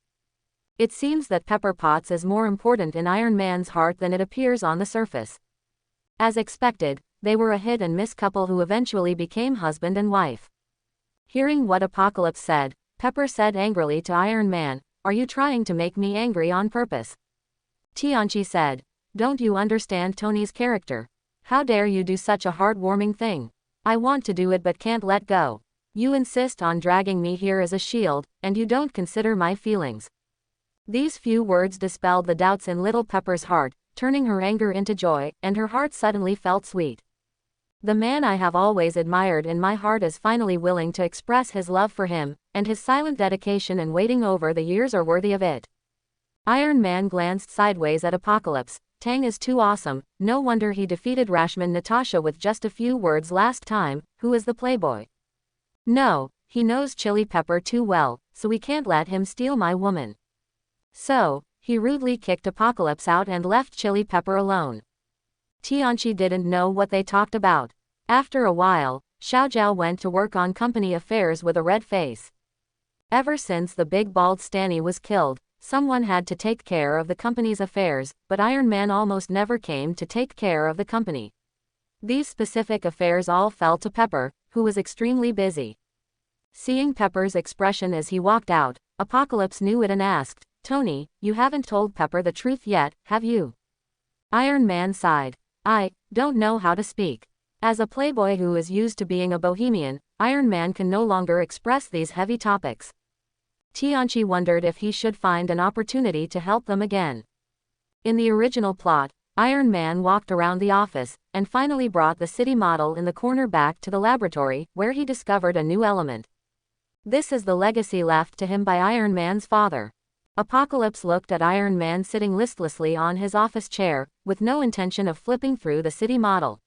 It seems that Pepper Potts is more important in Iron Man's heart than it appears on the surface. As expected, they were a hit-and-miss couple who eventually became husband and wife. Hearing what Apocalypse said, Pepper said angrily to Iron Man, are you trying to make me angry on purpose? Tianchi said, don't you understand Tony's character? How dare you do such a heartwarming thing? I want to do it but can't let go. You insist on dragging me here as a shield, and you don't consider my feelings. These few words dispelled the doubts in little Pepper's heart, turning her anger into joy, and her heart suddenly felt sweet. The man I have always admired in my heart is finally willing to express his love for him, and his silent dedication and waiting over the years are worthy of it. Iron Man glanced sideways at Apocalypse. Tang is too awesome, no wonder he defeated Rashman Natasha with just a few words last time. Who is the playboy? No, he knows Chili Pepper too well, so we can't let him steal my woman. So, he rudely kicked Apocalypse out and left Chili Pepper alone. Tianchi didn't know what they talked about. After a while, Xiaojiao went to work on company affairs with a red face. Ever since the big bald Stanny was killed, someone had to take care of the company's affairs, but Iron Man almost never came to take care of the company. These specific affairs all fell to Pepper, who was extremely busy. Seeing Pepper's expression as he walked out, Apocalypse knew it and asked, "Tony, you haven't told Pepper the truth yet, have you?" Iron Man sighed. "I don't know how to speak." As a playboy who is used to being a bohemian, Iron Man can no longer express these heavy topics. Tianchi wondered if he should find an opportunity to help them again. In the original plot, Iron Man walked around the office, and finally brought the city model in the corner back to the laboratory, where he discovered a new element. This is the legacy left to him by Iron Man's father. Apocalypse looked at Iron Man sitting listlessly on his office chair, with no intention of flipping through the city model.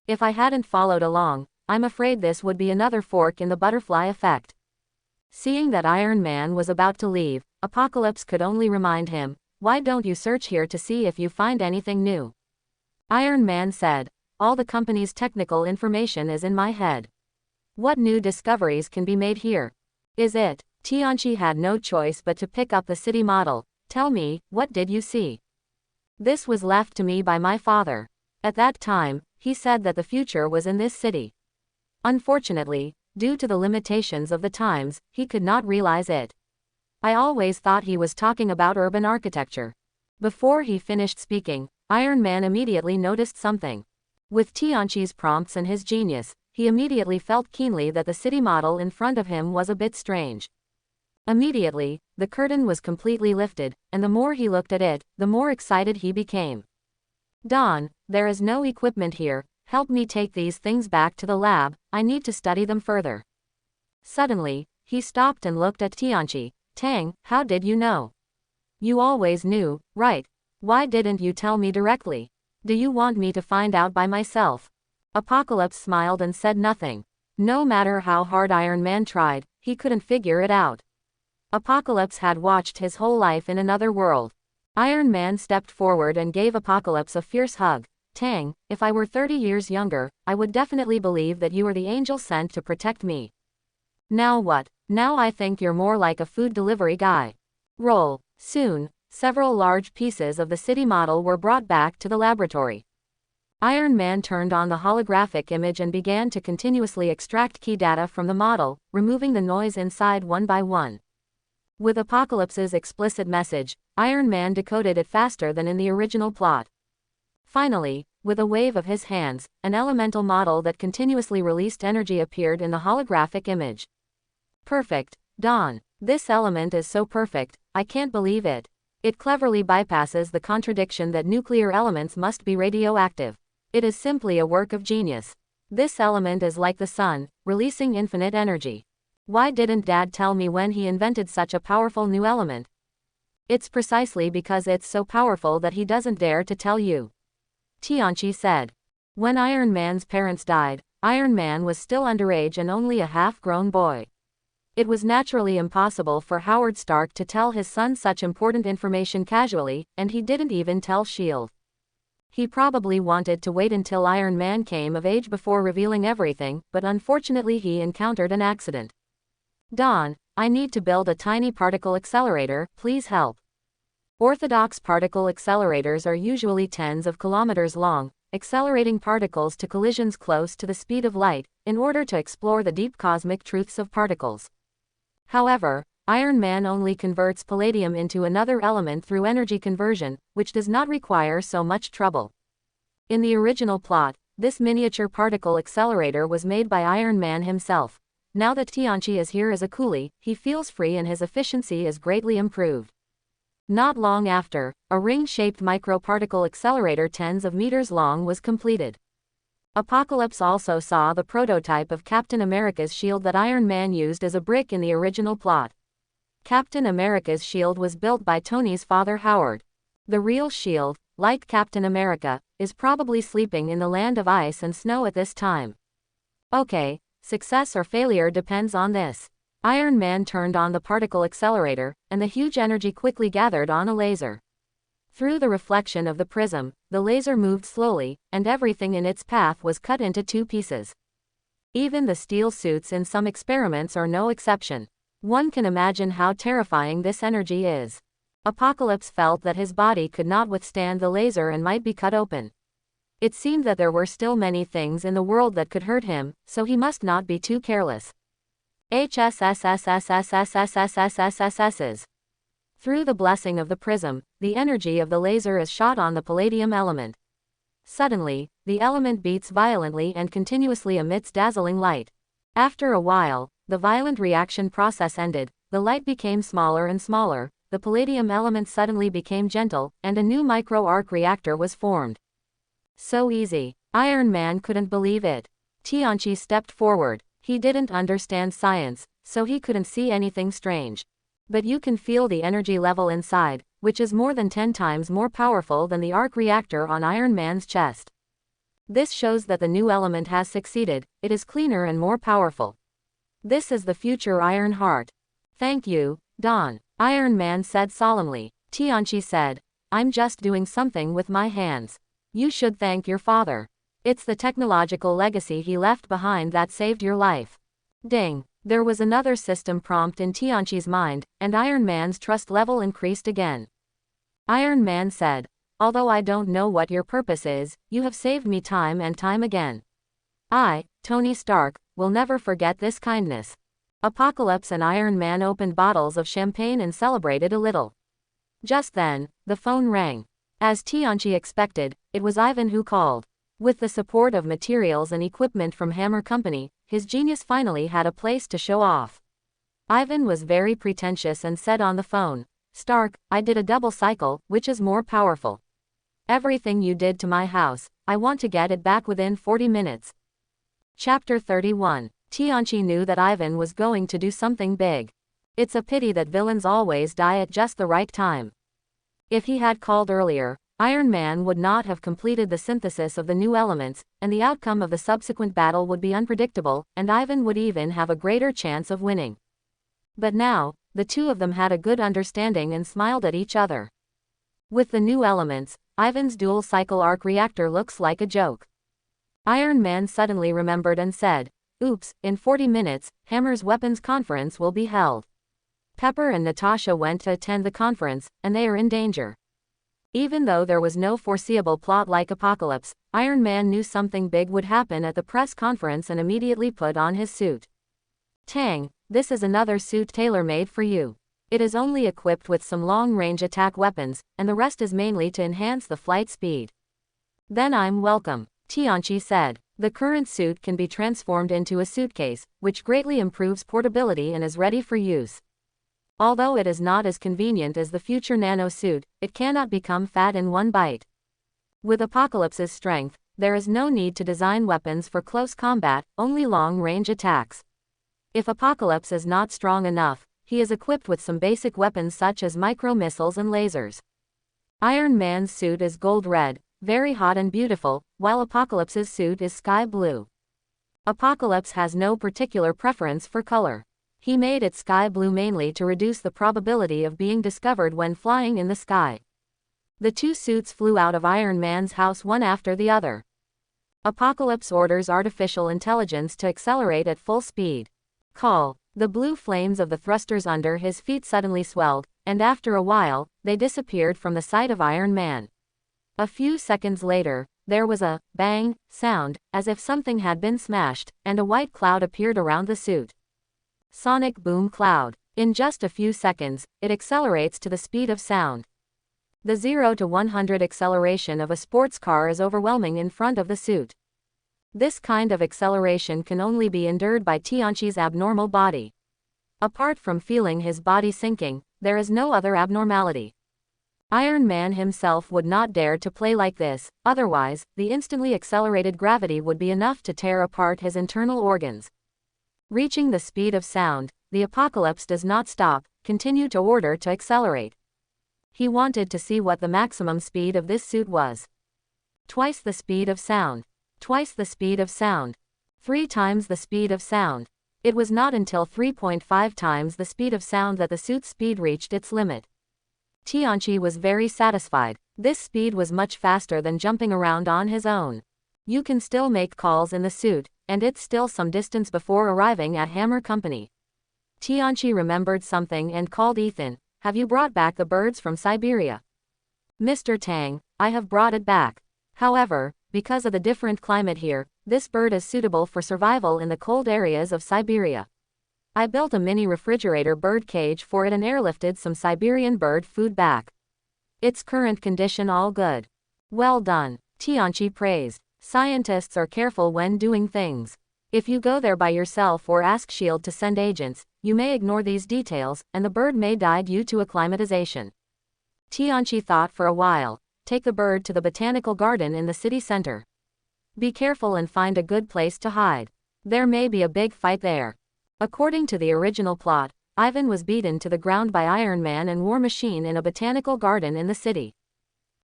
If I hadn't followed along, I'm afraid this would be another fork in the butterfly effect. Seeing that Iron Man was about to leave, Apocalypse could only remind him, "Why don't you search here to see if you find anything new?" Iron Man said, "All the company's technical information is in my head. What new discoveries can be made here? Is it?" Tianchi had no choice but to pick up the city model. "Tell me, what did you see?" "This was left to me by my father. At that time, he said that the future was in this city. Unfortunately, due to the limitations of the times, he could not realize it. I always thought he was talking about urban architecture." Before he finished speaking, Iron Man immediately noticed something. With Tianchi's prompts and his genius, he immediately felt keenly that the city model in front of him was a bit strange. Immediately, the curtain was completely lifted, and the more he looked at it, the more excited he became. "Don, there is no equipment here, help me take these things back to the lab, I need to study them further." Suddenly, he stopped and looked at Tianchi. "Tang, how did you know? You always knew, right? Why didn't you tell me directly? Do you want me to find out by myself?" Apocalypse smiled and said nothing. No matter how hard Iron Man tried, he couldn't figure it out. Apocalypse had watched his whole life in another world. Iron Man stepped forward and gave Apocalypse a fierce hug. "Tang, if I were 30 years younger, I would definitely believe that you were the angel sent to protect me. Now what? Now I think you're more like a food delivery guy." Roll. Soon, several large pieces of the city model were brought back to the laboratory. Iron Man turned on the holographic image and began to continuously extract key data from the model, removing the noise inside one by one. With Apocalypse's explicit message, Iron Man decoded it faster than in the original plot. Finally, with a wave of his hands, an elemental model that continuously released energy appeared in the holographic image. "Perfect, Don. This element is so perfect, I can't believe it. It cleverly bypasses the contradiction that nuclear elements must be radioactive. It is simply a work of genius. This element is like the sun, releasing infinite energy. Why didn't Dad tell me when he invented such a powerful new element?" "It's precisely because it's so powerful that he doesn't dare to tell you," Tianchi said. When Iron Man's parents died, Iron Man was still underage and only a half-grown boy. It was naturally impossible for Howard Stark to tell his son such important information casually, and he didn't even tell S.H.I.E.L.D. He probably wanted to wait until Iron Man came of age before revealing everything, but unfortunately he encountered an accident. "Don, I need to build a tiny particle accelerator, please help." Orthodox particle accelerators are usually tens of kilometers long, accelerating particles to collisions close to the speed of light, in order to explore the deep cosmic truths of particles. However, Iron Man only converts palladium into another element through energy conversion, which does not require so much trouble. In the original plot, this miniature particle accelerator was made by Iron Man himself. Now that Tianchi is here as a coolie, he feels free and his efficiency is greatly improved. Not long after, a ring-shaped microparticle accelerator tens of meters long was completed. Apocalypse also saw the prototype of Captain America's shield that Iron Man used as a brick in the original plot. Captain America's shield was built by Tony's father Howard. The real shield, like Captain America, is probably sleeping in the land of ice and snow at this time. Okay. Success or failure depends on this. Iron Man turned on the particle accelerator, and the huge energy quickly gathered on a laser. Through the reflection of the prism, the laser moved slowly, and everything in its path was cut into two pieces. Even the steel suits in some experiments are no exception. One can imagine how terrifying this energy is. Apocalypse felt that his body could not withstand the laser and might be cut open. It seemed that there were still many things in the world that could hurt him, so he must not be too careless. HSSSSSSSSSSSSSSS. Through the blessing of the prism, the energy of the laser is shot on the palladium element. Suddenly, the element beats violently and continuously emits dazzling light. After a while, the violent reaction process ended, the light became smaller and smaller, the palladium element suddenly became gentle, and a new micro-arc reactor was formed. So easy. Iron Man couldn't believe it. Tianqi stepped forward. He didn't understand science, so he couldn't see anything strange. But you can feel the energy level inside, which is more than 10 times more powerful than the arc reactor on Iron Man's chest. This shows that the new element has succeeded, it is cleaner and more powerful. This is the future Iron Heart. Thank you, Don. Iron Man said solemnly. Tianqi said, I'm just doing something with my hands. You should thank your father. It's the technological legacy he left behind that saved your life. Ding. There was another system prompt in Tianqi's mind, and Iron Man's trust level increased again. Iron Man said, although I don't know what your purpose is, you have saved me time and time again. I, Tony Stark, will never forget this kindness. Apocalypse and Iron Man opened bottles of champagne and celebrated a little. Just then, the phone rang. As Tianqi expected, it was Ivan who called. With the support of materials and equipment from Hammer Company, his genius finally had a place to show off. Ivan was very pretentious and said on the phone, Stark, I did a double cycle, which is more powerful. Everything you did to my house, I want to get it back within 40 minutes. Chapter 31. Tianqi knew that Ivan was going to do something big. It's a pity that villains always die at just the right time. If he had called earlier, Iron Man would not have completed the synthesis of the new elements, and the outcome of the subsequent battle would be unpredictable, and Ivan would even have a greater chance of winning. But now, the two of them had a good understanding and smiled at each other. With the new elements, Ivan's dual-cycle arc reactor looks like a joke. Iron Man suddenly remembered and said, oops, in 40 minutes, Hammer's weapons conference will be held. Pepper and Natasha went to attend the conference, and they are in danger. Even though there was no foreseeable plot like Apocalypse, Iron Man knew something big would happen at the press conference and immediately put on his suit. Tang, this is another suit tailor-made for you. It is only equipped with some long-range attack weapons, and the rest is mainly to enhance the flight speed. Then I'm welcome, Tianqi said. The current suit can be transformed into a suitcase, which greatly improves portability and is ready for use. Although it is not as convenient as the future nano suit, it cannot become fat in one bite. With Apocalypse's strength, there is no need to design weapons for close combat, only long-range attacks. If Apocalypse is not strong enough, he is equipped with some basic weapons such as micro-missiles and lasers. Iron Man's suit is gold red, very hot and beautiful, while Apocalypse's suit is sky blue. Apocalypse has no particular preference for color. He made it sky blue mainly to reduce the probability of being discovered when flying in the sky. The two suits flew out of Iron Man's house one after the other. Apocalypse orders artificial intelligence to accelerate at full speed. Call. The blue flames of the thrusters under his feet suddenly swelled, and after a while, they disappeared from the sight of Iron Man. A few seconds later, there was a bang sound, as if something had been smashed, and a white cloud appeared around the suit. Sonic boom cloud. In just a few seconds, it accelerates to the speed of sound. The 0 to 100 acceleration of a sports car is overwhelming in front of the suit. This kind of acceleration can only be endured by Tianqi's abnormal body. Apart from feeling his body sinking, there is no other abnormality. Iron Man himself would not dare to play like this, otherwise, the instantly accelerated gravity would be enough to tear apart his internal organs. Reaching the speed of sound, the Apocalypse does not stop, continue to order to accelerate. He wanted to see what the maximum speed of this suit was. Twice the speed of sound. Twice the speed of sound. 3 times the speed of sound. It was not until 3.5 times the speed of sound that the suit's speed reached its limit. Tianqi was very satisfied. This speed was much faster than jumping around on his own. You can still make calls in the suit, and it's still some distance before arriving at Hammer Company. Tianqi remembered something and called Ethan. Have you brought back the birds from Siberia? Mr. Tang, I have brought it back. However, because of the different climate here, this bird is suitable for survival in the cold areas of Siberia. I built a mini refrigerator bird cage for it and airlifted some Siberian bird food back. Its current condition all good. Well done, Tianchi praised. Scientists are careful when doing things. If you go there by yourself or ask SHIELD to send agents, you may ignore these details, and the bird may die due to acclimatization. Tianchi thought for a while. Take the bird to the botanical garden in the city center. Be careful and find a good place to hide. There may be a big fight there. According to the original plot, Ivan was beaten to the ground by Iron Man and War Machine in a botanical garden in the city.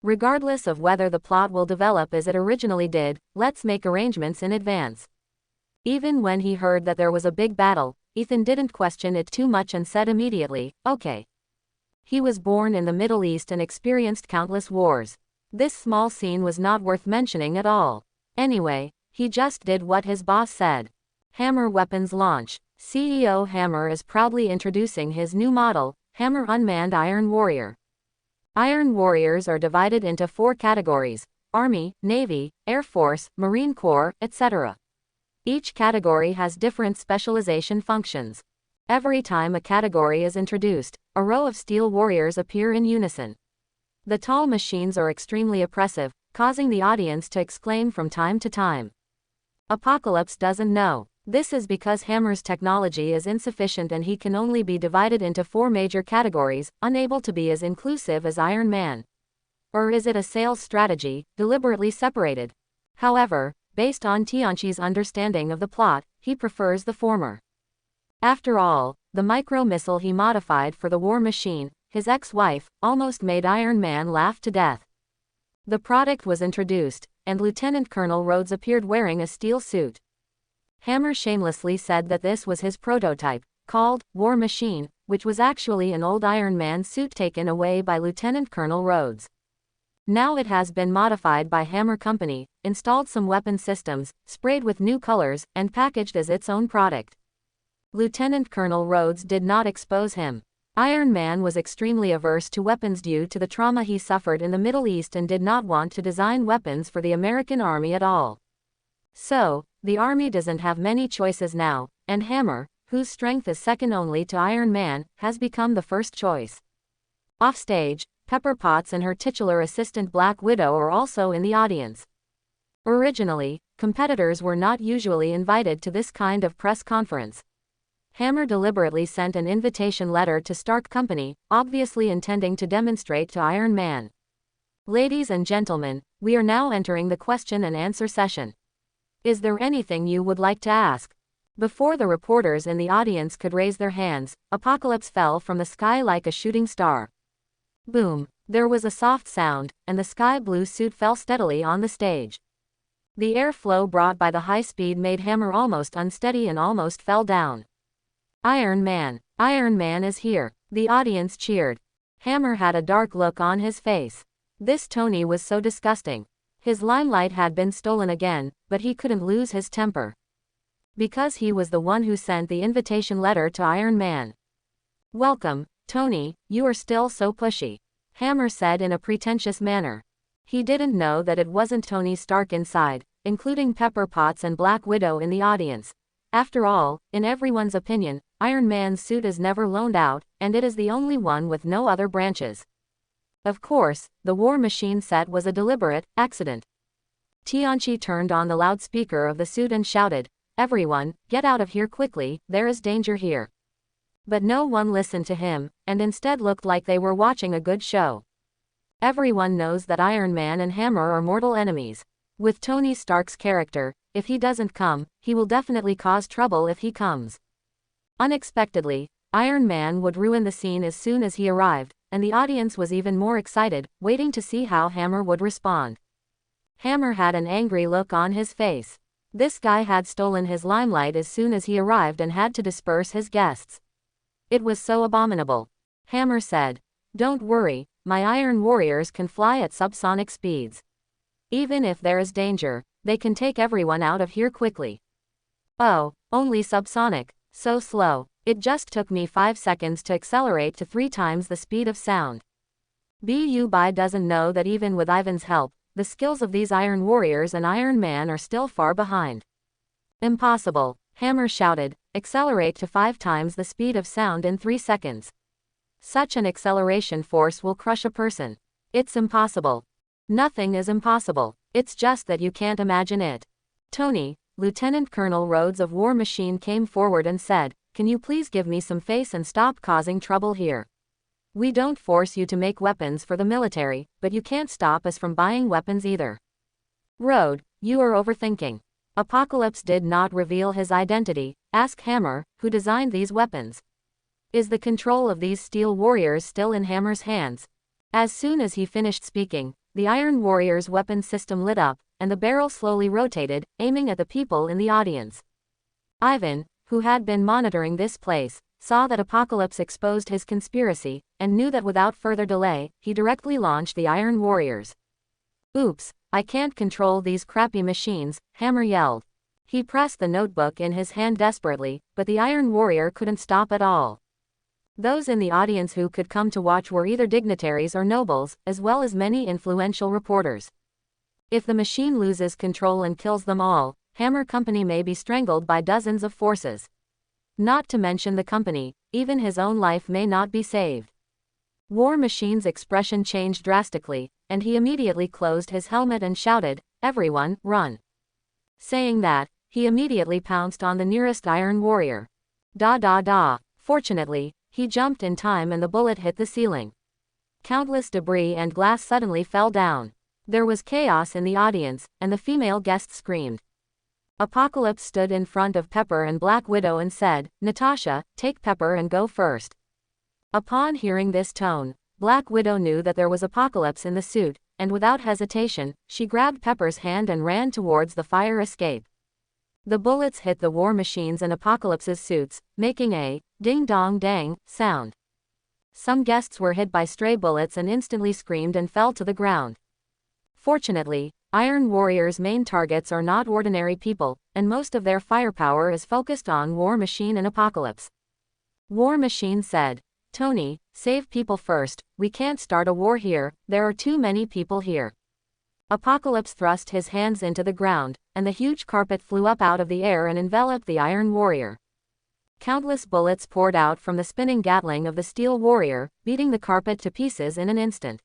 Regardless of whether the plot will develop as it originally did, let's make arrangements in advance. Even when he heard that there was a big battle, Ethan didn't question it too much and said immediately, okay. He was born in the Middle East and experienced countless wars. This small scene was not worth mentioning at all. Anyway, he just did what his boss said. Hammer Weapons launch. CEO Hammer is proudly introducing his new model, Hammer Unmanned Iron Warrior. Iron Warriors are divided into 4 categories: Army, Navy, Air Force, Marine Corps, etc. Each category has different specialization functions. Every time a category is introduced, a row of steel warriors appear in unison. The tall machines are extremely oppressive, causing the audience to exclaim from time to time. Apocalypse doesn't know. This is because Hammer's technology is insufficient and he can only be divided into 4 major categories, unable to be as inclusive as Iron Man. Or is it a sales strategy, deliberately separated? However, based on Tianchi's understanding of the plot, he prefers the former. After all, the micro-missile he modified for the War Machine, his ex-wife, almost made Iron Man laugh to death. The product was introduced, and Lieutenant Colonel Rhodes appeared wearing a steel suit. Hammer shamelessly said that this was his prototype, called War Machine, which was actually an old Iron Man suit taken away by Lieutenant Colonel Rhodes. Now it has been modified by Hammer Company, installed some weapon systems, sprayed with new colors, and packaged as its own product. Lieutenant Colonel Rhodes did not expose him. Iron Man was extremely averse to weapons due to the trauma he suffered in the Middle East and did not want to design weapons for the American Army at all. So, the Army doesn't have many choices now, and Hammer, whose strength is second only to Iron Man, has become the first choice. Offstage, Pepper Potts and her titular assistant Black Widow are also in the audience. Originally, competitors were not usually invited to this kind of press conference. Hammer deliberately sent an invitation letter to Stark Company, obviously intending to demonstrate to Iron Man. Ladies and gentlemen, we are now entering the question and answer session. Is there anything you would like to ask? Before the reporters in the audience could raise their hands, Apocalypse fell from the sky like a shooting star. Boom, there was a soft sound, and the sky blue suit fell steadily on the stage. The airflow brought by the high speed made Hammer almost unsteady and almost fell down. Iron Man is here. The audience cheered. Hammer had a dark look on his face. This Tony was so disgusting. His limelight had been stolen again, but he couldn't lose his temper. Because he was the one who sent the invitation letter to Iron Man. Welcome, Tony, you are still so pushy, Hammer said in a pretentious manner. He didn't know that it wasn't Tony Stark inside, including Pepper Potts and Black Widow in the audience. After all, in everyone's opinion, Iron Man's suit is never loaned out, and it is the only one with no other branches. Of course, the War Machine set was a deliberate accident. Tianchi turned on the loudspeaker of the suit and shouted, "Everyone, get out of here quickly, there is danger here." But no one listened to him, and instead looked like they were watching a good show. Everyone knows that Iron Man and Hammer are mortal enemies. With Tony Stark's character, if he doesn't come, he will definitely cause trouble if he comes. Unexpectedly, Iron Man would ruin the scene as soon as he arrived, and the audience was even more excited, waiting to see how Hammer would respond. Hammer had an angry look on his face. This guy had stolen his limelight as soon as he arrived and had to disperse his guests. It was so abominable. Hammer said, "Don't worry, my Iron Warriors can fly at subsonic speeds. Even if there is danger, they can take everyone out of here quickly." "Oh, only subsonic, so slow. It just took me 5 seconds to accelerate to 3 times the speed of sound." Bu doesn't know that even with Ivan's help, the skills of these Iron Warriors and Iron Man are still far behind. "Impossible," Hammer shouted, accelerate to 5 times the speed of sound in 3 seconds. Such an acceleration force will crush a person. It's impossible. Nothing is impossible. It's just that you can't imagine it. Tony, Lieutenant Colonel Rhodes of War Machine came forward and said, "Can you please give me some face and stop causing trouble here? We don't force you to make weapons for the military, but you can't stop us from buying weapons either." Rhodes, you are overthinking. Apocalypse did not reveal his identity. Ask Hammer, who designed these weapons. Is the control of these steel warriors still in Hammer's hands? As soon as he finished speaking, the Iron Warrior's weapon system lit up, and the barrel slowly rotated, aiming at the people in the audience. Ivan, who had been monitoring this place, saw that Apocalypse exposed his conspiracy, and knew that without further delay, he directly launched the Iron Warriors. "Oops, I can't control these crappy machines," Hammer yelled. He pressed the notebook in his hand desperately, but the Iron Warrior couldn't stop at all. Those in the audience who could come to watch were either dignitaries or nobles, as well as many influential reporters. If the machine loses control and kills them all, Hammer Company may be strangled by dozens of forces. Not to mention the company, even his own life may not be saved. War Machine's expression changed drastically, and he immediately closed his helmet and shouted, "Everyone, run." Saying that, he immediately pounced on the nearest Iron Warrior. Fortunately, he jumped in time and the bullet hit the ceiling. Countless debris and glass suddenly fell down. There was chaos in the audience, and the female guests screamed. Apocalypse stood in front of Pepper and Black Widow and said, "Natasha, take Pepper and go first." Upon hearing this tone, Black Widow knew that there was Apocalypse in the suit, and without hesitation, she grabbed Pepper's hand and ran towards the fire escape. The bullets hit the War Machine's and Apocalypse's suits, making a ding-dong-dang sound. Some guests were hit by stray bullets and instantly screamed and fell to the ground. Fortunately, Iron Warrior's main targets are not ordinary people, and most of their firepower is focused on War Machine and Apocalypse. War Machine said, "Tony, save people first, we can't start a war here, there are too many people here." Apocalypse thrust his hands into the ground, and the huge carpet flew up out of the air and enveloped the Iron Warrior. Countless bullets poured out from the spinning Gatling of the Steel Warrior, beating the carpet to pieces in an instant.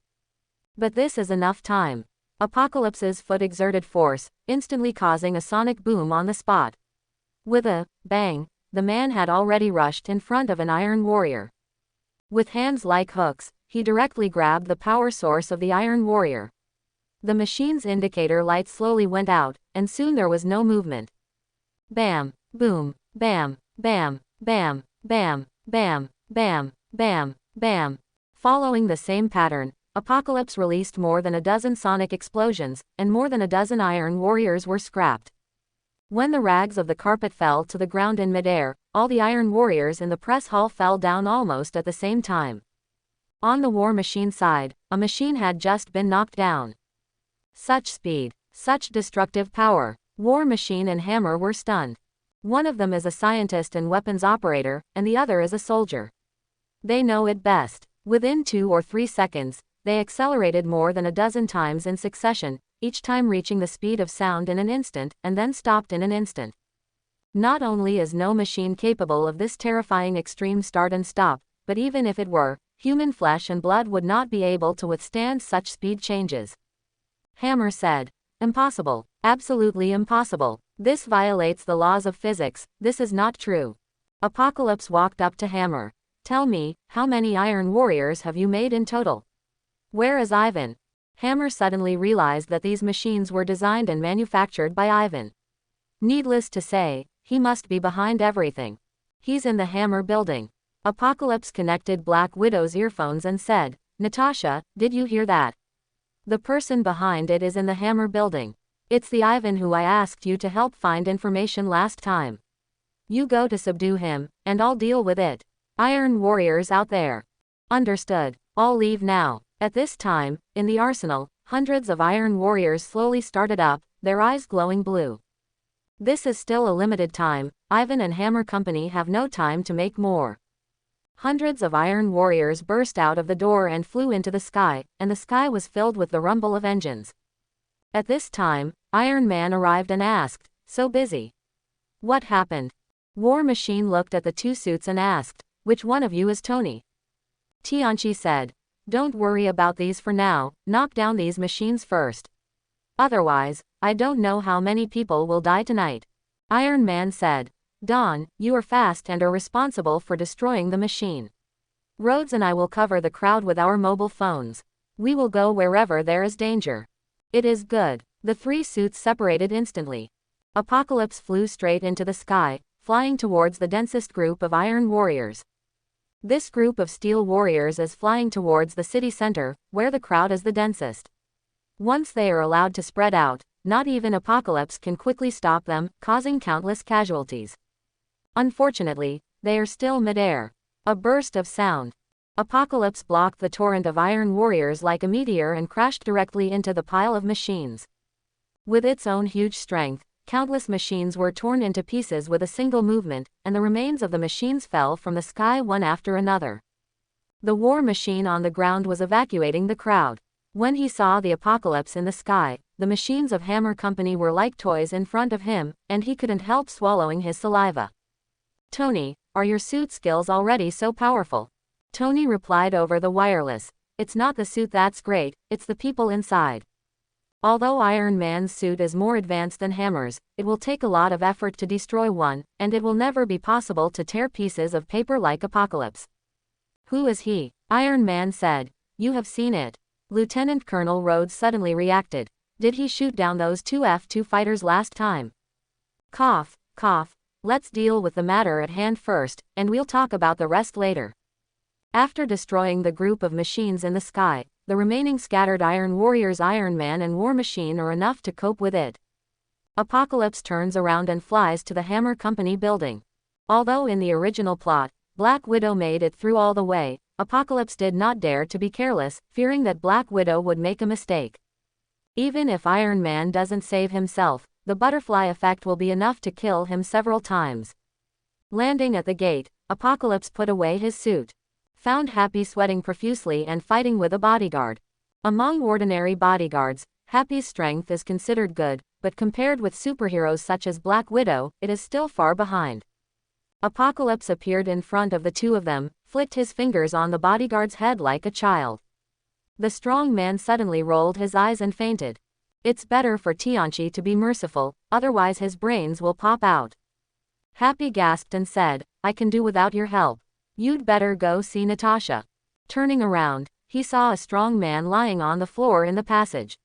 But this is enough time. Apocalypse's foot exerted force, instantly causing a sonic boom on the spot. With a bang, the man had already rushed in front of an Iron Warrior. With hands like hooks, he directly grabbed the power source of the Iron Warrior. The machine's indicator light slowly went out, and soon there was no movement. Bam, boom, bam, bam, bam, bam, bam, bam, bam, bam. Following the same pattern, Apocalypse released more than a dozen sonic explosions, and more than a dozen Iron Warriors were scrapped. When the rags of the carpet fell to the ground in midair, all the Iron Warriors in the press hall fell down almost at the same time. On the War Machine side, a machine had just been knocked down. Such speed, such destructive power. War Machine and Hammer were stunned. One of them is a scientist and weapons operator, and the other is a soldier. They know it best. Within 2 or 3 seconds, they accelerated more than a dozen times in succession, each time reaching the speed of sound in an instant, and then stopped in an instant. Not only is no machine capable of this terrifying extreme start and stop, but even if it were, human flesh and blood would not be able to withstand such speed changes. Hammer said, "Impossible, absolutely impossible. This violates the laws of physics, this is not true." Apocalypse walked up to Hammer. "Tell me, how many Iron Warriors have you made in total? Where is Ivan?" Hammer suddenly realized that these machines were designed and manufactured by Ivan. Needless to say, he must be behind everything. He's in the Hammer building. Apocalypse connected Black Widow's earphones and said, "Natasha, did you hear that? The person behind it is in the Hammer building. It's the Ivan who I asked you to help find information last time. You go to subdue him, and I'll deal with it. Iron Warriors out there." "Understood. I'll leave now." At this time, in the arsenal, hundreds of Iron Warriors slowly started up, their eyes glowing blue. This is still a limited time, Ivan and Hammer Company have no time to make more. Hundreds of Iron Warriors burst out of the door and flew into the sky, and the sky was filled with the rumble of engines. At this time, Iron Man arrived and asked, "So busy? What happened?" War Machine looked at the two suits and asked, "Which one of you is Tony?" Tianchi said, "Don't worry about these for now, knock down these machines first. Otherwise, I don't know how many people will die tonight." Iron Man said, "Don, you are fast and are responsible for destroying the machine. Rhodes and I will cover the crowd with our mobile phones. We will go wherever there is danger." "It is good." The three suits separated instantly. Apocalypse flew straight into the sky, flying towards the densest group of iron warriors. This group of steel warriors is flying towards the city center, where the crowd is the densest. Once they are allowed to spread out, not even Apocalypse can quickly stop them, causing countless casualties. Unfortunately, they are still mid-air. A burst of sound. Apocalypse blocked the torrent of iron warriors like a meteor and crashed directly into the pile of machines. With its own huge strength, countless machines were torn into pieces with a single movement, and the remains of the machines fell from the sky one after another. The War Machine on the ground was evacuating the crowd. When he saw the Apocalypse in the sky, the machines of Hammer Company were like toys in front of him, and he couldn't help swallowing his saliva. "Tony, are your suit skills already so powerful?" Tony replied over the wireless, "It's not the suit that's great, it's the people inside. Although Iron Man's suit is more advanced than Hammer's, it will take a lot of effort to destroy one, and it will never be possible to tear pieces of paper like Apocalypse." "Who is he?" Iron Man said. "You have seen it." Lieutenant Colonel Rhodes suddenly reacted. "Did he shoot down those two F-2 fighters last time?" Cough, cough. "Let's deal with the matter at hand first, and we'll talk about the rest later." After destroying the group of machines in the sky, the remaining scattered Iron Warriors Iron Man and War Machine are enough to cope with it. Apocalypse turns around and flies to the Hammer Company building. Although in the original plot, Black Widow made it through all the way, Apocalypse did not dare to be careless, fearing that Black Widow would make a mistake. Even if Iron Man doesn't save himself, the butterfly effect will be enough to kill him several times. Landing at the gate, Apocalypse put away his suit. Found Happy sweating profusely and fighting with a bodyguard. Among ordinary bodyguards, Happy's strength is considered good, but compared with superheroes such as Black Widow, it is still far behind. Apocalypse appeared in front of the two of them, flicked his fingers on the bodyguard's head like a child. The strong man suddenly rolled his eyes and fainted. "It's better for Tianchi to be merciful, otherwise his brains will pop out." Happy gasped and said, "I can do without your help. You'd better go see Natasha." Turning around, he saw a strong man lying on the floor in the passage.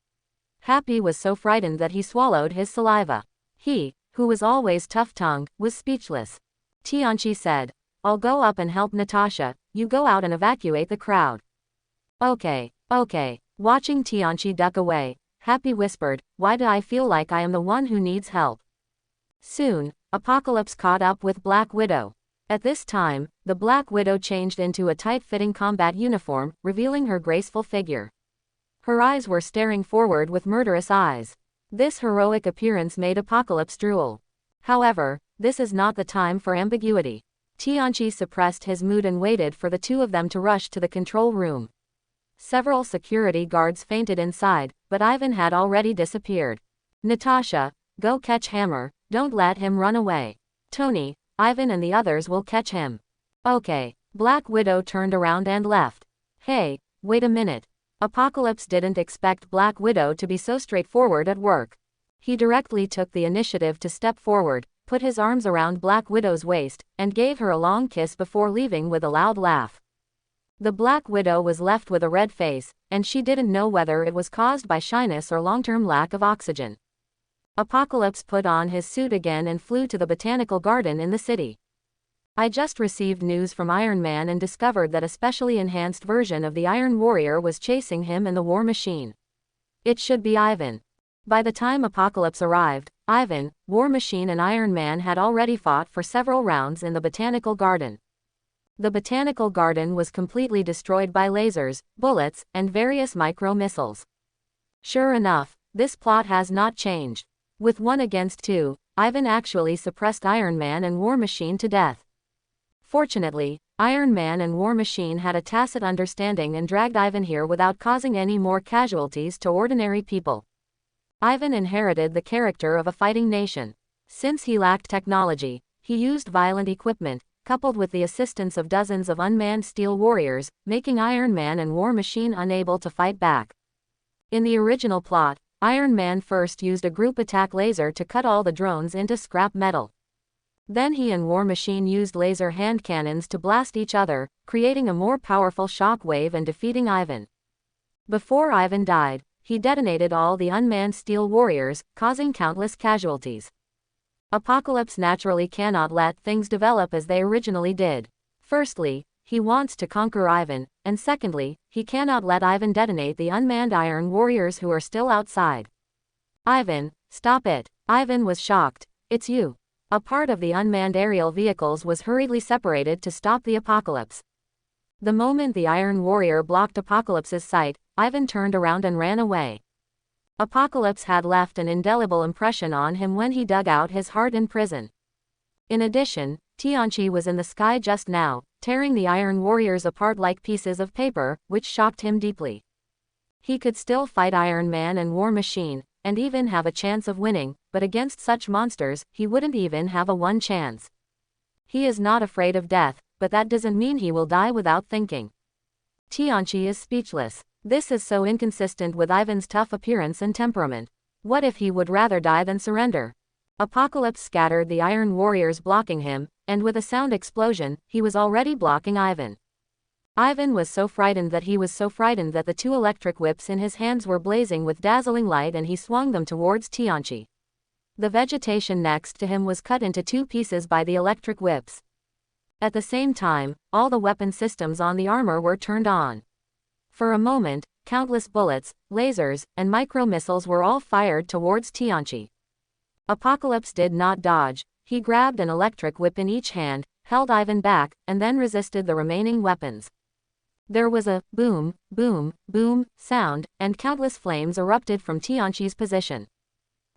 Happy was so frightened that he swallowed his saliva. He, who was always tough-tongued, was speechless. Tianchi said, "I'll go up and help Natasha, you go out and evacuate the crowd." Okay. Watching Tianchi duck away, Happy whispered, "Why do I feel like I am the one who needs help?" Soon, Apocalypse caught up with Black Widow. At this time, the Black Widow changed into a tight-fitting combat uniform, revealing her graceful figure. Her eyes were staring forward with murderous eyes. This heroic appearance made Apocalypse drool. However, this is not the time for ambiguity. Tianchi suppressed his mood and waited for the two of them to rush to the control room. Several security guards fainted inside, but Ivan had already disappeared. "Natasha, go catch Hammer, don't let him run away. Tony, Ivan and the others will catch him." "Okay." Black Widow turned around and left. "Hey, wait a minute." Apocalypse didn't expect Black Widow to be so straightforward at work. He directly took the initiative to step forward, put his arms around Black Widow's waist, and gave her a long kiss before leaving with a loud laugh. The Black Widow was left with a red face, and she didn't know whether it was caused by shyness or long-term lack of oxygen. Apocalypse put on his suit again and flew to the botanical garden in the city. "I just received news from Iron Man and discovered that a specially enhanced version of the Iron Warrior was chasing him in the War Machine. It should be Ivan." By the time Apocalypse arrived, Ivan, War Machine and Iron Man had already fought for several rounds in the botanical garden. The botanical garden was completely destroyed by lasers, bullets, and various micro-missiles. Sure enough, this plot has not changed. With 1 against 2, Ivan actually suppressed Iron Man and War Machine to death. Fortunately, Iron Man and War Machine had a tacit understanding and dragged Ivan here without causing any more casualties to ordinary people. Ivan inherited the character of a fighting nation. Since he lacked technology, He used violent equipment, coupled with the assistance of dozens of unmanned steel warriors, making Iron Man and War Machine unable to fight back. In the original plot, Iron Man first used a group attack laser to cut all the drones into scrap metal. Then he and War Machine used laser hand cannons to blast each other, creating a more powerful shock wave and defeating Ivan. Before Ivan died, he detonated all the unmanned steel warriors, causing countless casualties. Apocalypse naturally cannot let things develop as they originally did. Firstly, he wants to conquer Ivan, and secondly, he cannot let Ivan detonate the unmanned Iron Warriors who are still outside. Ivan, stop it. Ivan was shocked. It's you. A part of the unmanned aerial vehicles was hurriedly separated to stop the apocalypse. The moment the Iron Warrior blocked Apocalypse's sight, Ivan turned around and ran away. Apocalypse had left an indelible impression on him when he dug out his heart in prison. In addition, Tianchi was in the sky just now, tearing the Iron Warriors apart like pieces of paper, which shocked him deeply. He could still fight Iron Man and War Machine, and even have a chance of winning, but against such monsters, he wouldn't even have a one chance. He is not afraid of death, but that doesn't mean he will die without thinking. Tianchi is speechless. This is so inconsistent with Ivan's tough appearance and temperament. What if he would rather die than surrender? Apocalypse scattered the Iron Warriors blocking him, and with a sound explosion, he was already blocking Ivan. Ivan was so frightened that the two electric whips in his hands were blazing with dazzling light and he swung them towards Tianchi. The vegetation next to him was cut into two pieces by the electric whips. At the same time, all the weapon systems on the armor were turned on. For a moment, countless bullets, lasers, and micro-missiles were all fired towards Tianchi. Apocalypse did not dodge. He grabbed an electric whip in each hand, held Ivan back, and then resisted the remaining weapons. There was a boom, boom, boom sound, and countless flames erupted from Tianchi's position.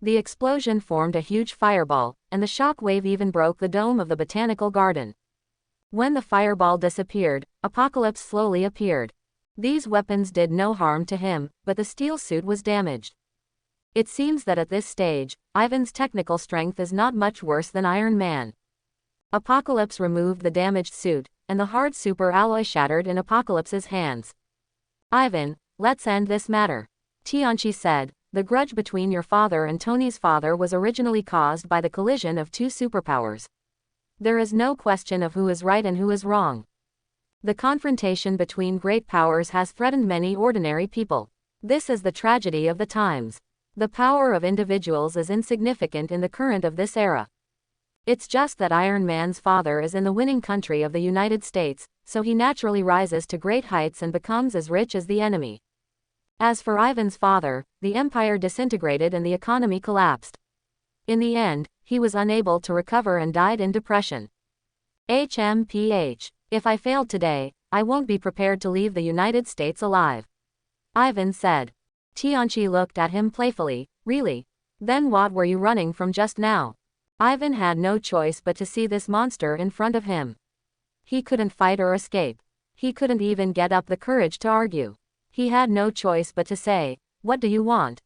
The explosion formed a huge fireball, and the shock wave even broke the dome of the botanical garden. When the fireball disappeared, Apocalypse slowly appeared. These weapons did no harm to him, but the steel suit was damaged. It seems that at this stage, Ivan's technical strength is not much worse than Iron Man. Apocalypse removed the damaged suit, and the hard super alloy shattered in Apocalypse's hands. Ivan, let's end this matter. Tianchi said, the grudge between your father and Tony's father was originally caused by the collision of two superpowers. There is no question of who is right and who is wrong. The confrontation between great powers has threatened many ordinary people. This is the tragedy of the times. The power of individuals is insignificant in the current of this era. It's just that Iron Man's father is in the winning country of the United States, so he naturally rises to great heights and becomes as rich as the enemy. As for Ivan's father, the empire disintegrated and the economy collapsed. In the end, he was unable to recover and died in depression. HMPH. If I failed today, I won't be prepared to leave the United States alive. Ivan said. Tianchi looked at him playfully. Really? Then what were you running from just now? Ivan had no choice but to see this monster in front of him. He couldn't fight or escape. He couldn't even get up the courage to argue. He had no choice but to say, what do you want?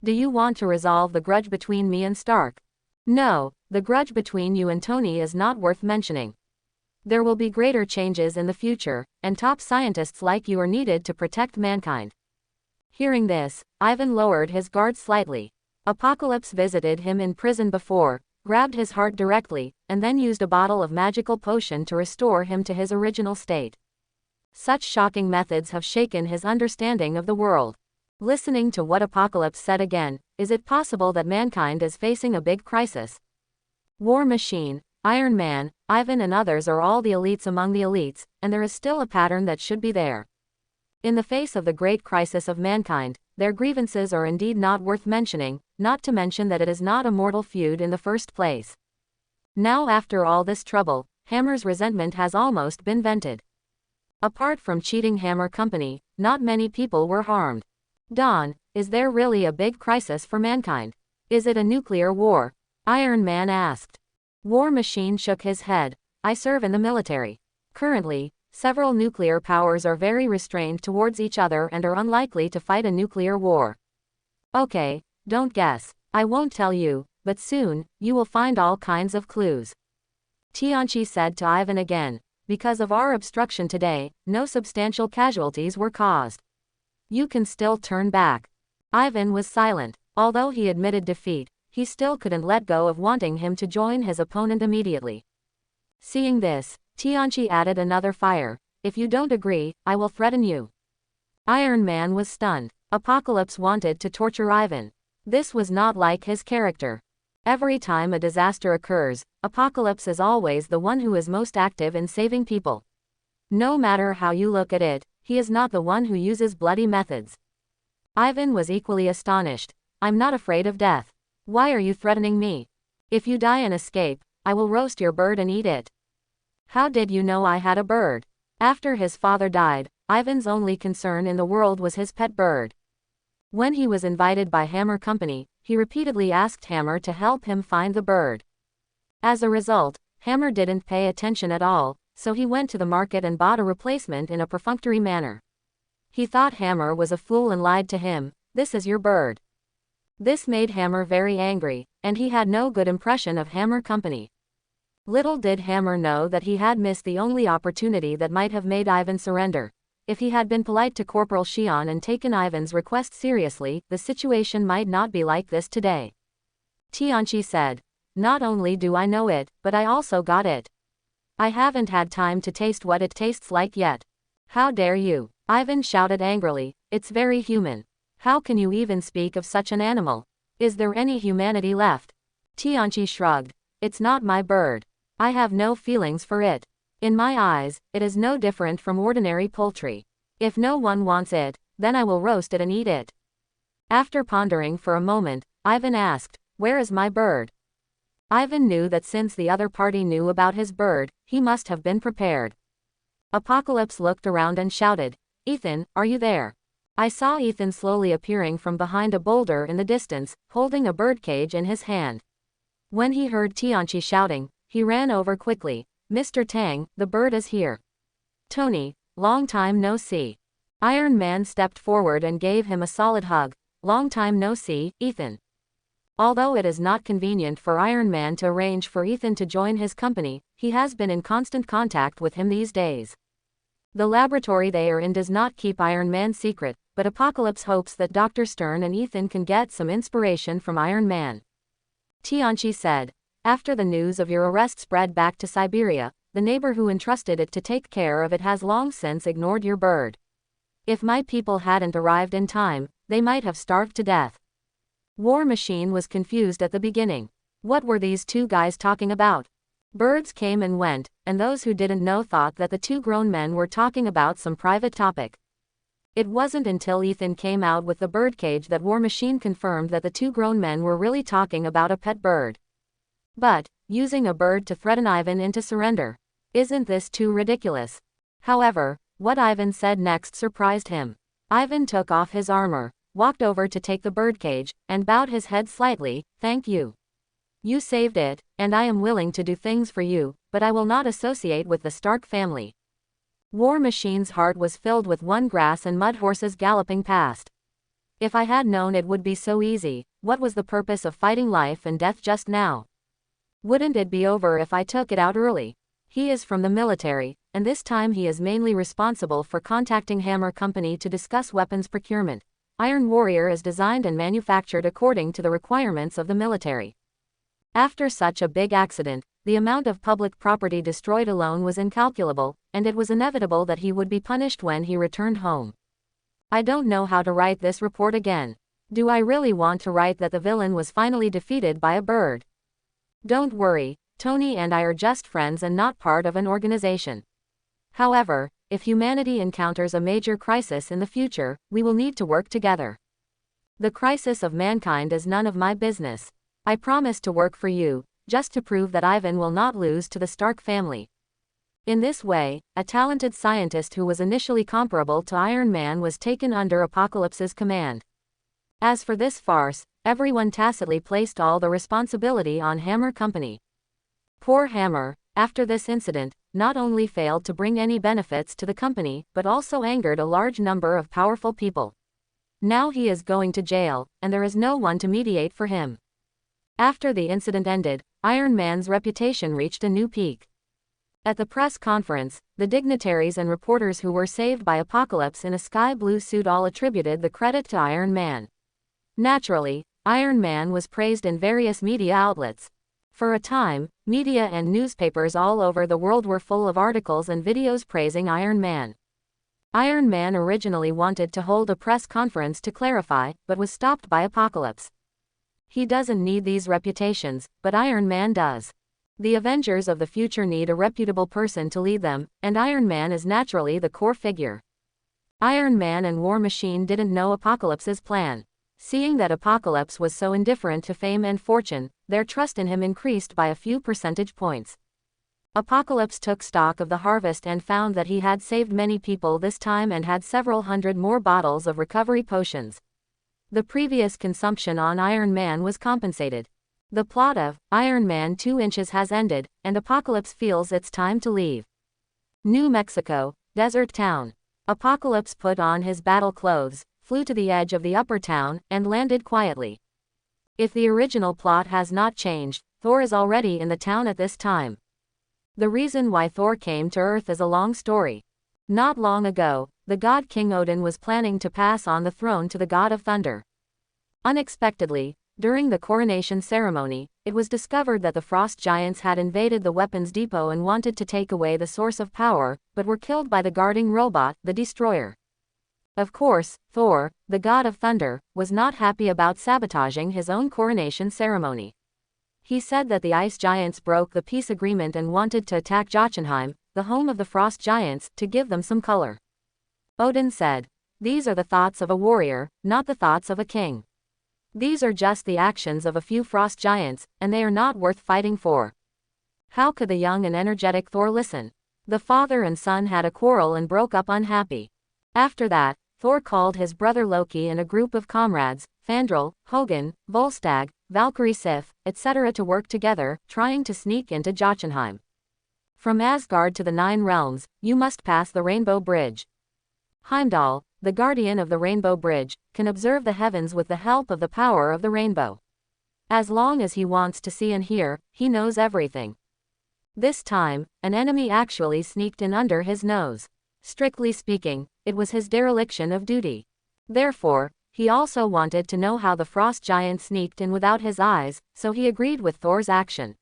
Do you want to resolve the grudge between me and Stark? No, the grudge between you and Tony is not worth mentioning. There will be greater changes in the future, and top scientists like you are needed to protect mankind. Hearing this, Ivan lowered his guard slightly. Apocalypse visited him in prison before, grabbed his heart directly, and then used a bottle of magical potion to restore him to his original state. Such shocking methods have shaken his understanding of the world. Listening to what Apocalypse said again, is it possible that mankind is facing a big crisis? War Machine, Iron Man, Ivan and others are all the elites among the elites, and there is still a pattern that should be there. In the face of the great crisis of mankind, their grievances are indeed not worth mentioning, not to mention that it is not a mortal feud in the first place. Now after all this trouble, Hammer's resentment has almost been vented. Apart from cheating Hammer Company, not many people were harmed. Don, is there really a big crisis for mankind? Is it a nuclear war? Iron Man asked. War Machine shook his head. I serve in the military. Currently, several nuclear powers are very restrained towards each other and are unlikely to fight a nuclear war. Okay, don't guess. I won't tell you, but soon, you will find all kinds of clues. Tianchi said to Ivan again. Because of our obstruction today, no substantial casualties were caused. You can still turn back. Ivan was silent. Although he admitted defeat, he still couldn't let go of wanting him to join his opponent immediately. Seeing this, Tianchi added another fire. If you don't agree, I will threaten you. Iron Man was stunned. Apocalypse wanted to torture Ivan. This was not like his character. Every time a disaster occurs, Apocalypse is always the one who is most active in saving people. No matter how you look at it, he is not the one who uses bloody methods. Ivan was equally astonished. I'm not afraid of death. Why are you threatening me? If you die and escape, I will roast your bird and eat it. How did you know I had a bird? After his father died, Ivan's only concern in the world was his pet bird. When he was invited by Hammer Company, he repeatedly asked Hammer to help him find the bird. As a result, Hammer didn't pay attention at all, so he went to the market and bought a replacement in a perfunctory manner. He thought Hammer was a fool and lied to him. This is your bird. This made Hammer very angry, and he had no good impression of Hammer Company. Little did Hammer know that he had missed the only opportunity that might have made Ivan surrender. If he had been polite to Corporal Xian and taken Ivan's request seriously, the situation might not be like this today. Tianchi said. Not only do I know it, but I also got it. I haven't had time to taste what it tastes like yet. How dare you? Ivan shouted angrily. It's very human. How can you even speak of such an animal? Is there any humanity left? Tianchi shrugged. It's not my bird. I have no feelings for it. In my eyes, it is no different from ordinary poultry. If no one wants it, then I will roast it and eat it. After pondering for a moment, Ivan asked, where is my bird? Ivan knew that since the other party knew about his bird, he must have been prepared. Apocalypse looked around and shouted, Ethan, are you there? I saw Ethan slowly appearing from behind a boulder in the distance, holding a birdcage in his hand. When he heard Tianchi shouting, he ran over quickly. Mr. Tang, the bird is here. Tony, long time no see. Iron Man stepped forward and gave him a solid hug. Long time no see, Ethan. Although it is not convenient for Iron Man to arrange for Ethan to join his company, he has been in constant contact with him these days. The laboratory they are in does not keep Iron Man secret, but Apocalypse hopes that Dr. Stern and Ethan can get some inspiration from Iron Man. Tianchi said. After the news of your arrest spread back to Siberia, the neighbor who entrusted it to take care of it has long since ignored your bird. If my people hadn't arrived in time, they might have starved to death. War Machine was confused at the beginning. What were these two guys talking about? Birds came and went, and those who didn't know thought that the two grown men were talking about some private topic. It wasn't until Ethan came out with the birdcage that War Machine confirmed that the two grown men were really talking about a pet bird. But, using a bird to threaten Ivan into surrender. Isn't this too ridiculous? However, what Ivan said next surprised him. Ivan took off his armor, walked over to take the birdcage, and bowed his head slightly. Thank you. You saved it, and I am willing to do things for you, but I will not associate with the Stark family. War Machine's heart was filled with one grass and mud horses galloping past. If I had known it would be so easy, what was the purpose of fighting life and death just now? Wouldn't it be over if I took it out early? He is from the military, and this time he is mainly responsible for contacting Hammer Company to discuss weapons procurement. Iron Warrior is designed and manufactured according to the requirements of the military. After such a big accident, the amount of public property destroyed alone was incalculable, and it was inevitable that he would be punished when he returned home. I don't know how to write this report again. Do I really want to write that the villain was finally defeated by a bird? Don't worry, Tony and I are just friends and not part of an organization. However, if humanity encounters a major crisis in the future, we will need to work together. The crisis of mankind is none of my business. I promise to work for you, just to prove that Ivan will not lose to the Stark family. In this way, a talented scientist who was initially comparable to Iron Man was taken under Apocalypse's command. As for this farce, everyone tacitly placed all the responsibility on Hammer Company. Poor Hammer, after this incident, not only failed to bring any benefits to the company, but also angered a large number of powerful people. Now he is going to jail, and there is no one to mediate for him. After the incident ended, Iron Man's reputation reached a new peak. At the press conference, the dignitaries and reporters who were saved by Apocalypse in a sky blue suit all attributed the credit to Iron Man. Naturally, Iron Man was praised in various media outlets. For a time, media and newspapers all over the world were full of articles and videos praising Iron Man. Iron Man originally wanted to hold a press conference to clarify, but was stopped by Apocalypse. He doesn't need these reputations, but Iron Man does. The Avengers of the future need a reputable person to lead them, and Iron Man is naturally the core figure. Iron Man and War Machine didn't know Apocalypse's plan. Seeing that Apocalypse was so indifferent to fame and fortune, their trust in him increased by a few percentage points. Apocalypse took stock of the harvest and found that he had saved many people this time and had several hundred more bottles of recovery potions. The previous consumption on Iron Man was compensated. The plot of Iron Man 2 Inches has ended, and Apocalypse feels it's time to leave. New Mexico, desert town. Apocalypse put on his battle clothes, flew to the edge of the upper town, and landed quietly. If the original plot has not changed, Thor is already in the town at this time. The reason why Thor came to Earth is a long story. Not long ago, the god King Odin was planning to pass on the throne to the god of thunder. Unexpectedly, during the coronation ceremony, it was discovered that the frost giants had invaded the weapons depot and wanted to take away the source of power, but were killed by the guarding robot, the Destroyer. Of course, Thor, the god of thunder, was not happy about sabotaging his own coronation ceremony. He said that the ice giants broke the peace agreement and wanted to attack Jotunheim, the home of the frost giants, to give them some color. Odin said, "These are the thoughts of a warrior, not the thoughts of a king. These are just the actions of a few frost giants, and they are not worth fighting for." How could the young and energetic Thor listen? The father and son had a quarrel and broke up unhappy. After that, Thor called his brother Loki and a group of comrades, Fandral, Hogun, Volstagg, Valkyrie Sif, etc. to work together, trying to sneak into Jotunheim. From Asgard to the Nine Realms, you must pass the Rainbow Bridge. Heimdall, the guardian of the Rainbow Bridge, can observe the heavens with the help of the power of the rainbow. As long as he wants to see and hear, he knows everything. This time, an enemy actually sneaked in under his nose. Strictly speaking, it was his dereliction of duty. Therefore, he also wanted to know how the frost giant sneaked in without his eyes, so he agreed with Thor's action.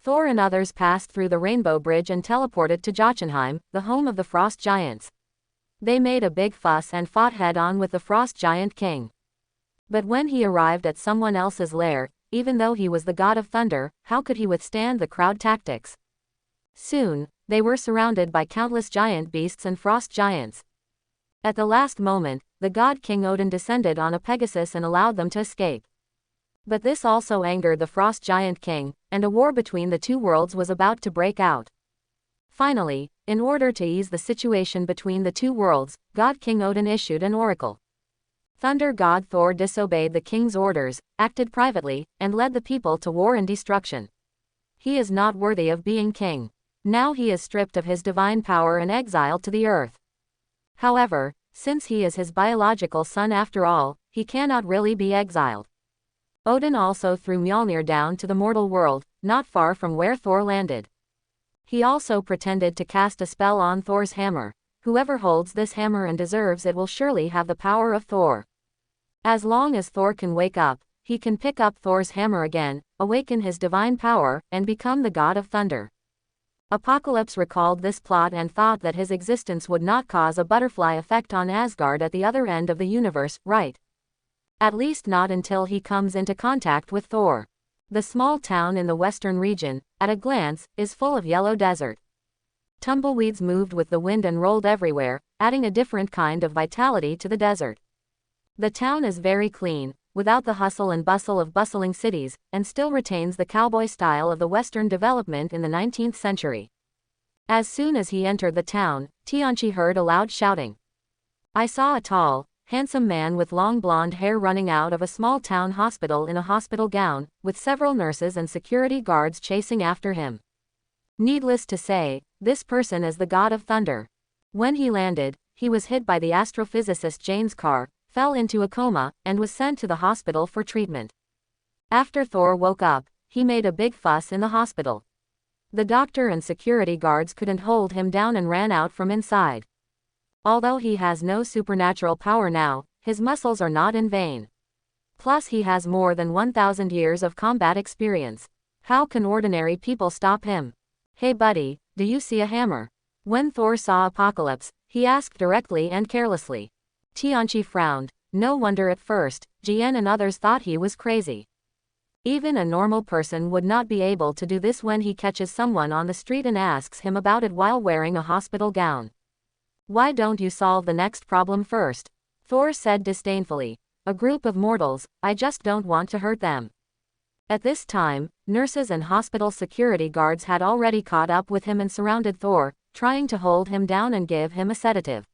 Thor and others passed through the Rainbow Bridge and teleported to Jotunheim, the home of the frost giants. They made a big fuss and fought head-on with the frost giant king. But when he arrived at someone else's lair, even though he was the god of thunder, how could he withstand the crowd tactics? Soon, they were surrounded by countless giant beasts and frost giants. At the last moment, the god King Odin descended on a Pegasus and allowed them to escape. But this also angered the frost giant king, and a war between the two worlds was about to break out. Finally, in order to ease the situation between the two worlds, God King Odin issued an oracle. Thunder god Thor disobeyed the king's orders, acted privately, and led the people to war and destruction. He is not worthy of being king. Now he is stripped of his divine power and exiled to the earth. However, since he is his biological son after all, he cannot really be exiled. Odin also threw Mjolnir down to the mortal world, not far from where Thor landed. He also pretended to cast a spell on Thor's hammer. Whoever holds this hammer and deserves it will surely have the power of Thor. As long as Thor can wake up, he can pick up Thor's hammer again, awaken his divine power, and become the god of thunder. Apocalypse recalled this plot and thought that his existence would not cause a butterfly effect on Asgard at the other end of the universe, right? At least not until he comes into contact with Thor. The small town in the western region, at a glance, is full of yellow desert. Tumbleweeds moved with the wind and rolled everywhere, adding a different kind of vitality to the desert. The town is very clean, without the hustle and bustle of bustling cities, and still retains the cowboy style of the Western development in the 19th century. As soon as he entered the town, Tianchi heard a loud shouting. I saw a tall, handsome man with long blonde hair running out of a small town hospital in a hospital gown, with several nurses and security guards chasing after him. Needless to say, this person is the god of thunder. When he landed, he was hit by the astrophysicist Jane's car, fell into a coma, and was sent to the hospital for treatment. After Thor woke up, he made a big fuss in the hospital. The doctor and security guards couldn't hold him down and ran out from inside. Although he has no supernatural power now, his muscles are not in vain. Plus he has more than 1,000 years of combat experience. How can ordinary people stop him? Hey buddy, do you see a hammer? When Thor saw Apocalypse, he asked directly and carelessly. Tianchi frowned. No wonder at first, Jian and others thought he was crazy. Even a normal person would not be able to do this when he catches someone on the street and asks him about it while wearing a hospital gown. Why don't you solve the next problem first? Thor said disdainfully. A group of mortals, I just don't want to hurt them. At this time, nurses and hospital security guards had already caught up with him and surrounded Thor, trying to hold him down and give him a sedative.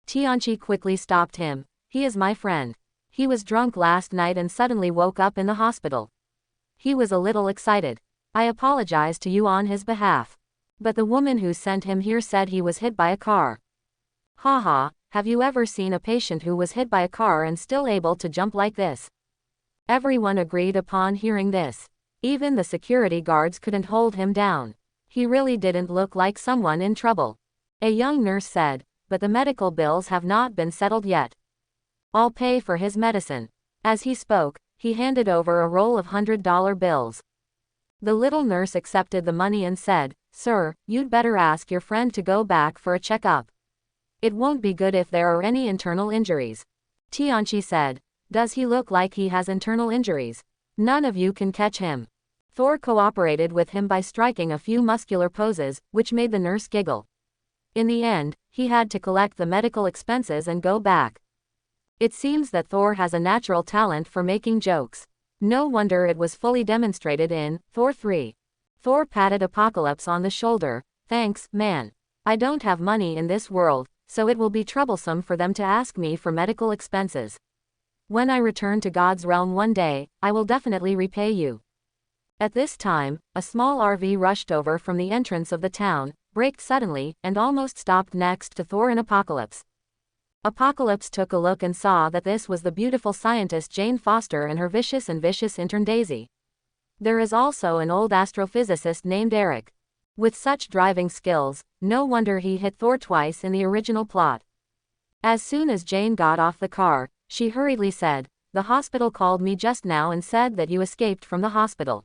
Tianchi quickly stopped him. He is my friend. He was drunk last night and suddenly woke up in the hospital. He was a little excited. I apologize to you on his behalf. But the woman who sent him here said he was hit by a car. Haha, have you ever seen a patient who was hit by a car and still able to jump like this? Everyone agreed upon hearing this. Even the security guards couldn't hold him down. He really didn't look like someone in trouble. A young nurse said, but the medical bills have not been settled yet. I'll pay for his medicine. As he spoke, he handed over a roll of $100 bills. The little nurse accepted the money and said, Sir, you'd better ask your friend to go back for a checkup. It won't be good if there are any internal injuries. Tianchi said, does he look like he has internal injuries? None of you can catch him. Thor cooperated with him by striking a few muscular poses, which made the nurse giggle. In the end, he had to collect the medical expenses and go back. It seems that Thor has a natural talent for making jokes. No wonder it was fully demonstrated in Thor 3. Thor patted Apocalypse on the shoulder. Thanks, man. I don't have money in this world, so it will be troublesome for them to ask me for medical expenses. When I return to God's realm one day, I will definitely repay you. At this time, a small RV rushed over from the entrance of the town, braked suddenly, and almost stopped next to Thor and Apocalypse. Apocalypse took a look and saw that this was the beautiful scientist Jane Foster and her vicious intern Daisy. There is also an old astrophysicist named Eric. With such driving skills, no wonder he hit Thor twice in the original plot. As soon as Jane got off the car, she hurriedly said, the hospital called me just now and said that you escaped from the hospital.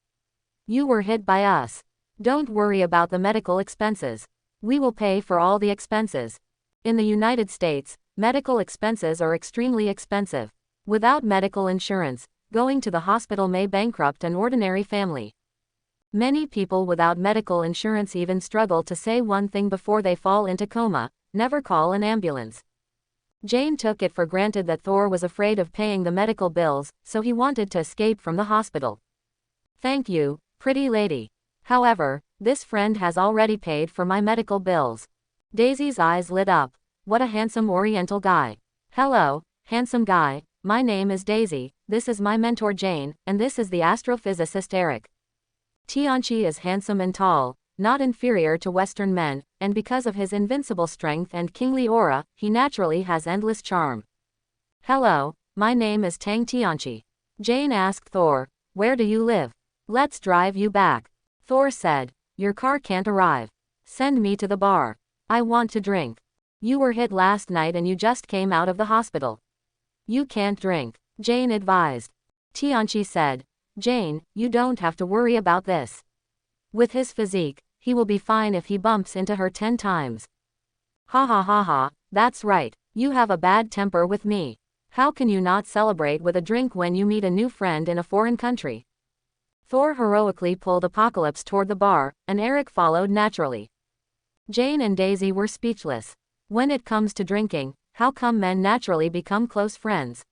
You were hit by us. Don't worry about the medical expenses. We will pay for all the expenses. In the United States, medical expenses are extremely expensive. Without medical insurance, going to the hospital may bankrupt an ordinary family. Many people without medical insurance even struggle to say one thing before they fall into coma: never call an ambulance. Jane took it for granted that Thor was afraid of paying the medical bills, so he wanted to escape from the hospital. Thank you, pretty lady. However, this friend has already paid for my medical bills. Daisy's eyes lit up. What a handsome Oriental guy. Hello, handsome guy, my name is Daisy, this is my mentor Jane, and this is the astrophysicist Eric. Tianchi is handsome and tall, not inferior to Western men, and because of his invincible strength and kingly aura, he naturally has endless charm. Hello, my name is Tang Tianchi. Jane asked Thor, where do you live? Let's drive you back. Thor said, your car can't arrive. Send me to the bar. I want to drink. You were hit last night and you just came out of the hospital. You can't drink, Jane advised. Tianchi said, Jane, you don't have to worry about this. With his physique, he will be fine if he bumps into her 10 times. Ha ha ha ha, that's right, you have a bad temper with me. How can you not celebrate with a drink when you meet a new friend in a foreign country? Thor heroically pulled Apocalypse toward the bar, and Eric followed naturally. Jane and Daisy were speechless. When it comes to drinking, how come men naturally become close friends?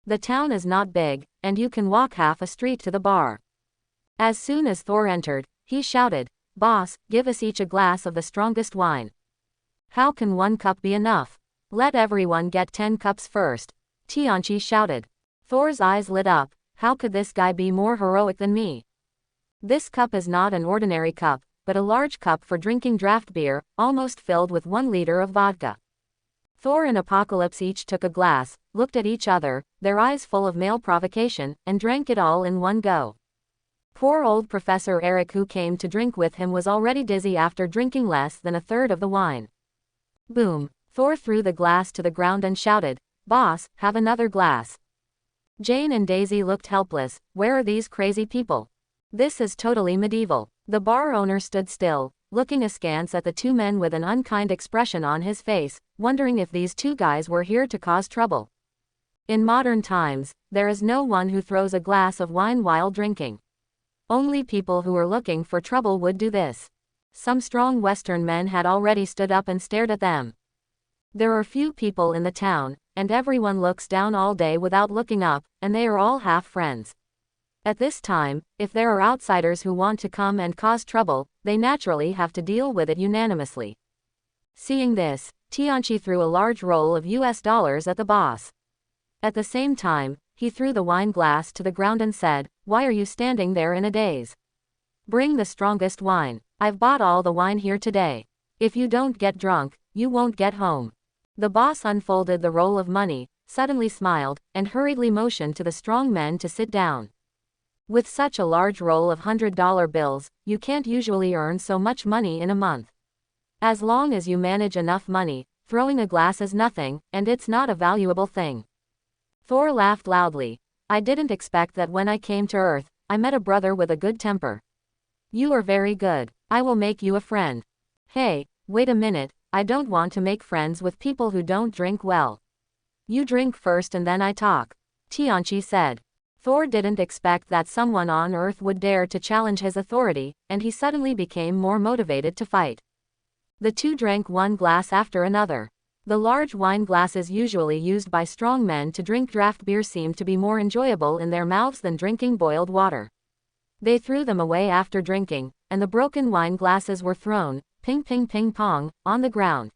The town is not big, and you can walk half a street to the bar. As soon as Thor entered, he shouted, Boss, give us each a glass of the strongest wine. How can 1 cup be enough? Let everyone get 10 cups first. Tianchi shouted. Thor's eyes lit up. How could this guy be more heroic than me? This cup is not an ordinary cup, but a large cup for drinking draft beer, almost filled with 1 liter of vodka. Thor and Apocalypse each took a glass, looked at each other, their eyes full of male provocation, and drank it all in one go. Poor old Professor Eric, who came to drink with him, was already dizzy after drinking less than a third of the wine. Boom! Thor threw the glass to the ground and shouted, "Boss, have another glass." Jane and Daisy looked helpless. Where are these crazy people? This is totally medieval. The bar owner stood still, looking askance at the two men with an unkind expression on his face, wondering if these two guys were here to cause trouble. In modern times, there is no one who throws a glass of wine while drinking. Only people who are looking for trouble would do this. Some strong Western men had already stood up and stared at them. There are few people in the town, and everyone looks down all day without looking up, and they are all half friends. At this time, if there are outsiders who want to come and cause trouble, they naturally have to deal with it unanimously. Seeing this, Tianchi threw a large roll of US dollars at the boss. At the same time, he threw the wine glass to the ground and said, "Why are you standing there in a daze? Bring the strongest wine. I've bought all the wine here today. If you don't get drunk, you won't get home." The boss unfolded the roll of money, suddenly smiled, and hurriedly motioned to the strong men to sit down. With such a large roll of $100 bills, you can't usually earn so much money in a month. As long as you manage enough money, throwing a glass is nothing, and it's not a valuable thing. Thor laughed loudly. "I didn't expect that when I came to Earth, I met a brother with a good temper. You are very good. I will make you a friend." "Hey, wait a minute, I don't want to make friends with people who don't drink well. You drink first and then I talk," Tianchi said. Thor didn't expect that someone on Earth would dare to challenge his authority, and he suddenly became more motivated to fight. The two drank one glass after another. The large wine glasses usually used by strong men to drink draft beer seemed to be more enjoyable in their mouths than drinking boiled water. They threw them away after drinking, and the broken wine glasses were thrown, ping ping ping pong, on the ground.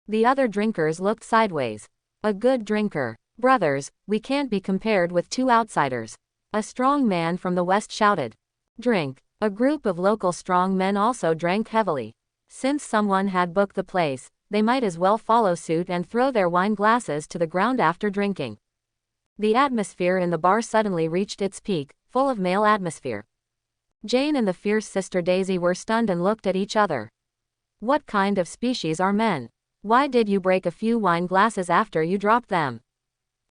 The other drinkers looked sideways. "A good drinker. Brothers, we can't be compared with two outsiders," a strong man from the west shouted. "Drink." A group of local strong men also drank heavily. Since someone had booked the place, they might as well follow suit and throw their wine glasses to the ground after drinking. The atmosphere in the bar suddenly reached its peak, full of male atmosphere. Jane and the fierce sister Daisy were stunned and looked at each other. What kind of species are men? Why did you break a few wine glasses after you dropped them?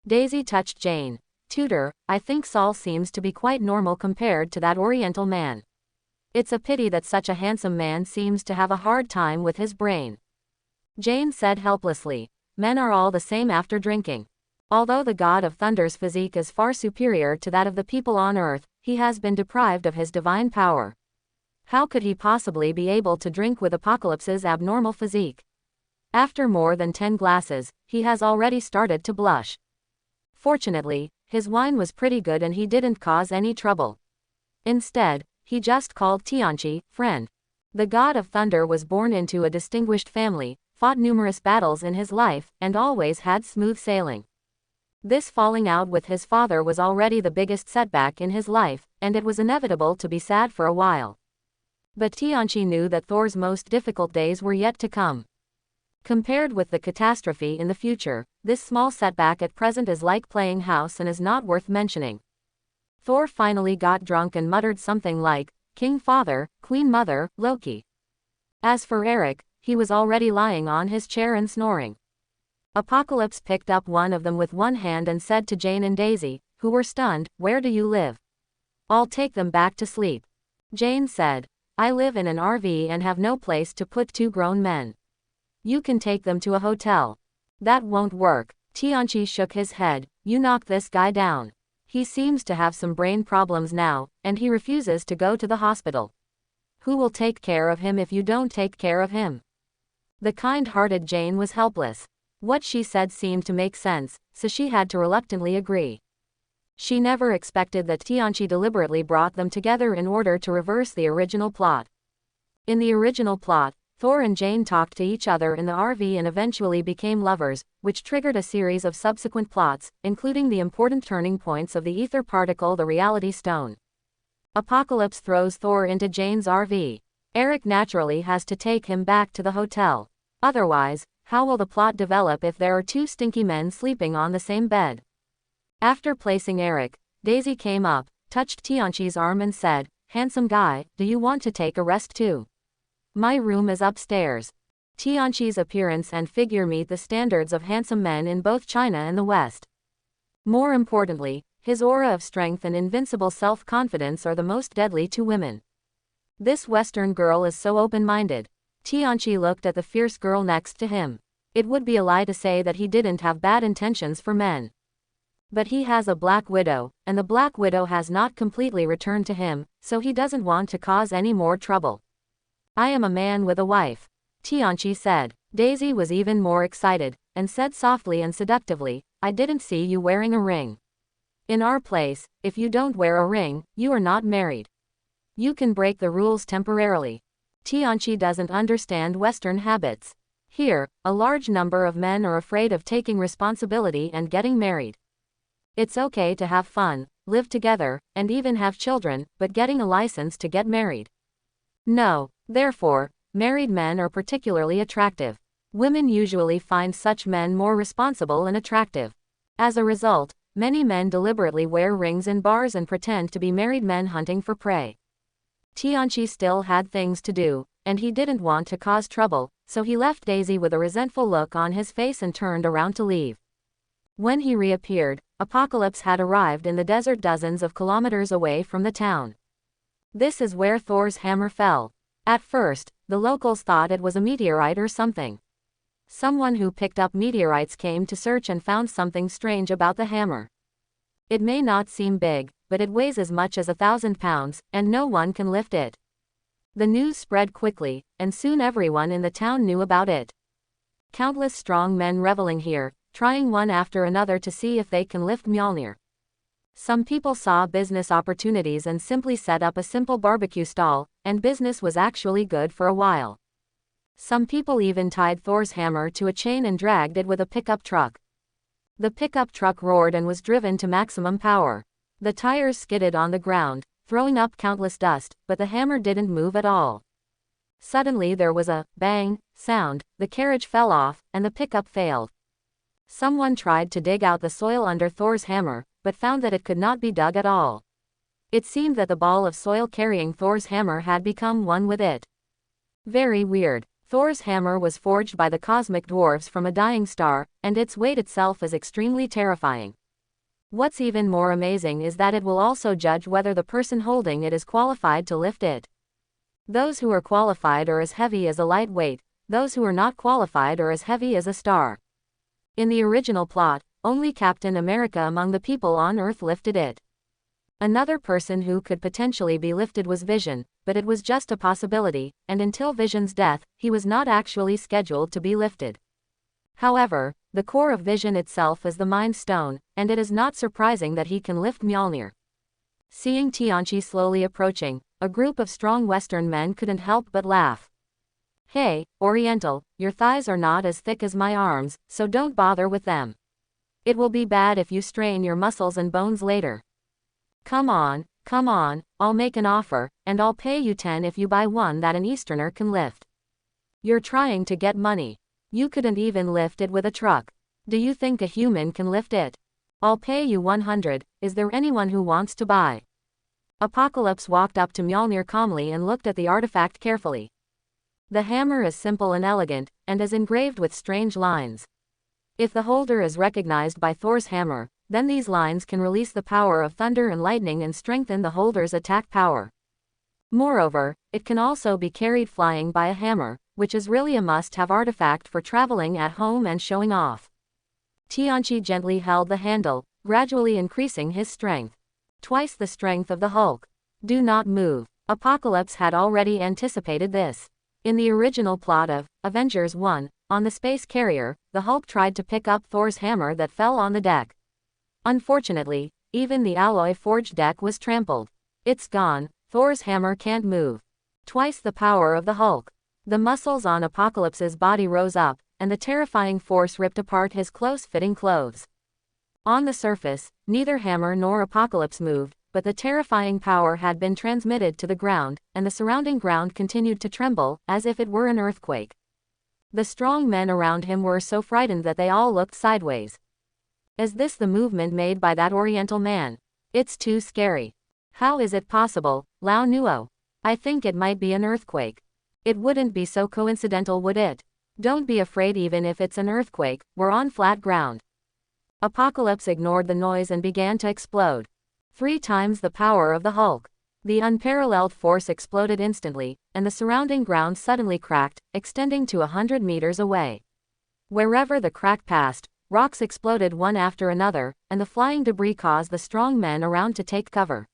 Daisy touched Jane. "Tutor, I think Saul seems to be quite normal compared to that Oriental man. It's a pity that such a handsome man seems to have a hard time with his brain." Jane said helplessly, "Men are all the same after drinking. Although the god of thunder's physique is far superior to that of the people on Earth, he has been deprived of his divine power. How could he possibly be able to drink with Apocalypse's abnormal physique? After more than 10 glasses, he has already started to blush. Fortunately, his wine was pretty good and he didn't cause any trouble. Instead, he just called Tianchi, friend. The god of thunder was born into a distinguished family, fought numerous battles in his life, and always had smooth sailing. This falling out with his father was already the biggest setback in his life, and it was inevitable to be sad for a while. But Tianchi knew that Thor's most difficult days were yet to come. Compared with the catastrophe in the future, this small setback at present is like playing house and is not worth mentioning. Thor finally got drunk and muttered something like, "King Father, Queen Mother, Loki." As for Eric, he was already lying on his chair and snoring. Apocalypse picked up one of them with one hand and said to Jane and Daisy, who were stunned, "Where do you live?" "I'll take them back to sleep." Jane said, "I live in an RV and have no place to put two grown men. You can take them to a hotel." "That won't work." Tianchi shook his head. "You knock this guy down. He seems to have some brain problems now, and he refuses to go to the hospital. Who will take care of him if you don't take care of him?" The kind-hearted Jane was helpless. What she said seemed to make sense, so she had to reluctantly agree. She never expected that Tianchi deliberately brought them together in order to reverse the original plot. In the original plot, Thor and Jane talked to each other in the RV and eventually became lovers, which triggered a series of subsequent plots, including the important turning points of the ether particle, the reality stone. Apocalypse throws Thor into Jane's RV. Eric naturally has to take him back to the hotel. Otherwise, how will the plot develop if there are two stinky men sleeping on the same bed? After placing Eric, Daisy came up, touched Tianqi's arm and said, "Handsome guy, do you want to take a rest too? My room is upstairs." Tianqi's appearance and figure meet the standards of handsome men in both China and the West. More importantly, his aura of strength and invincible self-confidence are the most deadly to women. This Western girl is so open-minded. Tianqi looked at the fierce girl next to him. It would be a lie to say that he didn't have bad intentions for men. But he has a Black Widow, and the Black Widow has not completely returned to him, so he doesn't want to cause any more trouble. "I am a man with a wife," Tianqi said. Daisy was even more excited, and said softly and seductively, "I didn't see you wearing a ring. In our place, if you don't wear a ring, you are not married. You can break the rules temporarily." Tianqi doesn't understand Western habits. Here, a large number of men are afraid of taking responsibility and getting married. It's okay to have fun, live together, and even have children, but getting a license to get married? No. Therefore, married men are particularly attractive. Women usually find such men more responsible and attractive. As a result, many men deliberately wear rings in bars and pretend to be married men hunting for prey. Tianqi still had things to do, and he didn't want to cause trouble, so he left Daisy with a resentful look on his face and turned around to leave. When he reappeared, Apocalypse had arrived in the desert dozens of kilometers away from the town. This is where Thor's hammer fell. At first, the locals thought it was a meteorite or something. Someone who picked up meteorites came to search and found something strange about the hammer. It may not seem big, but it weighs as much as 1,000 pounds, and no one can lift it. The news spread quickly, and soon everyone in the town knew about it. Countless strong men reveling here, trying one after another to see if they can lift Mjolnir. Some people saw business opportunities and simply set up a simple barbecue stall, and business was actually good for a while. Some people even tied Thor's hammer to a chain and dragged it with a pickup truck. The pickup truck roared and was driven to maximum power. The tires skidded on the ground, throwing up countless dust, but the hammer didn't move at all. Suddenly there was a bang sound, the carriage fell off, and the pickup failed. Someone tried to dig out the soil under Thor's hammer, but found that it could not be dug at all. It seemed that the ball of soil carrying Thor's hammer had become one with it. Very weird. Thor's hammer was forged by the cosmic dwarves from a dying star, and its weight itself is extremely terrifying. What's even more amazing is that it will also judge whether the person holding it is qualified to lift it. Those who are qualified are as heavy as a lightweight, those who are not qualified are as heavy as a star. In the original plot, only Captain America among the people on Earth lifted it. Another person who could potentially be lifted was Vision, but it was just a possibility, and until Vision's death, he was not actually scheduled to be lifted. However, the core of Vision itself is the Mind Stone, and it is not surprising that he can lift Mjolnir. Seeing Tianqi slowly approaching, a group of strong Western men couldn't help but laugh. "Hey, Oriental, your thighs are not as thick as my arms, so don't bother with them. It will be bad if you strain your muscles and bones later. Come on, I'll make an offer, and I'll pay you 10 if you buy one that an Easterner can lift. You're trying to get money. You couldn't even lift it with a truck. Do you think a human can lift it? I'll pay you 100, is there anyone who wants to buy?" Apocalypse walked up to Mjolnir calmly and looked at the artifact carefully. The hammer is simple and elegant, and is engraved with strange lines. If the holder is recognized by Thor's hammer, then these lines can release the power of thunder and lightning and strengthen the holder's attack power. Moreover, it can also be carried flying by a hammer, which is really a must-have artifact for traveling at home and showing off. Tianqi gently held the handle, gradually increasing his strength. Twice the strength of the Hulk. "Do not move." Apocalypse had already anticipated this. In the original plot of Avengers 1, on the space carrier, the Hulk tried to pick up Thor's hammer that fell on the deck. Unfortunately, even the alloy-forged deck was trampled. It's gone, Thor's hammer can't move. Twice the power of the Hulk. The muscles on Apocalypse's body rose up, and the terrifying force ripped apart his close-fitting clothes. On the surface, neither hammer nor Apocalypse moved, but the terrifying power had been transmitted to the ground, and the surrounding ground continued to tremble, as if it were an earthquake. The strong men around him were so frightened that they all looked sideways. Is this the movement made by that Oriental man? It's too scary. How is it possible, Lao Nuo? I think it might be an earthquake. It wouldn't be so coincidental, would it? Don't be afraid, even if it's an earthquake, we're on flat ground. Apocalypse ignored the noise and began to explode. 3 times the power of the Hulk. The unparalleled force exploded instantly, and the surrounding ground suddenly cracked, extending to 100 meters away. Wherever the crack passed, rocks exploded one after another, and the flying debris caused the strong men around to take cover.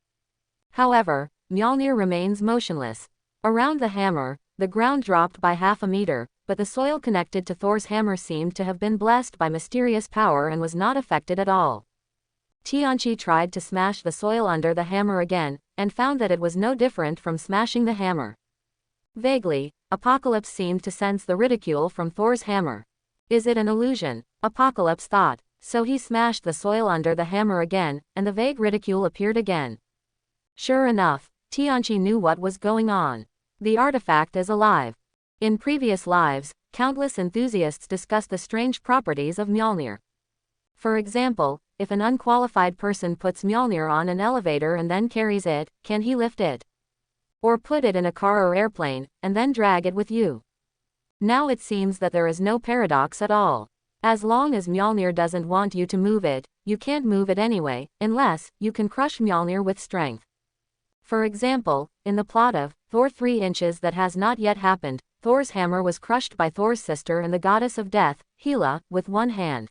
However, Mjolnir remains motionless. Around the hammer, the ground dropped by half a meter, but the soil connected to Thor's hammer seemed to have been blessed by mysterious power and was not affected at all. Tianqi tried to smash the soil under the hammer again, and found that it was no different from smashing the hammer. Vaguely, Apocalypse seemed to sense the ridicule from Thor's hammer. Is it an illusion? Apocalypse thought, so he smashed the soil under the hammer again, and the vague ridicule appeared again. Sure enough, Tianqi knew what was going on. The artifact is alive. In previous lives, countless enthusiasts discussed the strange properties of Mjolnir. For example, if an unqualified person puts Mjolnir on an elevator and then carries it, can he lift it? Or put it in a car or airplane, and then drag it with you? Now it seems that there is no paradox at all. As long as Mjolnir doesn't want you to move it, you can't move it anyway, unless you can crush Mjolnir with strength. For example, in the plot of Thor 3 Inches that has not yet happened, Thor's hammer was crushed by Thor's sister and the goddess of death, Hela, with one hand.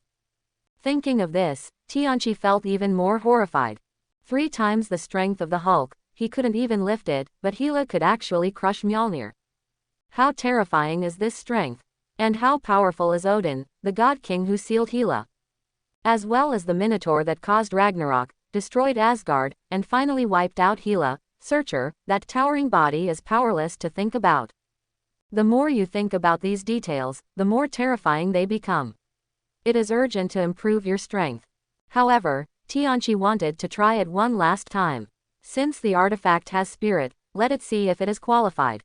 Thinking of this, Tianqi felt even more horrified. 3 times the strength of the Hulk, he couldn't even lift it, but Hela could actually crush Mjolnir. How terrifying is this strength? And how powerful is Odin, the god king who sealed Hela? As well as the Minotaur that caused Ragnarok, destroyed Asgard, and finally wiped out Hela, Searcher, that towering body is powerless to think about. The more you think about these details, the more terrifying they become. It is urgent to improve your strength. However, Tianqi wanted to try it one last time. Since the artifact has spirit, let it see if it is qualified.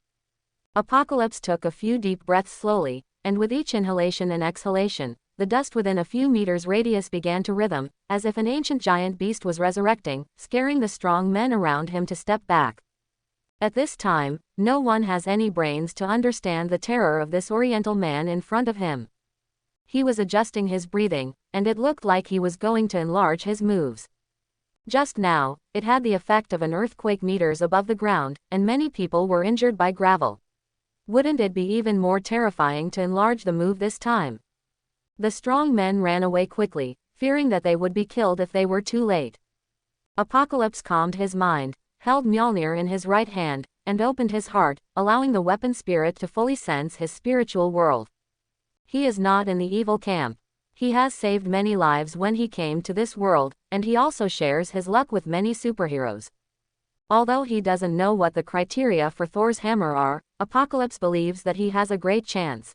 Apocalypse took a few deep breaths slowly, and with each inhalation and exhalation, the dust within a few meters radius began to rhythm, as if an ancient giant beast was resurrecting, scaring the strong men around him to step back. At this time, no one has any brains to understand the terror of this Oriental man in front of him. He was adjusting his breathing, and it looked like he was going to enlarge his moves. Just now, it had the effect of an earthquake meters above the ground, and many people were injured by gravel. Wouldn't it be even more terrifying to enlarge the move this time? The strong men ran away quickly, fearing that they would be killed if they were too late. Apocalypse calmed his mind, held Mjolnir in his right hand, and opened his heart, allowing the weapon spirit to fully sense his spiritual world. He is not in the evil camp. He has saved many lives when he came to this world, and he also shares his luck with many superheroes. Although he doesn't know what the criteria for Thor's hammer are, Apocalypse believes that he has a great chance.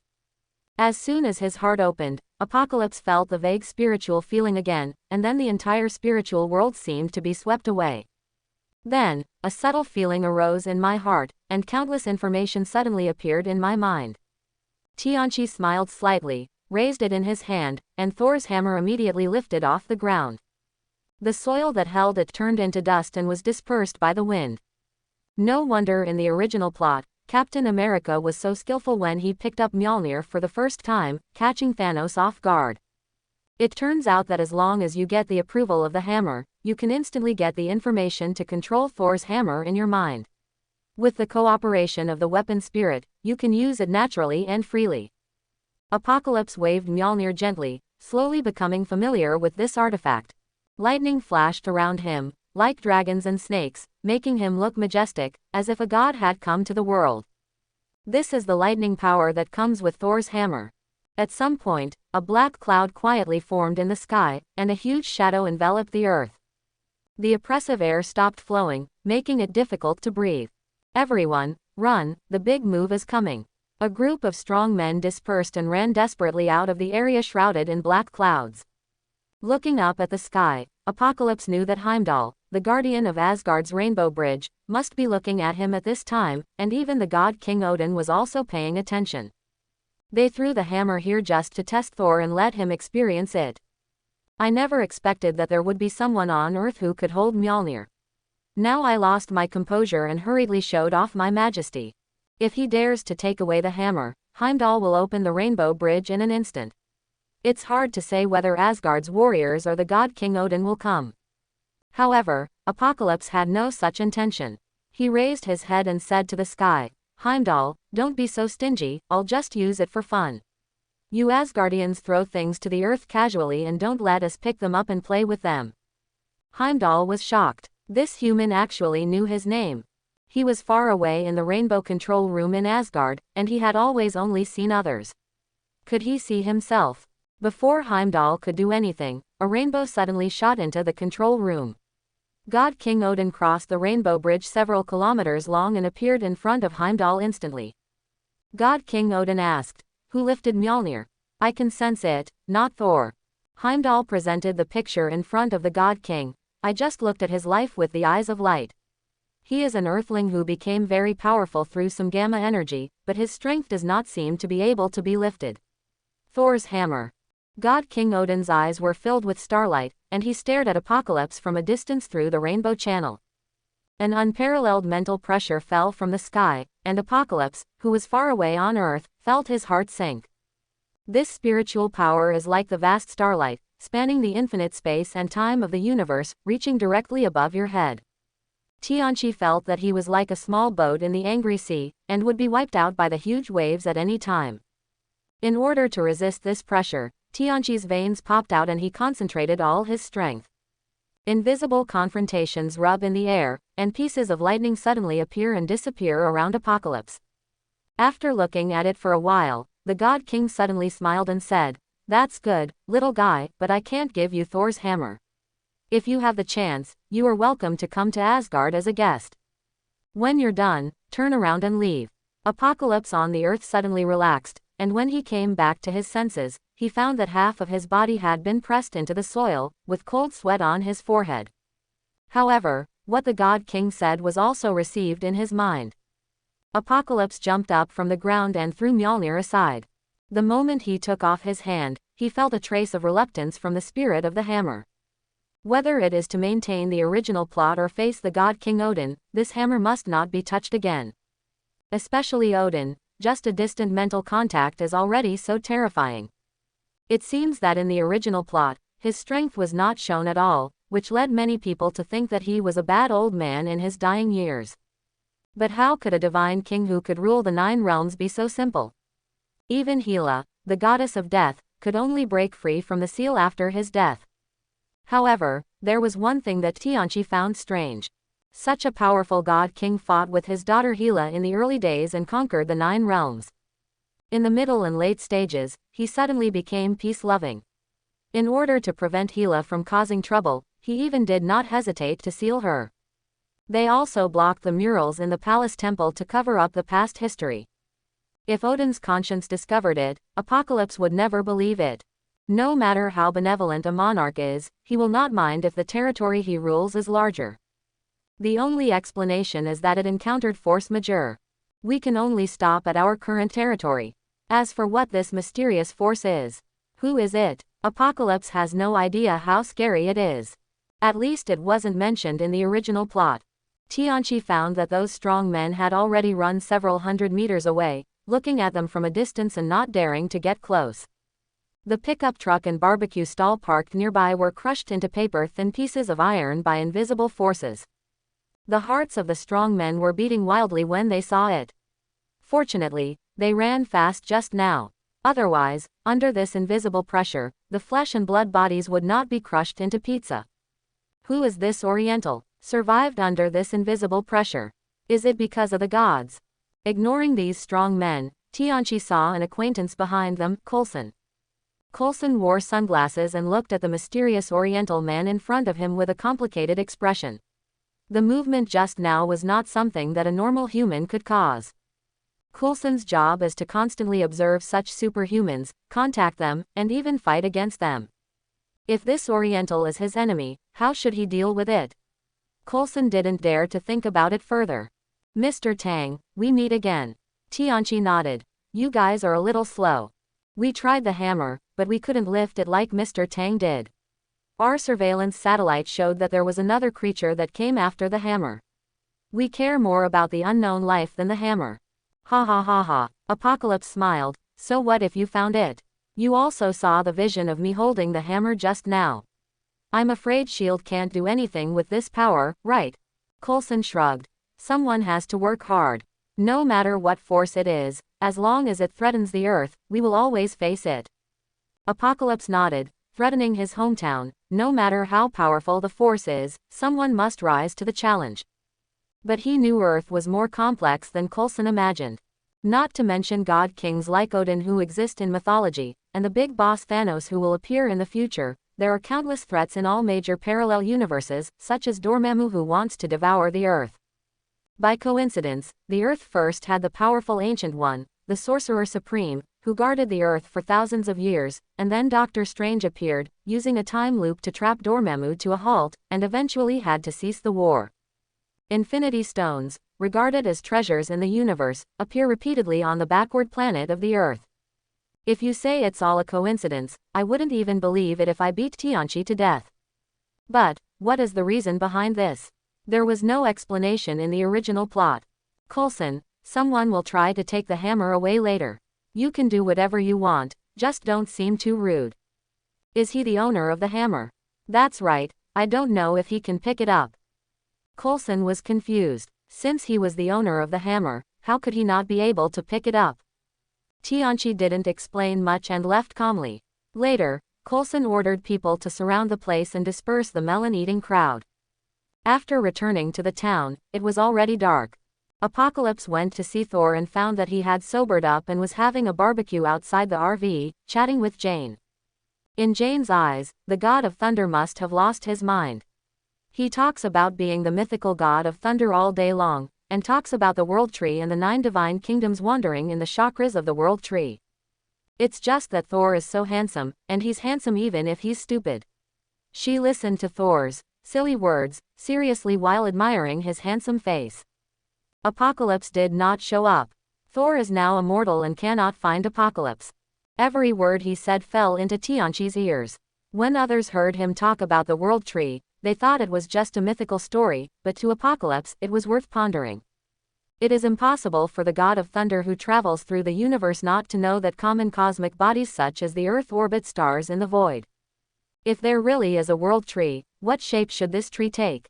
As soon as his heart opened, Apocalypse felt the vague spiritual feeling again, and then the entire spiritual world seemed to be swept away. Then, a subtle feeling arose in my heart, and countless information suddenly appeared in my mind. Tianqi smiled slightly, raised it in his hand, and Thor's hammer immediately lifted off the ground. The soil that held it turned into dust and was dispersed by the wind. No wonder in the original plot, Captain America was so skillful when he picked up Mjolnir for the first time, catching Thanos off guard. It turns out that as long as you get the approval of the hammer, you can instantly get the information to control Thor's hammer in your mind. With the cooperation of the weapon spirit, you can use it naturally and freely. Apocalypse waved Mjolnir gently, slowly becoming familiar with this artifact. Lightning flashed around him, like dragons and snakes, making him look majestic, as if a god had come to the world. This is the lightning power that comes with Thor's hammer. At some point, a black cloud quietly formed in the sky, and a huge shadow enveloped the earth. The oppressive air stopped flowing, making it difficult to breathe. Everyone, run, the big move is coming. A group of strong men dispersed and ran desperately out of the area shrouded in black clouds. Looking up at the sky, Apocalypse knew that Heimdall, the guardian of Asgard's rainbow bridge, must be looking at him at this time, and even the god King Odin was also paying attention. They threw the hammer here just to test Thor and let him experience it. I never expected that there would be someone on Earth who could hold Mjolnir. Now I lost my composure and hurriedly showed off my majesty. If he dares to take away the hammer, Heimdall will open the Rainbow Bridge in an instant. It's hard to say whether Asgard's warriors or the god King Odin will come. However, Apocalypse had no such intention. He raised his head and said to the sky, Heimdall, don't be so stingy, I'll just use it for fun. You Asgardians throw things to the earth casually and don't let us pick them up and play with them. Heimdall was shocked. This human actually knew his name. He was far away in the rainbow control room in Asgard, and he had always only seen others. Could he see himself? Before Heimdall could do anything, a rainbow suddenly shot into the control room. God King Odin crossed the rainbow bridge several kilometers long and appeared in front of Heimdall instantly. God King Odin asked, "Who lifted Mjolnir? I can sense it, not Thor." Heimdall presented the picture in front of the God King. "I just looked at his life with the eyes of light. He is an earthling who became very powerful through some gamma energy, but his strength does not seem to be able to be lifted." Thor's hammer. God King Odin's eyes were filled with starlight, and he stared at Apocalypse from a distance through the rainbow channel. An unparalleled mental pressure fell from the sky, and Apocalypse, who was far away on Earth, felt his heart sink. This spiritual power is like the vast starlight, spanning the infinite space and time of the universe, reaching directly above your head. Tianchi felt that he was like a small boat in the angry sea, and would be wiped out by the huge waves at any time. In order to resist this pressure, Tianchi's veins popped out and he concentrated all his strength. Invisible confrontations rub in the air, and pieces of lightning suddenly appear and disappear around Apocalypse. After looking at it for a while, the God King suddenly smiled and said, "That's good, little guy, but I can't give you Thor's hammer. If you have the chance, you are welcome to come to Asgard as a guest. When you're done, turn around and leave." Apocalypse on the earth suddenly relaxed, and when he came back to his senses, he found that half of his body had been pressed into the soil, with cold sweat on his forehead. However, what the God King said was also received in his mind. Apocalypse jumped up from the ground and threw Mjolnir aside. The moment he took off his hand, he felt a trace of reluctance from the spirit of the hammer. Whether it is to maintain the original plot or face the God King Odin, this hammer must not be touched again. Especially Odin, just a distant mental contact is already so terrifying. It seems that in the original plot, his strength was not shown at all, which led many people to think that he was a bad old man in his dying years. But how could a divine king who could rule the 9 realms be so simple? Even Hela, the goddess of death, could only break free from the seal after his death. However, there was one thing that Tianchi found strange. Such a powerful god king fought with his daughter Hela in the early days and conquered the 9 realms. In the middle and late stages, he suddenly became peace-loving. In order to prevent Hela from causing trouble, he even did not hesitate to seal her. They also blocked the murals in the palace temple to cover up the past history. If Odin's conscience discovered it, Apocalypse would never believe it. No matter how benevolent a monarch is, he will not mind if the territory he rules is larger. The only explanation is that it encountered force majeure. We can only stop at our current territory. As for what this mysterious force is, who is it? Apocalypse has no idea how scary it is. At least it wasn't mentioned in the original plot. Tianchi found that those strong men had already run several hundred meters away, looking at them from a distance and not daring to get close. The pickup truck and barbecue stall parked nearby were crushed into paper-thin pieces of iron by invisible forces. The hearts of the strong men were beating wildly when they saw it. Fortunately, they ran fast just now. Otherwise, under this invisible pressure, the flesh and blood bodies would not be crushed into pizza. Who is this Oriental? Survived under this invisible pressure? Is it because of the gods? Ignoring these strong men, Tianchi saw an acquaintance behind them, Coulson. Coulson wore sunglasses and looked at the mysterious Oriental man in front of him with a complicated expression. The movement just now was not something that a normal human could cause. Coulson's job is to constantly observe such superhumans, contact them, and even fight against them. If this Oriental is his enemy, how should he deal with it? Coulson didn't dare to think about it further. "Mr. Tang, we meet again." Tianchi nodded. "You guys are a little slow. We tried the hammer, but we couldn't lift it like Mr. Tang did." Our surveillance satellite showed that there was another creature that came after the hammer. We care more about the unknown life than the hammer. Ha ha ha ha. Apocalypse smiled. So what if you found it? You also saw the vision of me holding the hammer just now. I'm afraid S.H.I.E.L.D. can't do anything with this power, right? Coulson shrugged. Someone has to work hard. No matter what force it is, as long as it threatens the Earth, we will always face it. Apocalypse nodded, threatening his hometown. No matter how powerful the force is, someone must rise to the challenge. But he knew Earth was more complex than Coulson imagined. Not to mention god kings like Odin who exist in mythology, and the big boss Thanos who will appear in the future. There are countless threats in all major parallel universes, such as Dormammu who wants to devour the Earth. By coincidence, the Earth first had the powerful Ancient One, the Sorcerer Supreme, who guarded the Earth for thousands of years, and then Doctor Strange appeared, using a time loop to trap Dormammu to a halt, and eventually had to cease the war. Infinity Stones, regarded as treasures in the universe, appear repeatedly on the backward planet of the Earth. If you say it's all a coincidence, I wouldn't even believe it if I beat Tianchi to death. But, what is the reason behind this? There was no explanation in the original plot. Coulson, someone will try to take the hammer away later. You can do whatever you want, just don't seem too rude. Is he the owner of the hammer? That's right, I don't know if he can pick it up. Coulson was confused. Since he was the owner of the hammer, how could he not be able to pick it up? Tianchi didn't explain much and left calmly. Later, Coulson ordered people to surround the place and disperse the melon-eating crowd. After returning to the town, it was already dark. Apocalypse went to see Thor and found that he had sobered up and was having a barbecue outside the RV, chatting with Jane. In Jane's eyes, the god of thunder must have lost his mind. He talks about being the mythical god of thunder all day long, and talks about the world tree and the 9 divine kingdoms wandering in the chakras of the world tree. It's just that Thor is so handsome, and he's handsome even if he's stupid. She listened to Thor's silly words, seriously while admiring his handsome face. Apocalypse did not show up. Thor is now immortal and cannot find Apocalypse. Every word he said fell into Tianchi's ears. When others heard him talk about the world tree, they thought it was just a mythical story, but to Apocalypse it was worth pondering. It is impossible for the god of thunder who travels through the universe not to know that common cosmic bodies such as the Earth orbit stars in the void. If there really is a world tree, what shape should this tree take?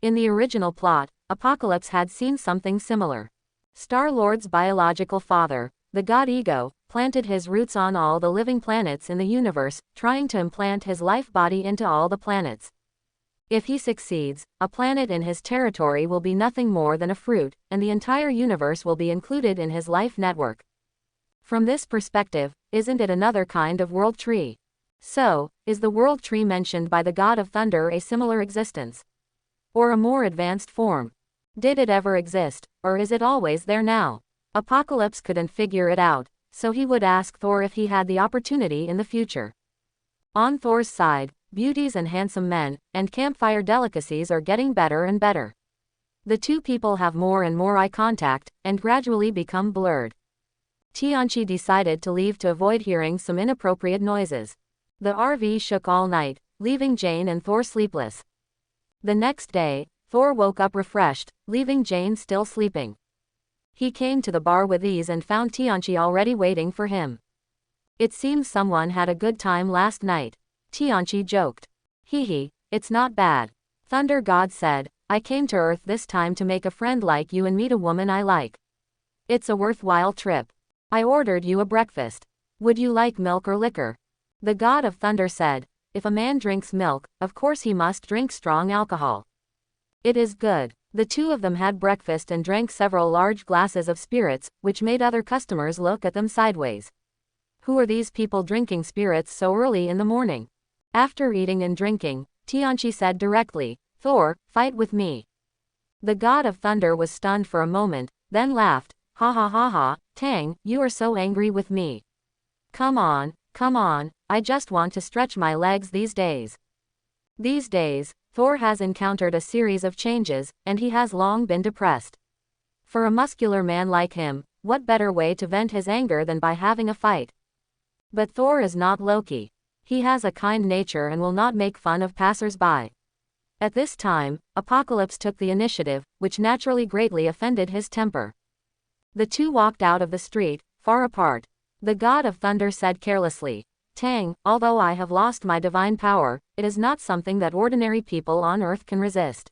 In the original plot, Apocalypse had seen something similar. Star-Lord's biological father, the god Ego, planted his roots on all the living planets in the universe, trying to implant his life body into all the planets. If he succeeds, a planet in his territory will be nothing more than a fruit, and the entire universe will be included in his life network. From this perspective, isn't it another kind of world tree? So, is the world tree mentioned by the god of thunder a similar existence? Or a more advanced form? Did it ever exist, or is it always there now? Apocalypse couldn't figure it out, so he would ask Thor if he had the opportunity in the future. On Thor's side, beauties and handsome men, and campfire delicacies are getting better and better. The two people have more and more eye contact, and gradually become blurred. Tianchi decided to leave to avoid hearing some inappropriate noises. The RV shook all night, leaving Jane and Thor sleepless. The next day, Thor woke up refreshed, leaving Jane still sleeping. He came to the bar with ease and found Tianchi already waiting for him. It seems someone had a good time last night. Tianchi joked. Hee, it's not bad. Thunder God said, I came to Earth this time to make a friend like you and meet a woman I like. It's a worthwhile trip. I ordered you a breakfast. Would you like milk or liquor? The god of thunder said, if a man drinks milk, of course he must drink strong alcohol. It is good. The two of them had breakfast and drank several large glasses of spirits, which made other customers look at them sideways. Who are these people drinking spirits so early in the morning? After eating and drinking, Tianchi said directly, Thor, fight with me. The god of thunder was stunned for a moment, then laughed, ha ha ha ha, Tang, you are so angry with me. Come on, I just want to stretch my legs these days. These days, Thor has encountered a series of changes, and he has long been depressed. For a muscular man like him, what better way to vent his anger than by having a fight? But Thor is not Loki. He has a kind nature and will not make fun of passers-by. At this time, Apocalypse took the initiative, which naturally greatly offended his temper. The two walked out of the street, far apart. The God of Thunder said carelessly, "Tang, although I have lost my divine power, it is not something that ordinary people on Earth can resist.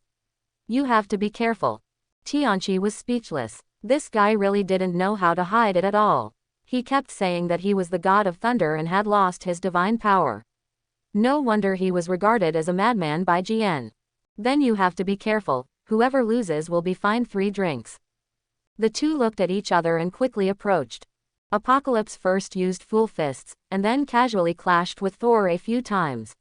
You have to be careful." Tianqi was speechless. This guy really didn't know how to hide it at all. He kept saying that he was the God of Thunder and had lost his divine power. No wonder he was regarded as a madman by Jian. Then you have to be careful, whoever loses will be fined 3 drinks. The two looked at each other and quickly approached. Apocalypse first used Fool Fists, and then casually clashed with Thor a few times.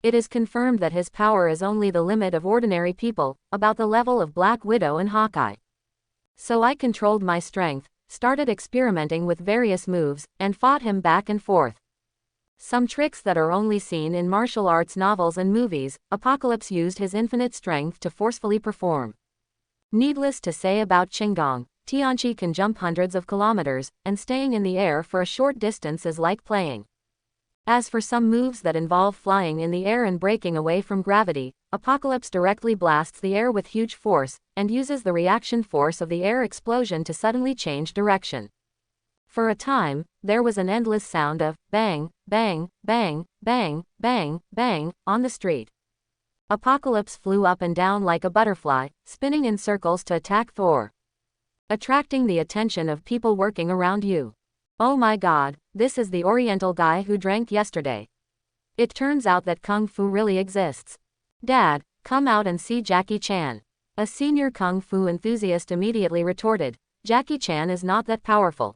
It is confirmed that his power is only the limit of ordinary people, about the level of Black Widow and Hawkeye. So I controlled my strength, started experimenting with various moves, and fought him back and forth. Some tricks that are only seen in martial arts novels and movies, Apocalypse used his infinite strength to forcefully perform. Needless to say about Qinggong, Tianqi can jump hundreds of kilometers, and staying in the air for a short distance is like playing. As for some moves that involve flying in the air and breaking away from gravity, Apocalypse directly blasts the air with huge force, and uses the reaction force of the air explosion to suddenly change direction. For a time, there was an endless sound of bang, bang, bang, bang, bang, bang, on the street. Apocalypse flew up and down like a butterfly, spinning in circles to attack Thor, attracting the attention of people working around you. Oh my god, this is the Oriental guy who drank yesterday. It turns out that Kung Fu really exists. Dad, come out and see Jackie Chan. A senior Kung Fu enthusiast immediately retorted, Jackie Chan is not that powerful.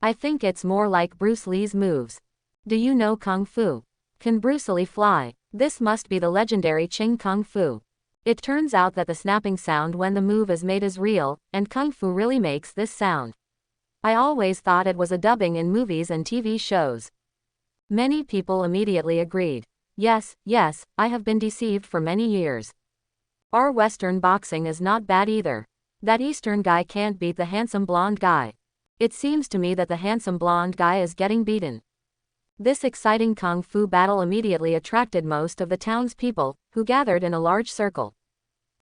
I think it's more like Bruce Lee's moves. Do you know Kung Fu? Can Bruce Lee fly? This must be the legendary Qing Kung Fu. It turns out that the snapping sound when the move is made is real, and Kung Fu really makes this sound. I always thought it was a dubbing in movies and TV shows. Many people immediately agreed. Yes, yes, I have been deceived for many years. Our Western boxing is not bad either. That Eastern guy can't beat the handsome blonde guy. It seems to me that the handsome blonde guy is getting beaten. This exciting Kung Fu battle immediately attracted most of the townspeople, who gathered in a large circle.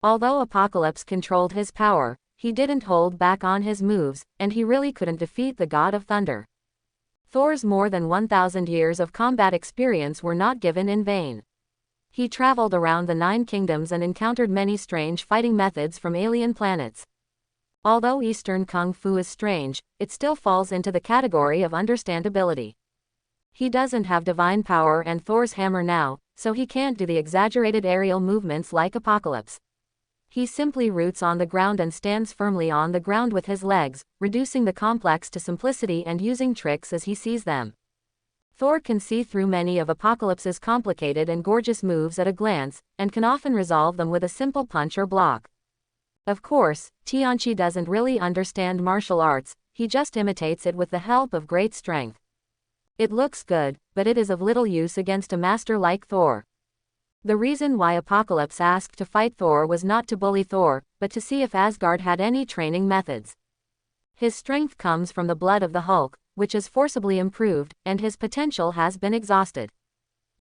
Although Apocalypse controlled his power, he didn't hold back on his moves, and he really couldn't defeat the God of Thunder. Thor's more than 1,000 years of combat experience were not given in vain. He traveled around the 9 kingdoms and encountered many strange fighting methods from alien planets. Although Eastern Kung Fu is strange, it still falls into the category of understandability. He doesn't have divine power and Thor's hammer now, so he can't do the exaggerated aerial movements like Apocalypse. He simply roots on the ground and stands firmly on the ground with his legs, reducing the complex to simplicity and using tricks as he sees them. Thor can see through many of Apocalypse's complicated and gorgeous moves at a glance, and can often resolve them with a simple punch or block. Of course, Tianqi doesn't really understand martial arts, he just imitates it with the help of great strength. It looks good, but it is of little use against a master like Thor. The reason why Apocalypse asked to fight Thor was not to bully Thor, but to see if Asgard had any training methods. His strength comes from the blood of the Hulk, which is forcibly improved, and his potential has been exhausted.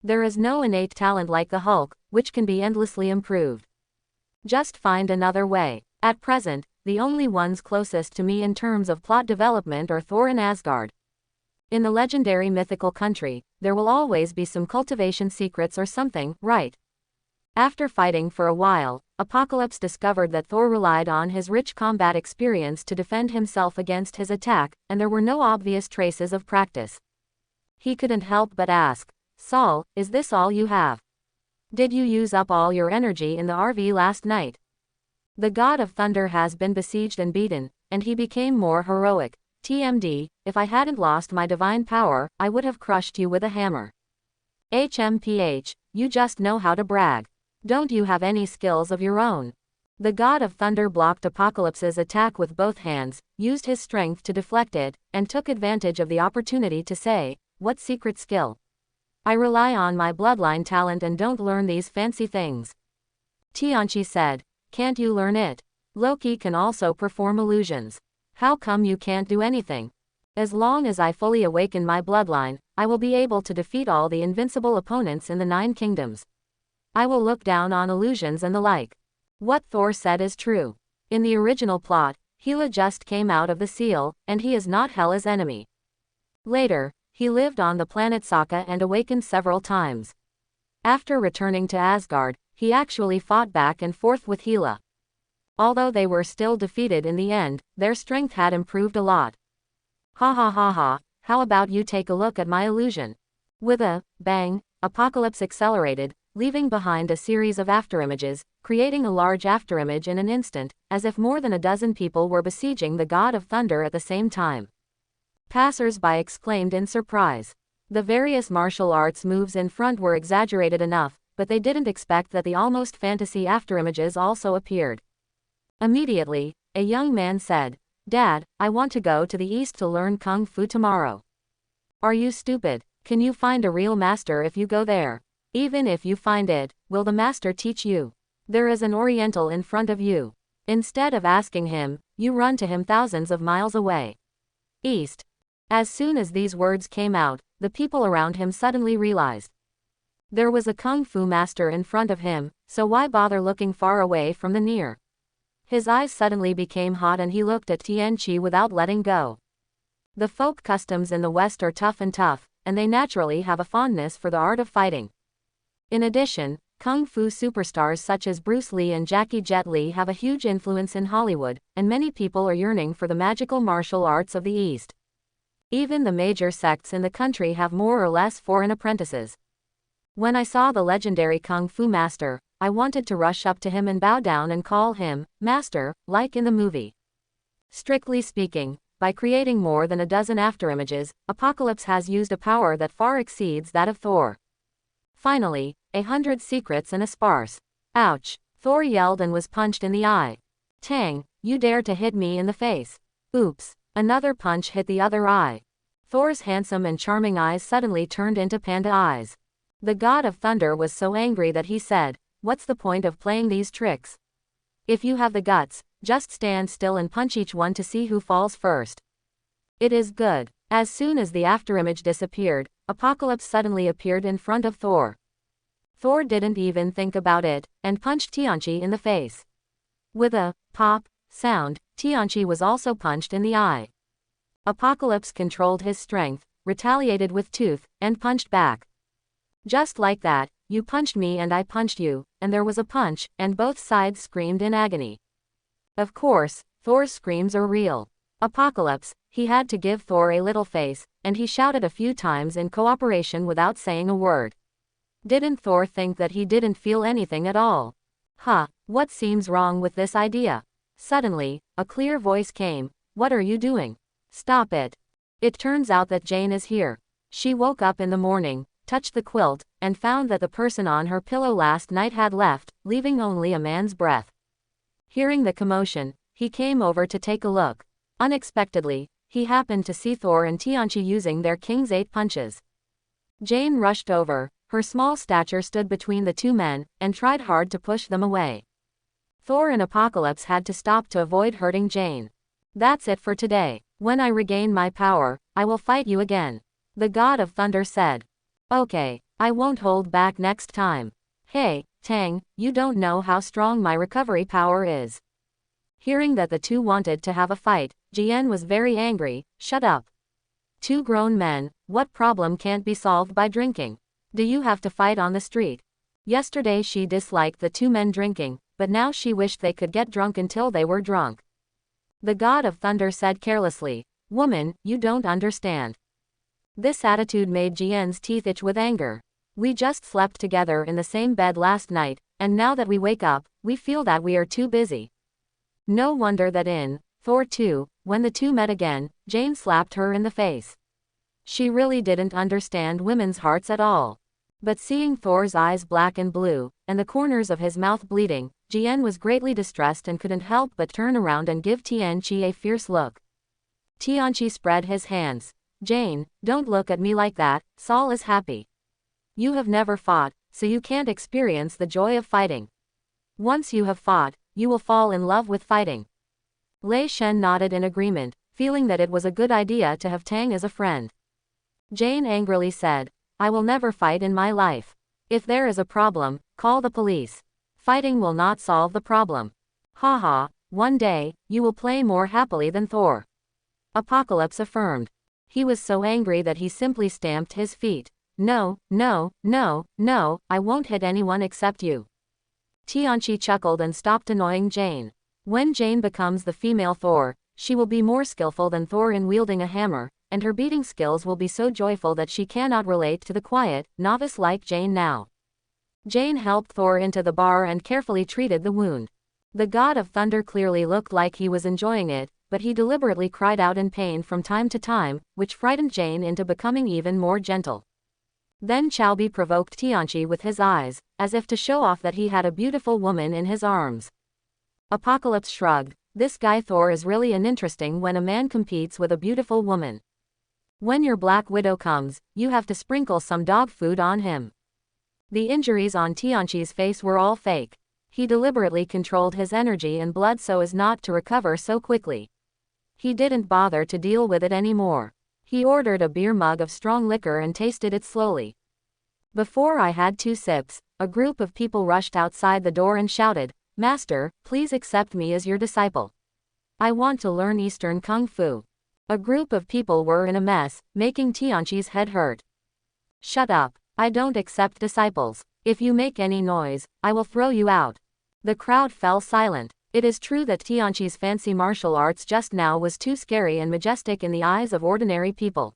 There is no innate talent like the Hulk, which can be endlessly improved. Just find another way. At present, the only ones closest to me in terms of plot development are Thor and Asgard. In the legendary mythical country, there will always be some cultivation secrets or something, right? After fighting for a while, Apocalypse discovered that Thor relied on his rich combat experience to defend himself against his attack, and there were no obvious traces of practice. He couldn't help but ask, Saul, is this all you have? Did you use up all your energy in the RV last night? The God of Thunder has been besieged and beaten, and he became more heroic. TMD, if I hadn't lost my divine power, I would have crushed you with a hammer. HMPH, you just know how to brag. Don't you have any skills of your own? The God of Thunder blocked Apocalypse's attack with both hands, used his strength to deflect it, and took advantage of the opportunity to say, what secret skill? I rely on my bloodline talent and don't learn these fancy things. Tianqi said, can't you learn it? Loki can also perform illusions. How come you can't do anything? As long as I fully awaken my bloodline, I will be able to defeat all the invincible opponents in the 9 kingdoms. I will look down on illusions and the like. What Thor said is true. In the original plot, Hela just came out of the seal, and he is not Hela's enemy. Later, he lived on the planet Sokka and awakened several times. After returning to Asgard, he actually fought back and forth with Hela. Although they were still defeated in the end, their strength had improved a lot. Ha ha ha ha, how about you take a look at my illusion? With a bang, Apocalypse accelerated, leaving behind a series of afterimages, creating a large afterimage in an instant, as if more than a dozen people were besieging the God of Thunder at the same time. Passers-by exclaimed in surprise. The various martial arts moves in front were exaggerated enough, but they didn't expect that the almost fantasy afterimages also appeared. Immediately, a young man said, "Dad, I want to go to the east to learn Kung Fu tomorrow." Are you stupid? Can you find a real master if you go there? Even if you find it, will the master teach you? There is an Oriental in front of you. Instead of asking him, you run to him thousands of miles away. East. As soon as these words came out, the people around him suddenly realized. There was a Kung Fu master in front of him, so why bother looking far away from the near? His eyes suddenly became hot and he looked at Tianqi without letting go. The folk customs in the West are tough, and they naturally have a fondness for the art of fighting. In addition, Kung Fu superstars such as Bruce Lee and Jackie Jet Li have a huge influence in Hollywood, and many people are yearning for the magical martial arts of the East. Even the major sects in the country have more or less foreign apprentices. When I saw the legendary Kung Fu master, I wanted to rush up to him and bow down and call him master, like in the movie. Strictly speaking, by creating more than a dozen afterimages, Apocalypse has used a power that far exceeds that of Thor. Finally, 100 secrets and a sparse. Ouch! Thor yelled and was punched in the eye. Tang, you dare to hit me in the face. Oops! Another punch hit the other eye. Thor's handsome and charming eyes suddenly turned into panda eyes. The God of Thunder was so angry that he said, "What's the point of playing these tricks? If you have the guts, just stand still and punch each one to see who falls first." It is good. As soon as the afterimage disappeared, Apocalypse suddenly appeared in front of Thor. Thor didn't even think about it, and punched Tianqi in the face. With a pop sound, Tianqi was also punched in the eye. Apocalypse controlled his strength, retaliated with tooth, and punched back. Just like that, you punched me and I punched you, and there was a punch, and both sides screamed in agony. Of course, Thor's screams are real. Apocalypse, he had to give Thor a little face, and he shouted a few times in cooperation without saying a word. Didn't Thor think that he didn't feel anything at all? Huh, what seems wrong with this idea? Suddenly, a clear voice came, "What are you doing? Stop it." It turns out that Jane is here. She woke up in the morning, touched the quilt, and found that the person on her pillow last night had left, leaving only a man's breath. Hearing the commotion, he came over to take a look. Unexpectedly, he happened to see Thor and Tianqi using their King's 8 punches. Jane rushed over, her small stature stood between the two men, and tried hard to push them away. Thor and Apocalypse had to stop to avoid hurting Jane. That's it for today. When I regain my power, I will fight you again. The God of Thunder said. Okay, I won't hold back next time. Hey, Tang, you don't know how strong my recovery power is. Hearing that the two wanted to have a fight, Jian was very angry. Shut up. Two grown men, what problem can't be solved by drinking? Do you have to fight on the street? Yesterday she disliked the two men drinking, but now she wished they could get drunk until they were drunk. The God of Thunder said carelessly, "Woman, you don't understand." This attitude made Jian's teeth itch with anger. We just slept together in the same bed last night, and now that we wake up, we feel that we are too busy. No wonder that in Thor 2, when the two met again, Jane slapped her in the face. She really didn't understand women's hearts at all. But seeing Thor's eyes black and blue, and the corners of his mouth bleeding, Jian was greatly distressed and couldn't help but turn around and give Tianqi a fierce look. Tianqi spread his hands. Jane, don't look at me like that, Saul is happy. You have never fought, so you can't experience the joy of fighting. Once you have fought, you will fall in love with fighting. Lei Shen nodded in agreement, feeling that it was a good idea to have Tang as a friend. Jane angrily said, I will never fight in my life. If there is a problem, call the police. Fighting will not solve the problem. Haha, one day, you will play more happily than Thor. Apocalypse affirmed. He was so angry that he simply stamped his feet. No, no, no, no, I won't hit anyone except you. Tianqi chuckled and stopped annoying Jane. When Jane becomes the female Thor, she will be more skillful than Thor in wielding a hammer, and her beating skills will be so joyful that she cannot relate to the quiet, novice like Jane now. Jane helped Thor into the bar and carefully treated the wound. The god of thunder clearly looked like he was enjoying it, but he deliberately cried out in pain from time to time, which frightened Jane into becoming even more gentle. Then Chaobi provoked Tianqi with his eyes, as if to show off that he had a beautiful woman in his arms. Apocalypse shrugged. This guy Thor is really uninteresting when a man competes with a beautiful woman. When your Black Widow comes, you have to sprinkle some dog food on him. The injuries on Tianqi's face were all fake. He deliberately controlled his energy and blood so as not to recover so quickly. He didn't bother to deal with it anymore. He ordered a beer mug of strong liquor and tasted it slowly. Before I had 2 sips, a group of people rushed outside the door and shouted, Master, please accept me as your disciple. I want to learn Eastern Kung Fu. A group of people were in a mess, making Tianqi's head hurt. Shut up. I don't accept disciples. If you make any noise, I will throw you out. The crowd fell silent. It is true that Tianqi's fancy martial arts just now was too scary and majestic in the eyes of ordinary people.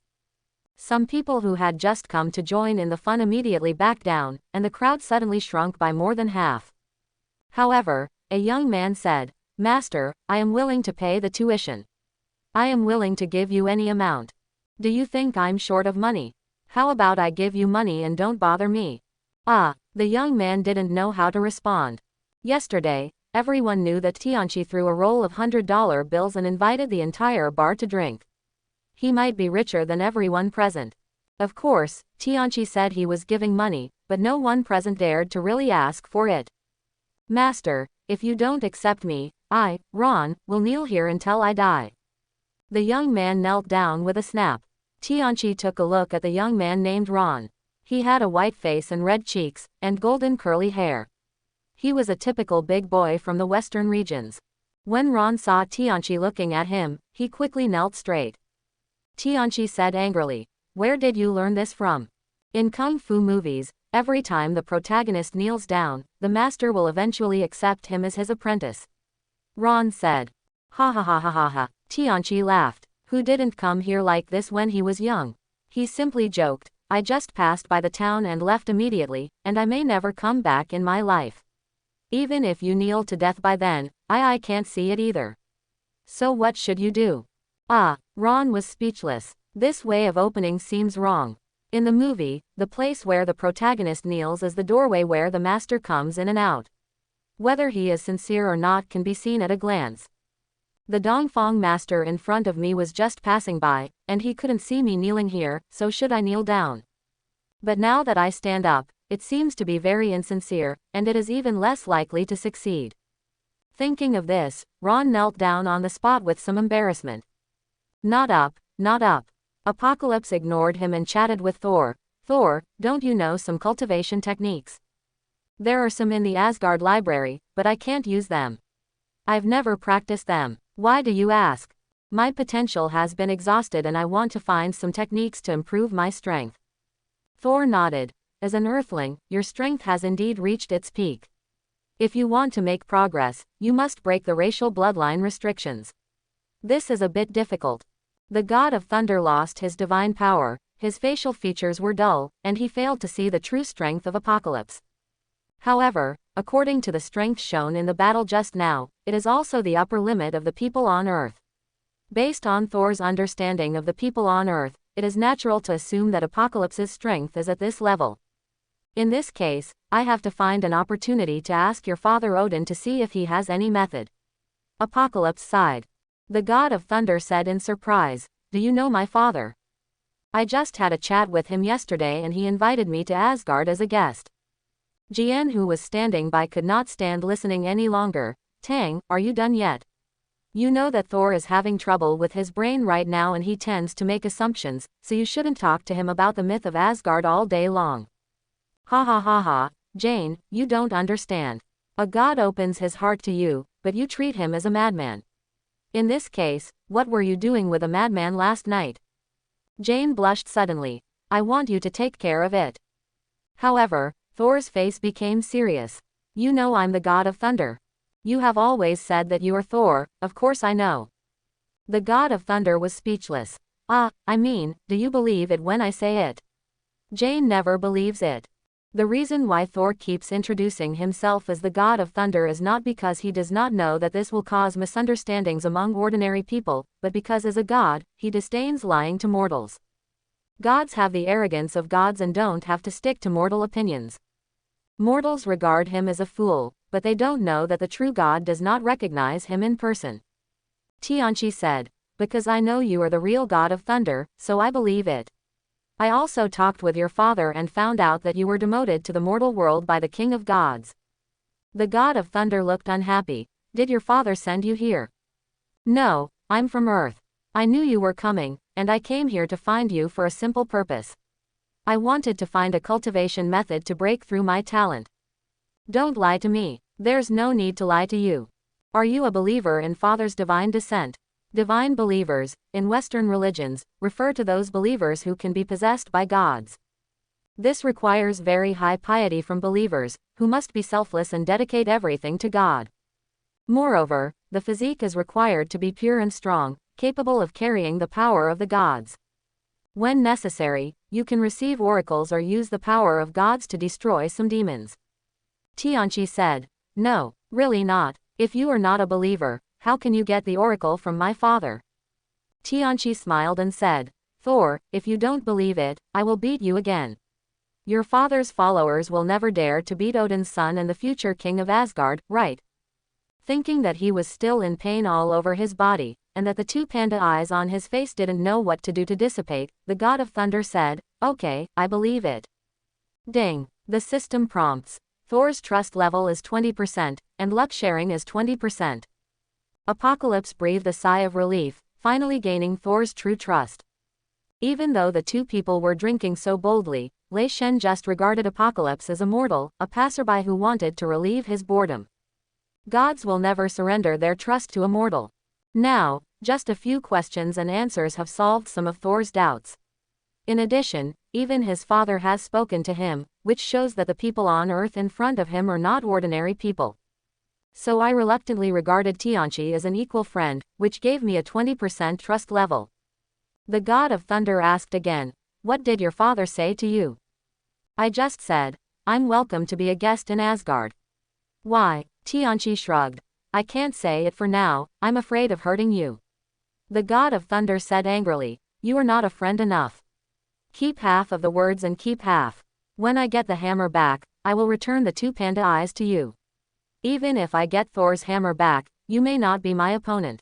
Some people who had just come to join in the fun immediately backed down, and the crowd suddenly shrunk by more than half. However, a young man said, Master, I am willing to pay the tuition. I am willing to give you any amount. Do you think I'm short of money? How about I give you money and don't bother me? Ah, the young man didn't know how to respond. Yesterday, everyone knew that Tianqi threw a roll of $100 bills and invited the entire bar to drink. He might be richer than everyone present. Of course, Tianqi said he was giving money, but no one present dared to really ask for it. Master, if you don't accept me, I, Ron, will kneel here until I die. The young man knelt down with a snap. Tianqi took a look at the young man named Ron. He had a white face and red cheeks, and golden curly hair. He was a typical big boy from the western regions. When Ron saw Tianqi looking at him, he quickly knelt straight. Tianqi said angrily, Where did you learn this from? In kung fu movies, every time the protagonist kneels down, the master will eventually accept him as his apprentice. Ron said. Ha ha ha ha ha ha. Tianqi laughed. Who didn't come here like this when he was young? He simply joked, I just passed by the town and left immediately, and I may never come back in my life. Even if you kneel to death by then, I can't see it either. So what should you do? Ah, Ron was speechless. This way of opening seems wrong. In the movie, the place where the protagonist kneels is the doorway where the master comes in and out. Whether he is sincere or not can be seen at a glance. The Dongfang master in front of me was just passing by, and he couldn't see me kneeling here, so should I kneel down? But now that I stand up, it seems to be very insincere, and it is even less likely to succeed. Thinking of this, Ron knelt down on the spot with some embarrassment. Not up, not up. Apocalypse ignored him and chatted with Thor. Thor, don't you know some cultivation techniques? There are some in the Asgard library, but I can't use them. I've never practiced them. Why do you ask? My potential has been exhausted and I want to find some techniques to improve my strength. Thor nodded. As an earthling, your strength has indeed reached its peak. If you want to make progress, you must break the racial bloodline restrictions. This is a bit difficult. The god of thunder lost his divine power, his facial features were dull, and he failed to see the true strength of Apocalypse. However, according to the strength shown in the battle just now, it is also the upper limit of the people on Earth. Based on Thor's understanding of the people on Earth, it is natural to assume that Apocalypse's strength is at this level. In this case, I have to find an opportunity to ask your father Odin to see if he has any method. Apocalypse sighed. The god of thunder said in surprise, Do you know my father? I just had a chat with him yesterday and he invited me to Asgard as a guest. Jian, who was standing by, could not stand listening any longer. Tang, are you done yet? You know that Thor is having trouble with his brain right now and he tends to make assumptions, so you shouldn't talk to him about the myth of Asgard all day long. Ha ha ha ha, Jane, you don't understand. A god opens his heart to you, but you treat him as a madman. In this case, what were you doing with a madman last night? Jane blushed suddenly. I want you to take care of it. However, Thor's face became serious. You know I'm the god of thunder. You have always said that you are Thor, of course I know. The god of thunder was speechless. I mean, do you believe it when I say it? Jane never believes it. The reason why Thor keeps introducing himself as the god of thunder is not because he does not know that this will cause misunderstandings among ordinary people, but because as a god, he disdains lying to mortals. Gods have the arrogance of gods and don't have to stick to mortal opinions. Mortals regard him as a fool, but they don't know that the true god does not recognize him in person. Tianchi said, because I know you are the real god of thunder, so I believe it. I also talked with your father and found out that you were demoted to the mortal world by the king of gods. The god of thunder looked unhappy. Did your father send you here? No, I'm from Earth. I knew you were coming, and I came here to find you for a simple purpose. I wanted to find a cultivation method to break through my talent. Don't lie to me. There's no need to lie to you. Are you a believer in Father's divine descent? Divine believers, in Western religions, refer to those believers who can be possessed by gods. This requires very high piety from believers, who must be selfless and dedicate everything to God. Moreover, the physique is required to be pure and strong, capable of carrying the power of the gods. When necessary, you can receive oracles or use the power of gods to destroy some demons. Tianchi said, no, really not. If you are not a believer, how can you get the oracle from my father? Tianchi smiled and said, Thor, if you don't believe it, I will beat you again. Your father's followers will never dare to beat Odin's son and the future king of Asgard, right? Thinking that he was still in pain all over his body, and that the two panda eyes on his face didn't know what to do to dissipate, the god of thunder said, okay, I believe it. Ding. The system prompts. Thor's trust level is 20%, and luck sharing is 20%. Apocalypse breathed a sigh of relief, finally gaining Thor's true trust. Even though the two people were drinking so boldly, Lei Shen just regarded Apocalypse as a mortal, a passerby who wanted to relieve his boredom. Gods will never surrender their trust to a mortal. Now, just a few questions and answers have solved some of Thor's doubts. In addition, even his father has spoken to him, which shows that the people on Earth in front of him are not ordinary people. So I reluctantly regarded Tianchi as an equal friend, which gave me a 20% trust level. The god of thunder asked again, what did your father say to you? I just said, I'm welcome to be a guest in Asgard. Why? Tianchi shrugged. I can't say it for now, I'm afraid of hurting you. The god of thunder said angrily, you are not a friend enough. Keep half of the words and keep half. When I get the hammer back, I will return the two panda eyes to you. Even if I get Thor's hammer back, you may not be my opponent.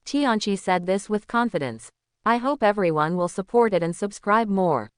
Tianchi said this with confidence. I hope everyone will support it and subscribe more.